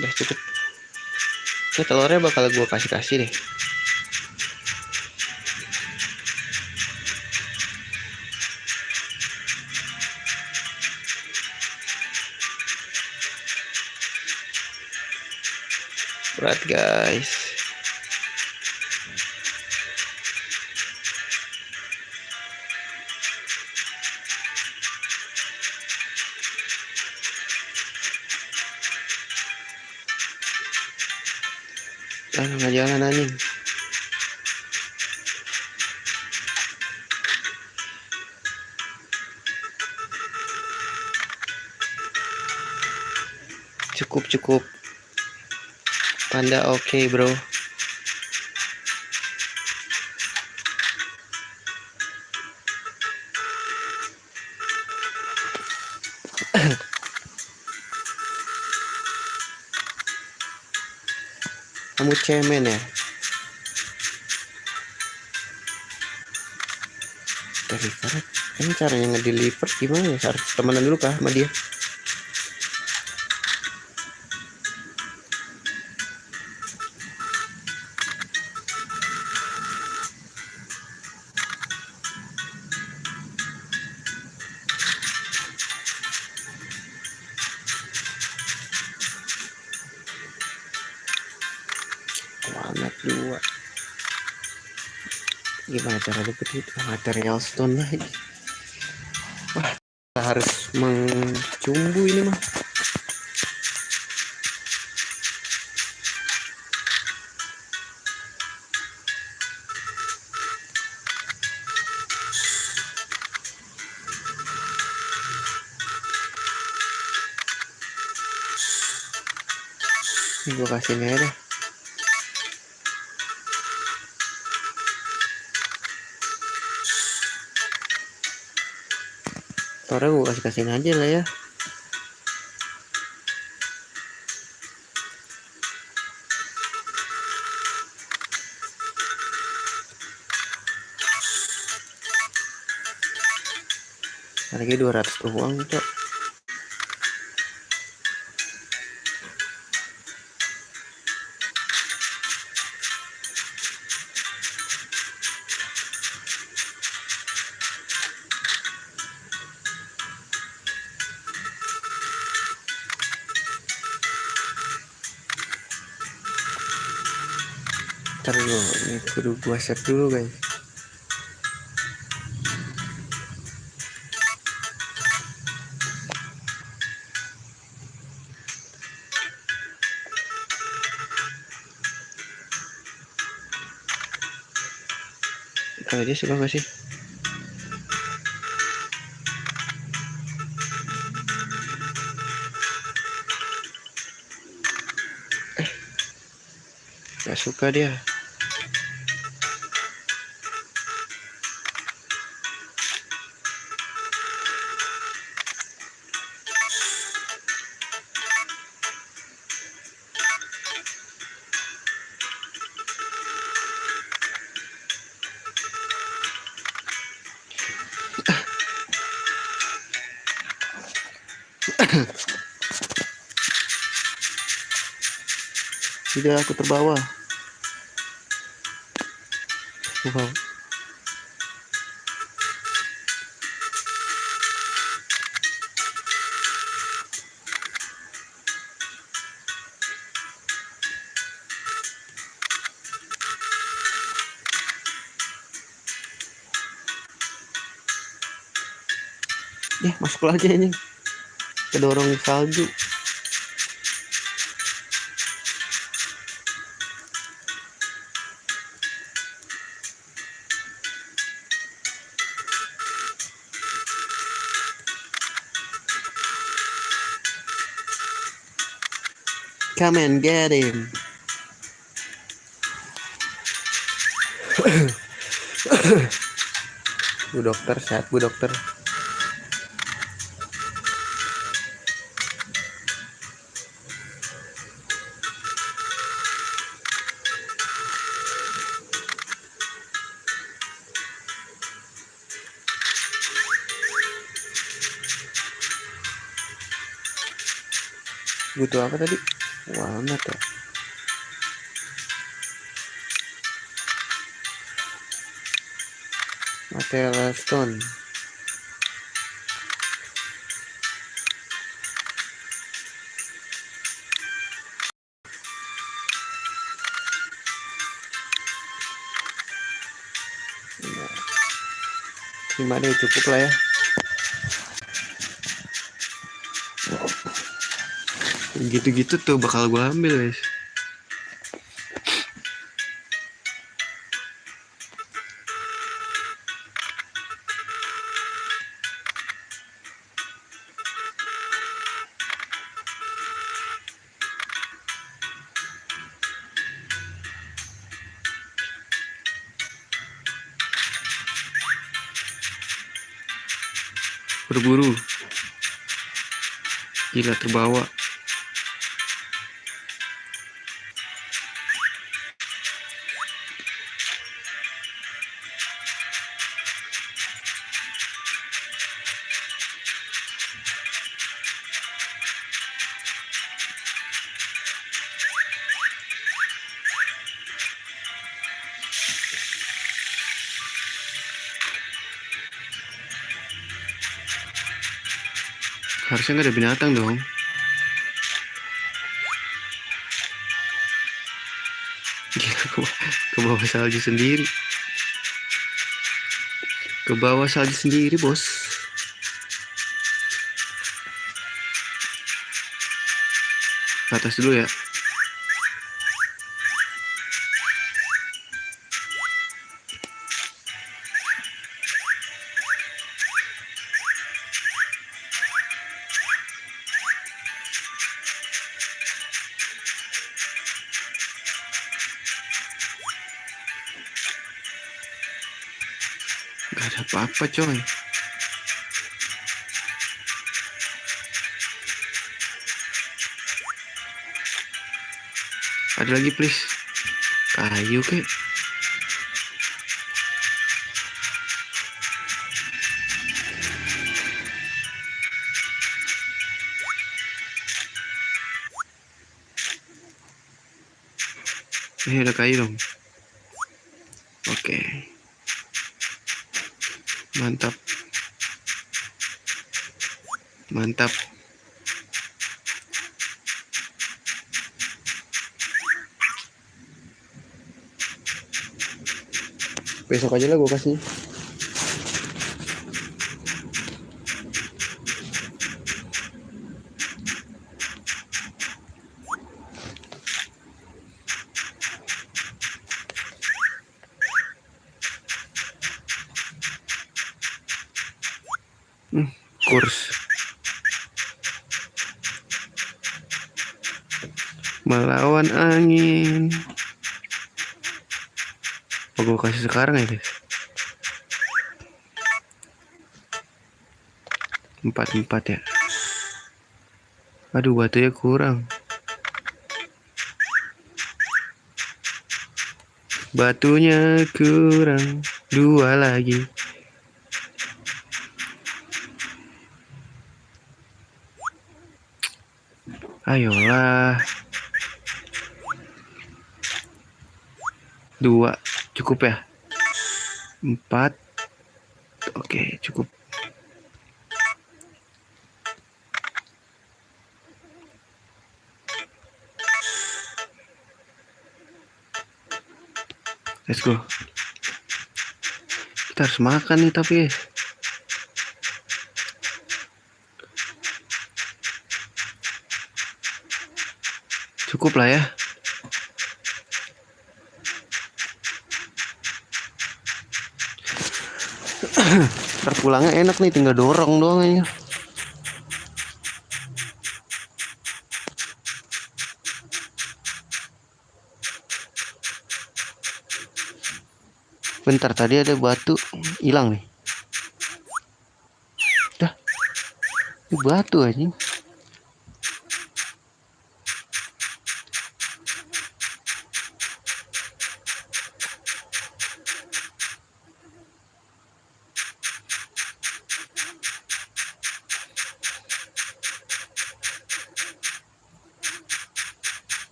A: Udah cukup. Telurnya bakal gue kasih deh. Berat guys. Nggak jalan anjing. Cukup. Panda oke, bro. Kamu cemen ya? Deliver. Ini caranya ngedeliver gimana ya? Harus temenan dulu kah sama dia? Gimana cara dapat itu material stone lagi? Wah, kita harus mencumbu ini mah. Gue kasih ini aja. Tornya gue kasihin aja lah ya. Harganya 200 doang, Cok. Ntar dulu, ini kudu gua set dulu guys. Kalau dia suka gak sih? Gak suka dia. Tidak, aku terbawa. Wow. Masuk lagi ini. Kedorong salju. Come and get him. Bu dokter, sehat Bu dokter. Butuh apa tadi? Walnut ya. Material stone. Gimana ya, cukup lah ya. Gitu-gitu tuh bakal gue ambil guys. Berburu. Gila, terbawa. Harusnya nggak ada binatang dong. Gila, ke bawah salju sendiri. Ke bawah saja sendiri, bos. Ke atas dulu ya. Gak ada apa-apa, coy. Ada lagi, please. Kayu, kek. Ada kayu dong. Oke. Mantap. Mantap. Besok aja lah gue kasih. Kurs. Melawan angin. Oh, gue kasih sekarang ya, guys. 4 ya. Aduh, batunya kurang. Batunya kurang. 2 lagi. Ayolah. 2 cukup ya. 4. Oke, cukup. Let's go. Kita harus makan nih tapi. Cukup lah ya. Ntar pulangnya enak nih, tinggal dorong doang aja. Bentar, tadi ada batu hilang nih. Dah, ini batu aja.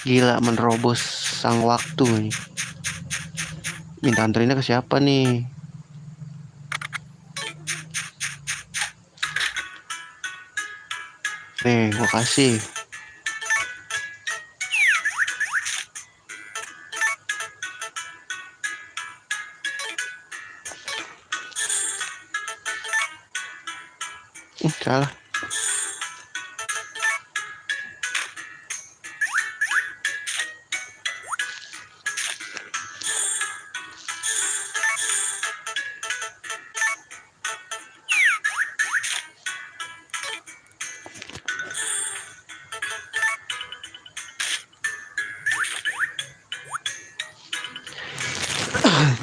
A: Gila, menerobos sang waktu nih. Minta anterinnya ke siapa nih? Nih, gua kasih. Salah.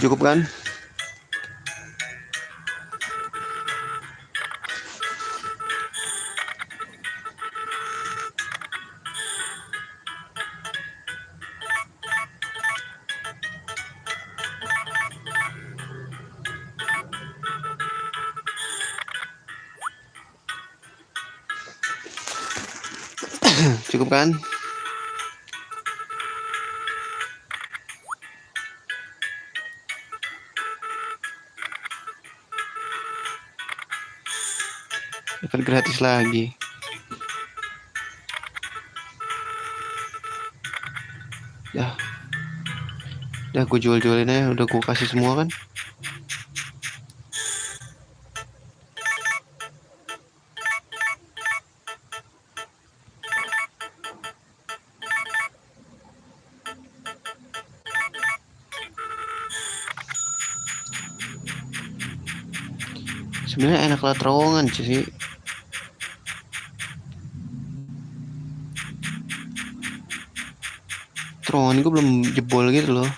A: Cukup kan? Cukup kan? Dapat gratis lagi. Dah gue jual-jualin aja, udah gue kasih semua kan. Sebenarnya enak lah terowongan sih. Terowongan gue belum jebol gitu loh.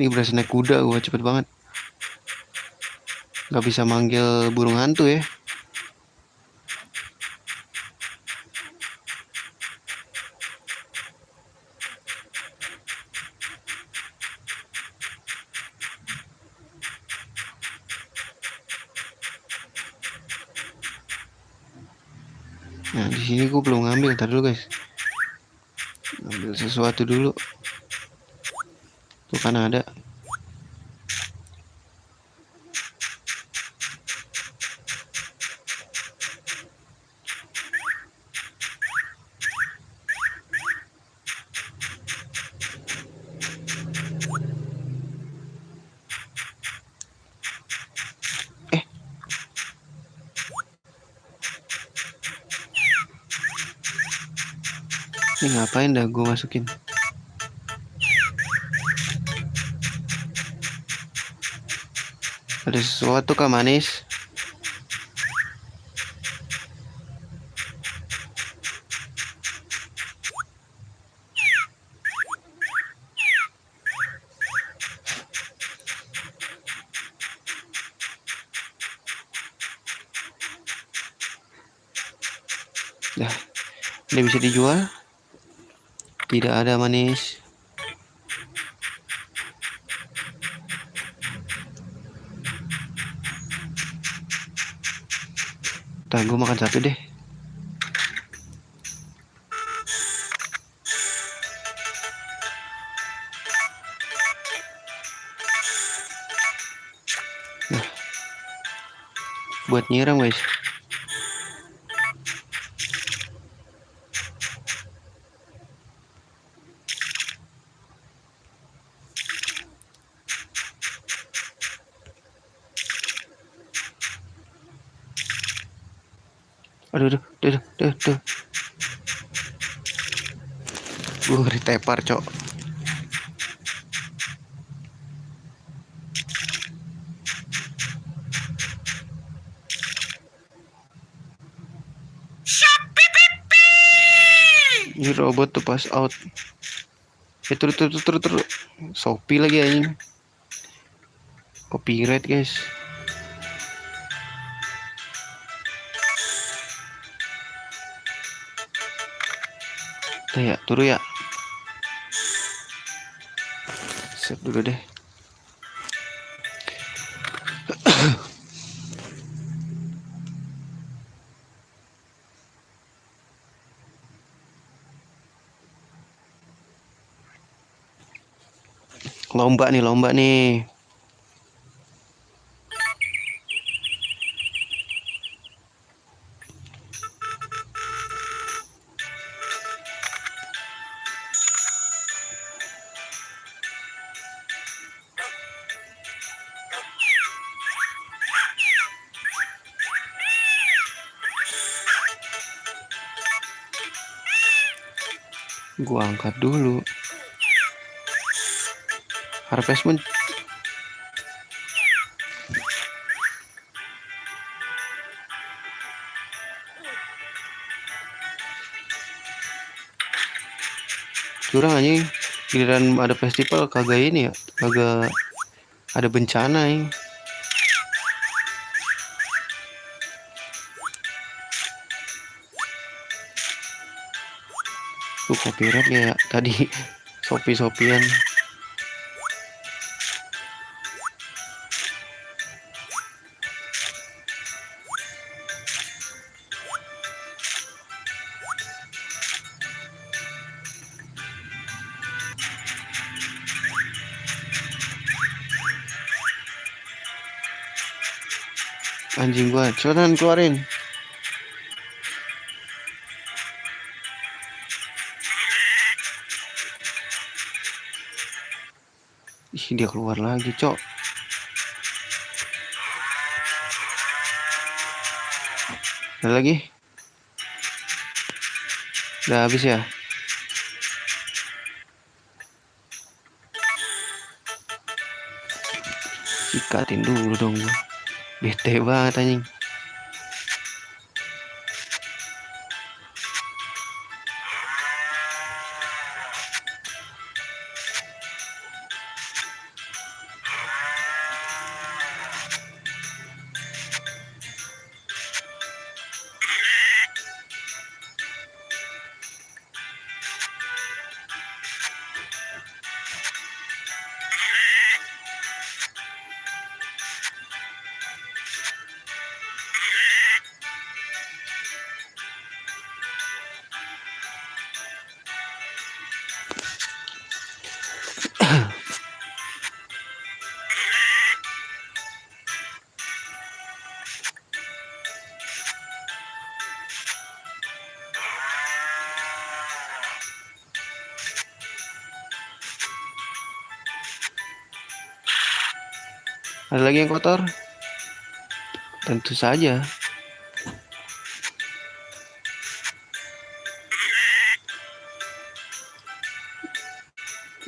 A: Ini berasa naik kuda gue, cepet banget. Gak bisa manggil burung hantu ya. Nah di sini gue belum ngambil, ntar dulu guys. Ambil sesuatu dulu. Tuh kan ada. Ini ngapain dah gue masukin? Ada sesuatu kah manis? Dah, ini bisa dijual? Tidak ada manis. Ntar gue makan satu deh. Nah, buat nyiram guys. Aduh. Gue ngeri tepar, cok. Ini robot tuh pas out. Terus. Shopee lagi anjing. Copyright guys. Udah ya, turun ya. Save dulu deh. Lomba nih. Gua angkat dulu. Harvest Moon. Curang anjing. Giliran ada festival kagak ini ya. Kagak ada bencana ya. Copyright ya tadi. Shopee-Shopeean. Anjing gua, cepetan keluarin. Ih, dia keluar lagi, cok. Ada lagi? Udah habis ya? Ikatin dulu dong gua. Bete banget anjing. Ada lagi yang kotor? Tentu saja.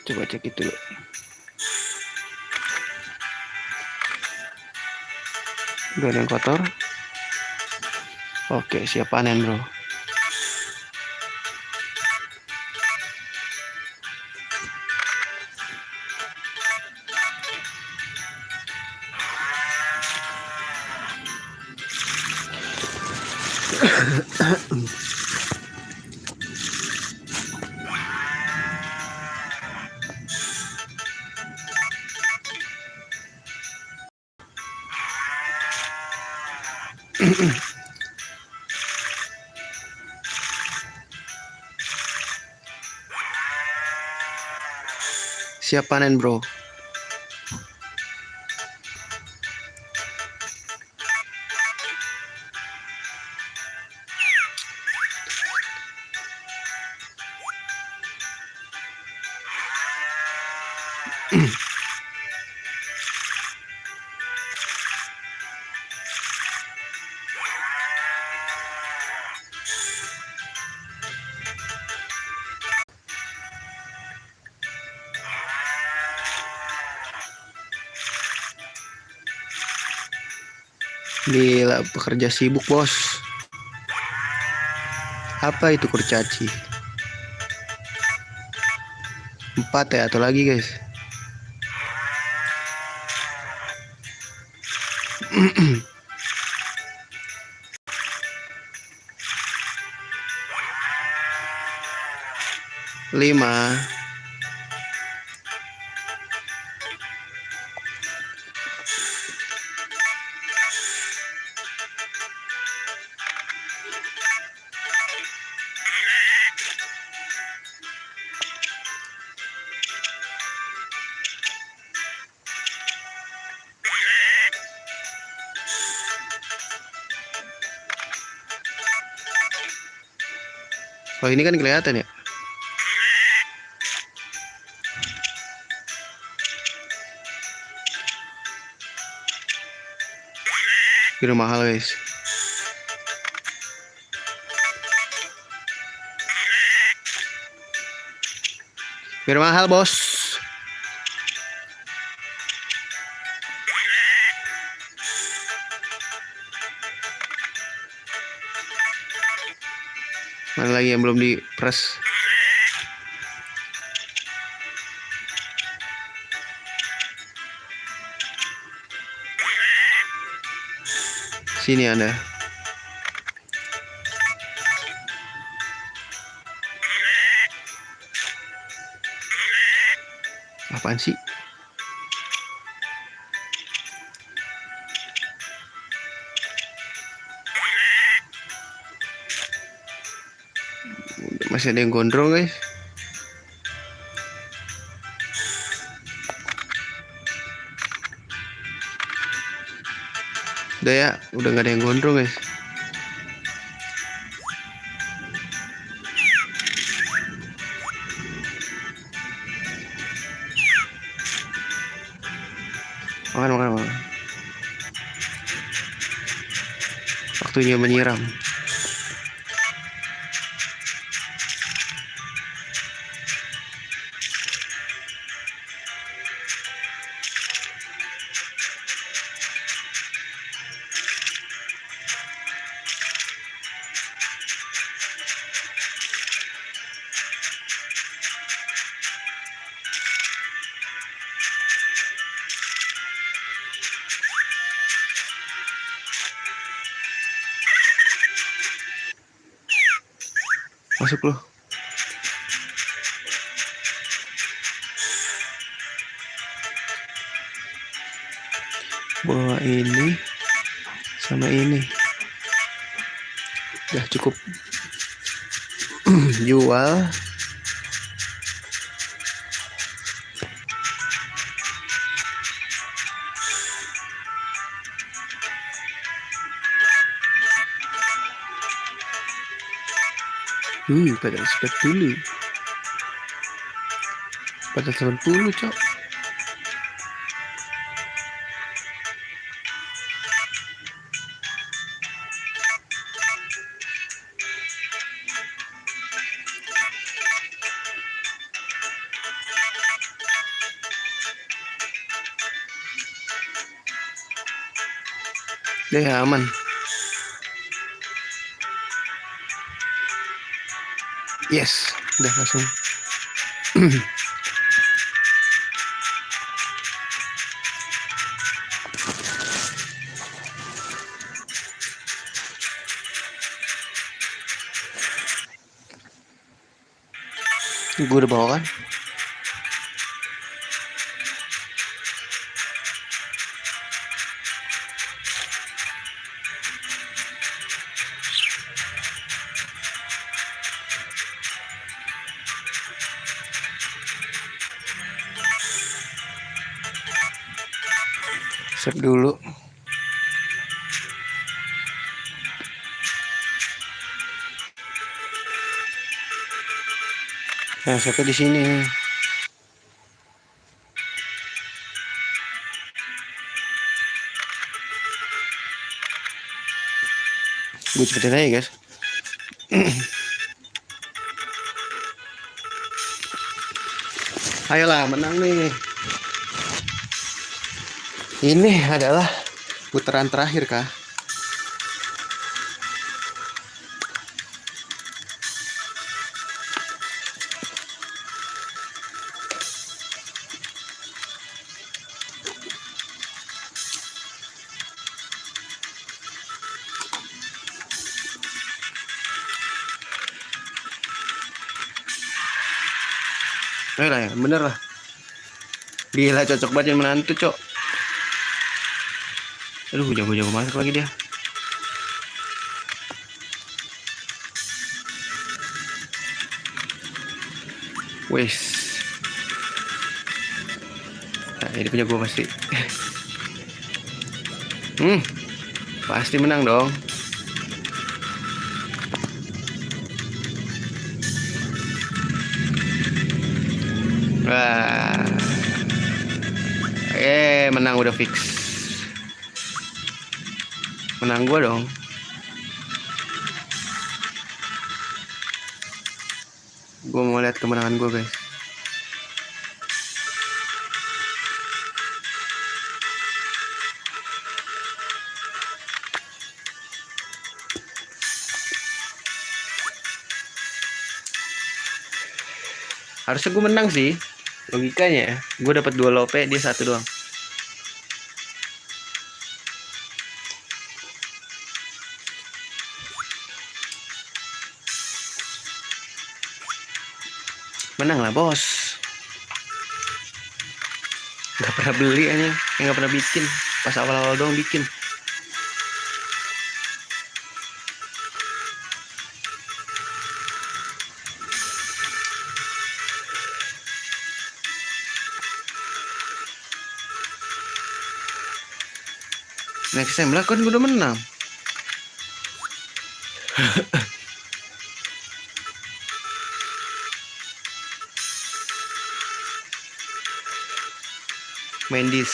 A: Coba cek itu dulu. Gak ada yang kotor. Oke, siap panen bro. Siap panen bro. Gila, pekerja sibuk bos. Apa itu kurcaci? 4 ya atau lagi guys? Lima. Oh ini kan kelihatan ya. Biru mahal guys. Biru mahal bos. Mana lagi yang belum di press? Sini Anda. Apaan sih? Masih ada yang gondrong guys. Udah ya, udah gak ada yang gondrong guys. Makan. Waktunya menyiram. Masuk loh. Bawa ini sama ini. Udah cukup. Jual. Pada spek dulu. Pada 80, cok. Deh aman. Yes, udah langsung. Gue udah bawa kan. Save dulu. Nah, save di sini. Gue cepetin aja, guys. Ayolah, menang nih. Ini adalah putaran terakhir kah? Ayolah ya, bener lah. Gila, cocok banget jadi menantu, cok. Aduh, jago-jago masuk lagi dia. Wes. Nah, ini punya gue pasti. Pasti menang dong. Wah. Menang udah fix. Menang gue dong. Gue mau lihat kemenangan gue, guys. Harusnya gue menang sih. Logikanya. Gue dapat 2 lope, dia 1 doang. Menang lah, bos. Gak pernah beli aja, gak pernah bikin. Pas awal-awal doang bikin. Next time lah kan gue udah menang. Main dis.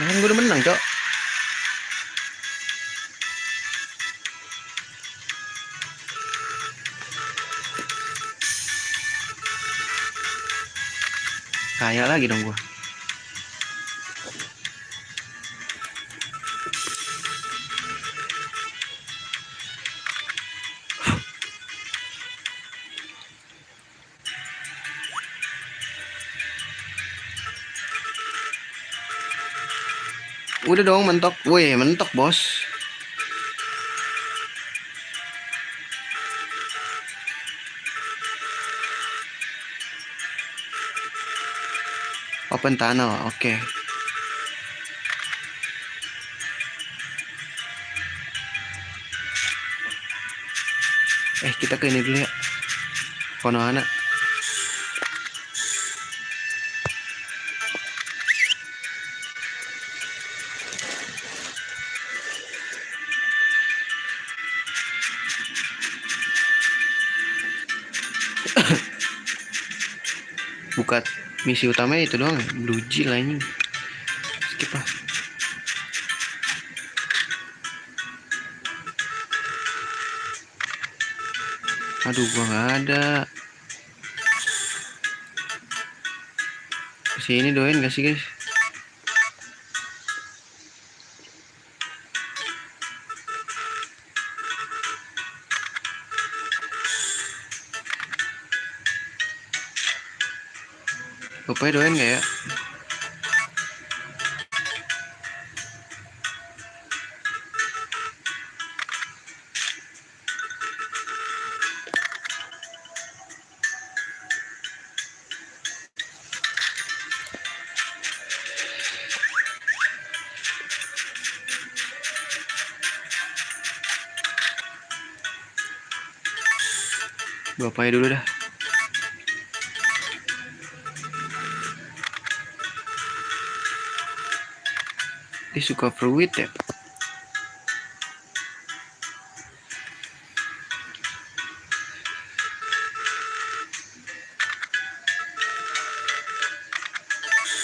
A: Nah, gue udah menang, cok. Kaya lagi dong gue. Udah dong, mentok. Wih, mentok, bos. Open tunnel, oke. Kita ke ini dulu ya. Konohana. Buka misi utamanya itu doang ya. Blue Jill anjing. Skip lah. Aduh, gua nggak ada. Sini doain gak sih guys? Bapaknya doain gak ya? Bapaknya dulu dah. Dia suka fruit ya.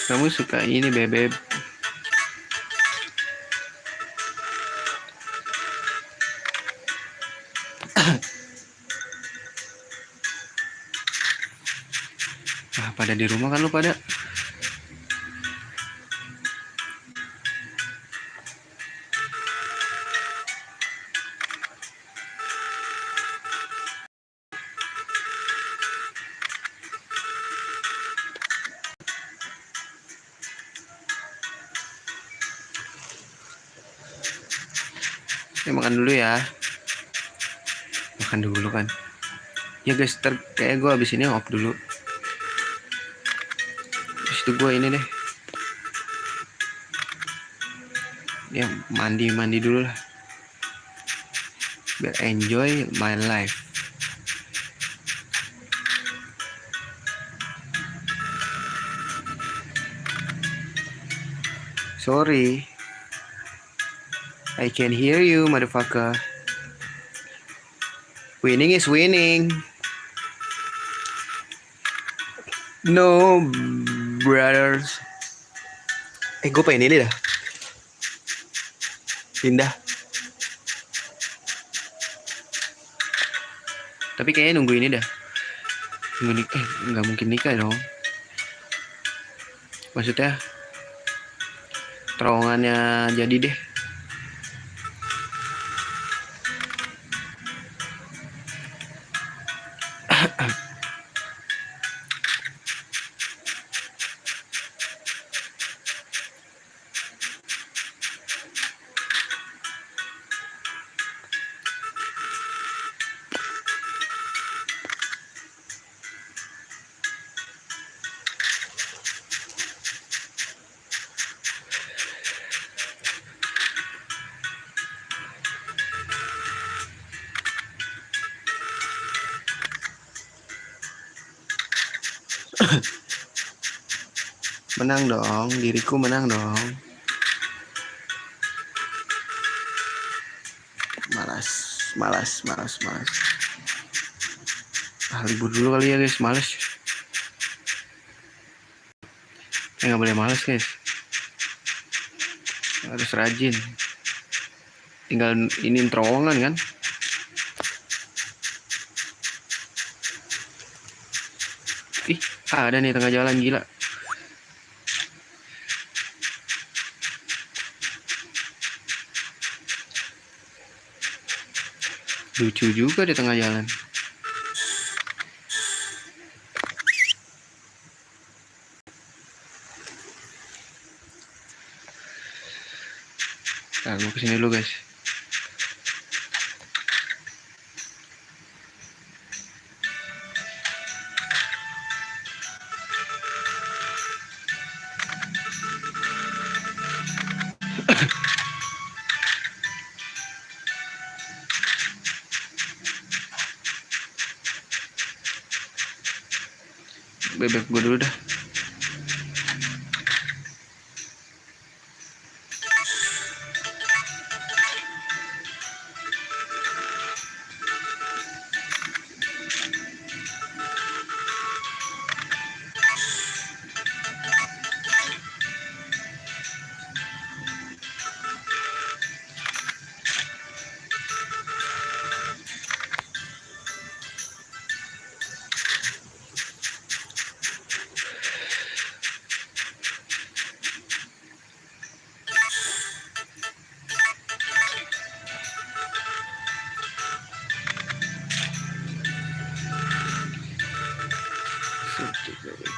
A: Kamu suka ini bebek. Pada di rumah kan lu pada. Makan dulu ya. Makan dulu kan. Ya guys, kayak gue abis ini off dulu. Terus itu gue ini deh. Ya mandi dulu lah. Biar enjoy my life. Sorry. I can hear you, motherfucker. Winning is winning. No, brothers. Gue pengen ini dah. Pindah. Tapi kayaknya nunggu ini dah. Nunggu nikah. Nggak mungkin nikah dong. Maksudnya terowongannya jadi deh. Menang dong, diriku menang dong. Malas. Libur dulu kali ya guys, malas. Nggak boleh malas guys. Harus rajin. Tinggal ini terowongan kan. Ada nih tengah jalan, gila. Lucu juga di tengah jalan. Nah, mau kesini dulu guys. bebek gue dulu dah.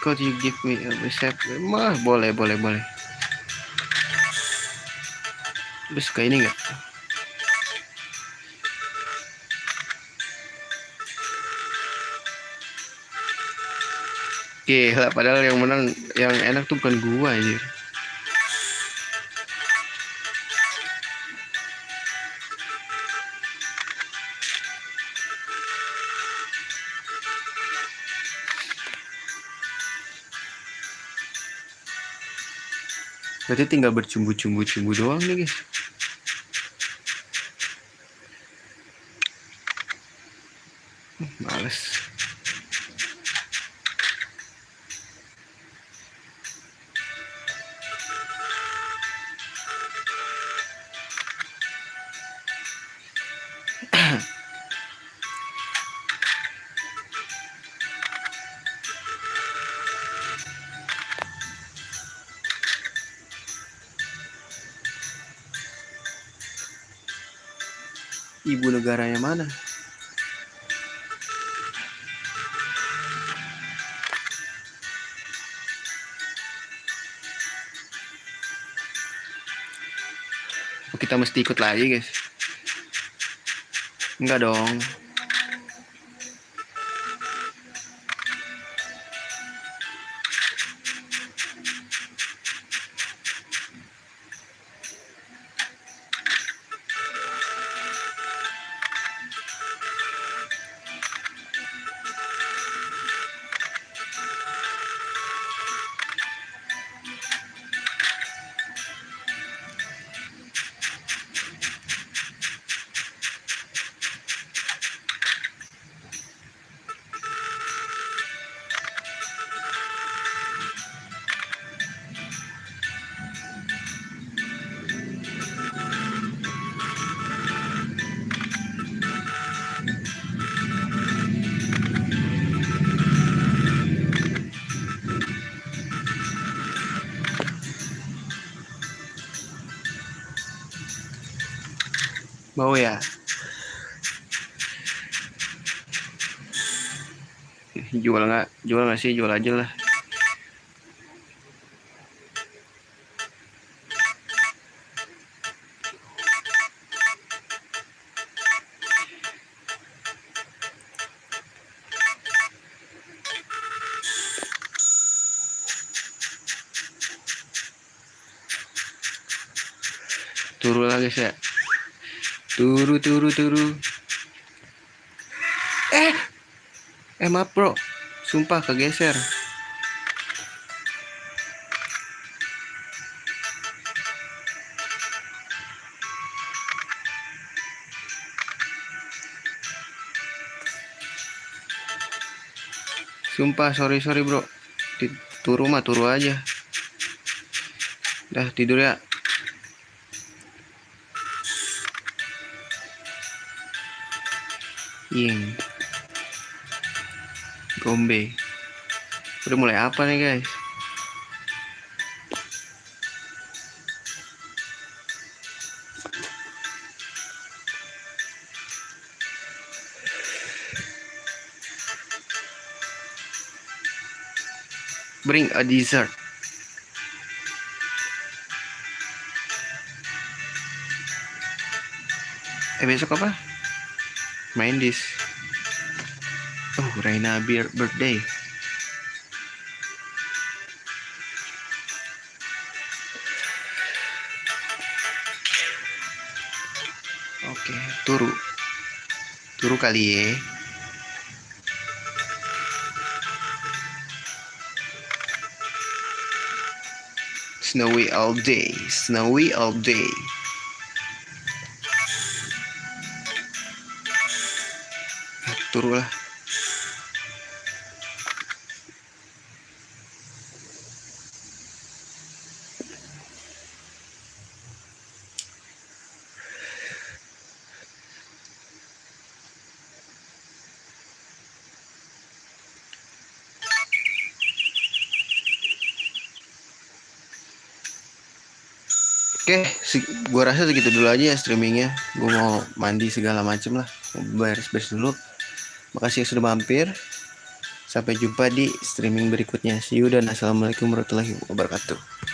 A: Could you give me a recipe? Mah, boleh. Lu suka ini nggak? Gila, padahal yang menang, yang enak tuh bukan gua anjir. Berarti tinggal bercumbu-cumbu doang nih guys. Males. Ibu negaranya mana? Oh, kita mesti ikut lagi guys. Enggak dong. Mau ya? Jual nggak sih? Jual aja lah. Turu lah guys ya. Turu. Maaf bro, sumpah kegeser. Sumpah sorry bro. Turu aja. Dah tidur ya. Gombe. Udah mulai apa nih guys? Bring a dessert. Besok apa? Main dis. Oh, Raina birthday. Oke, turu kali ya. Snowy all day, snowy all day. Turu lah. Oke, gua rasa segitu dulu aja ya streamingnya. Gua mau mandi segala macem lah, mau beres-beres dulu. Makasih yang sudah mampir. Sampai jumpa di streaming berikutnya. See you dan assalamualaikum warahmatullahi wabarakatuh.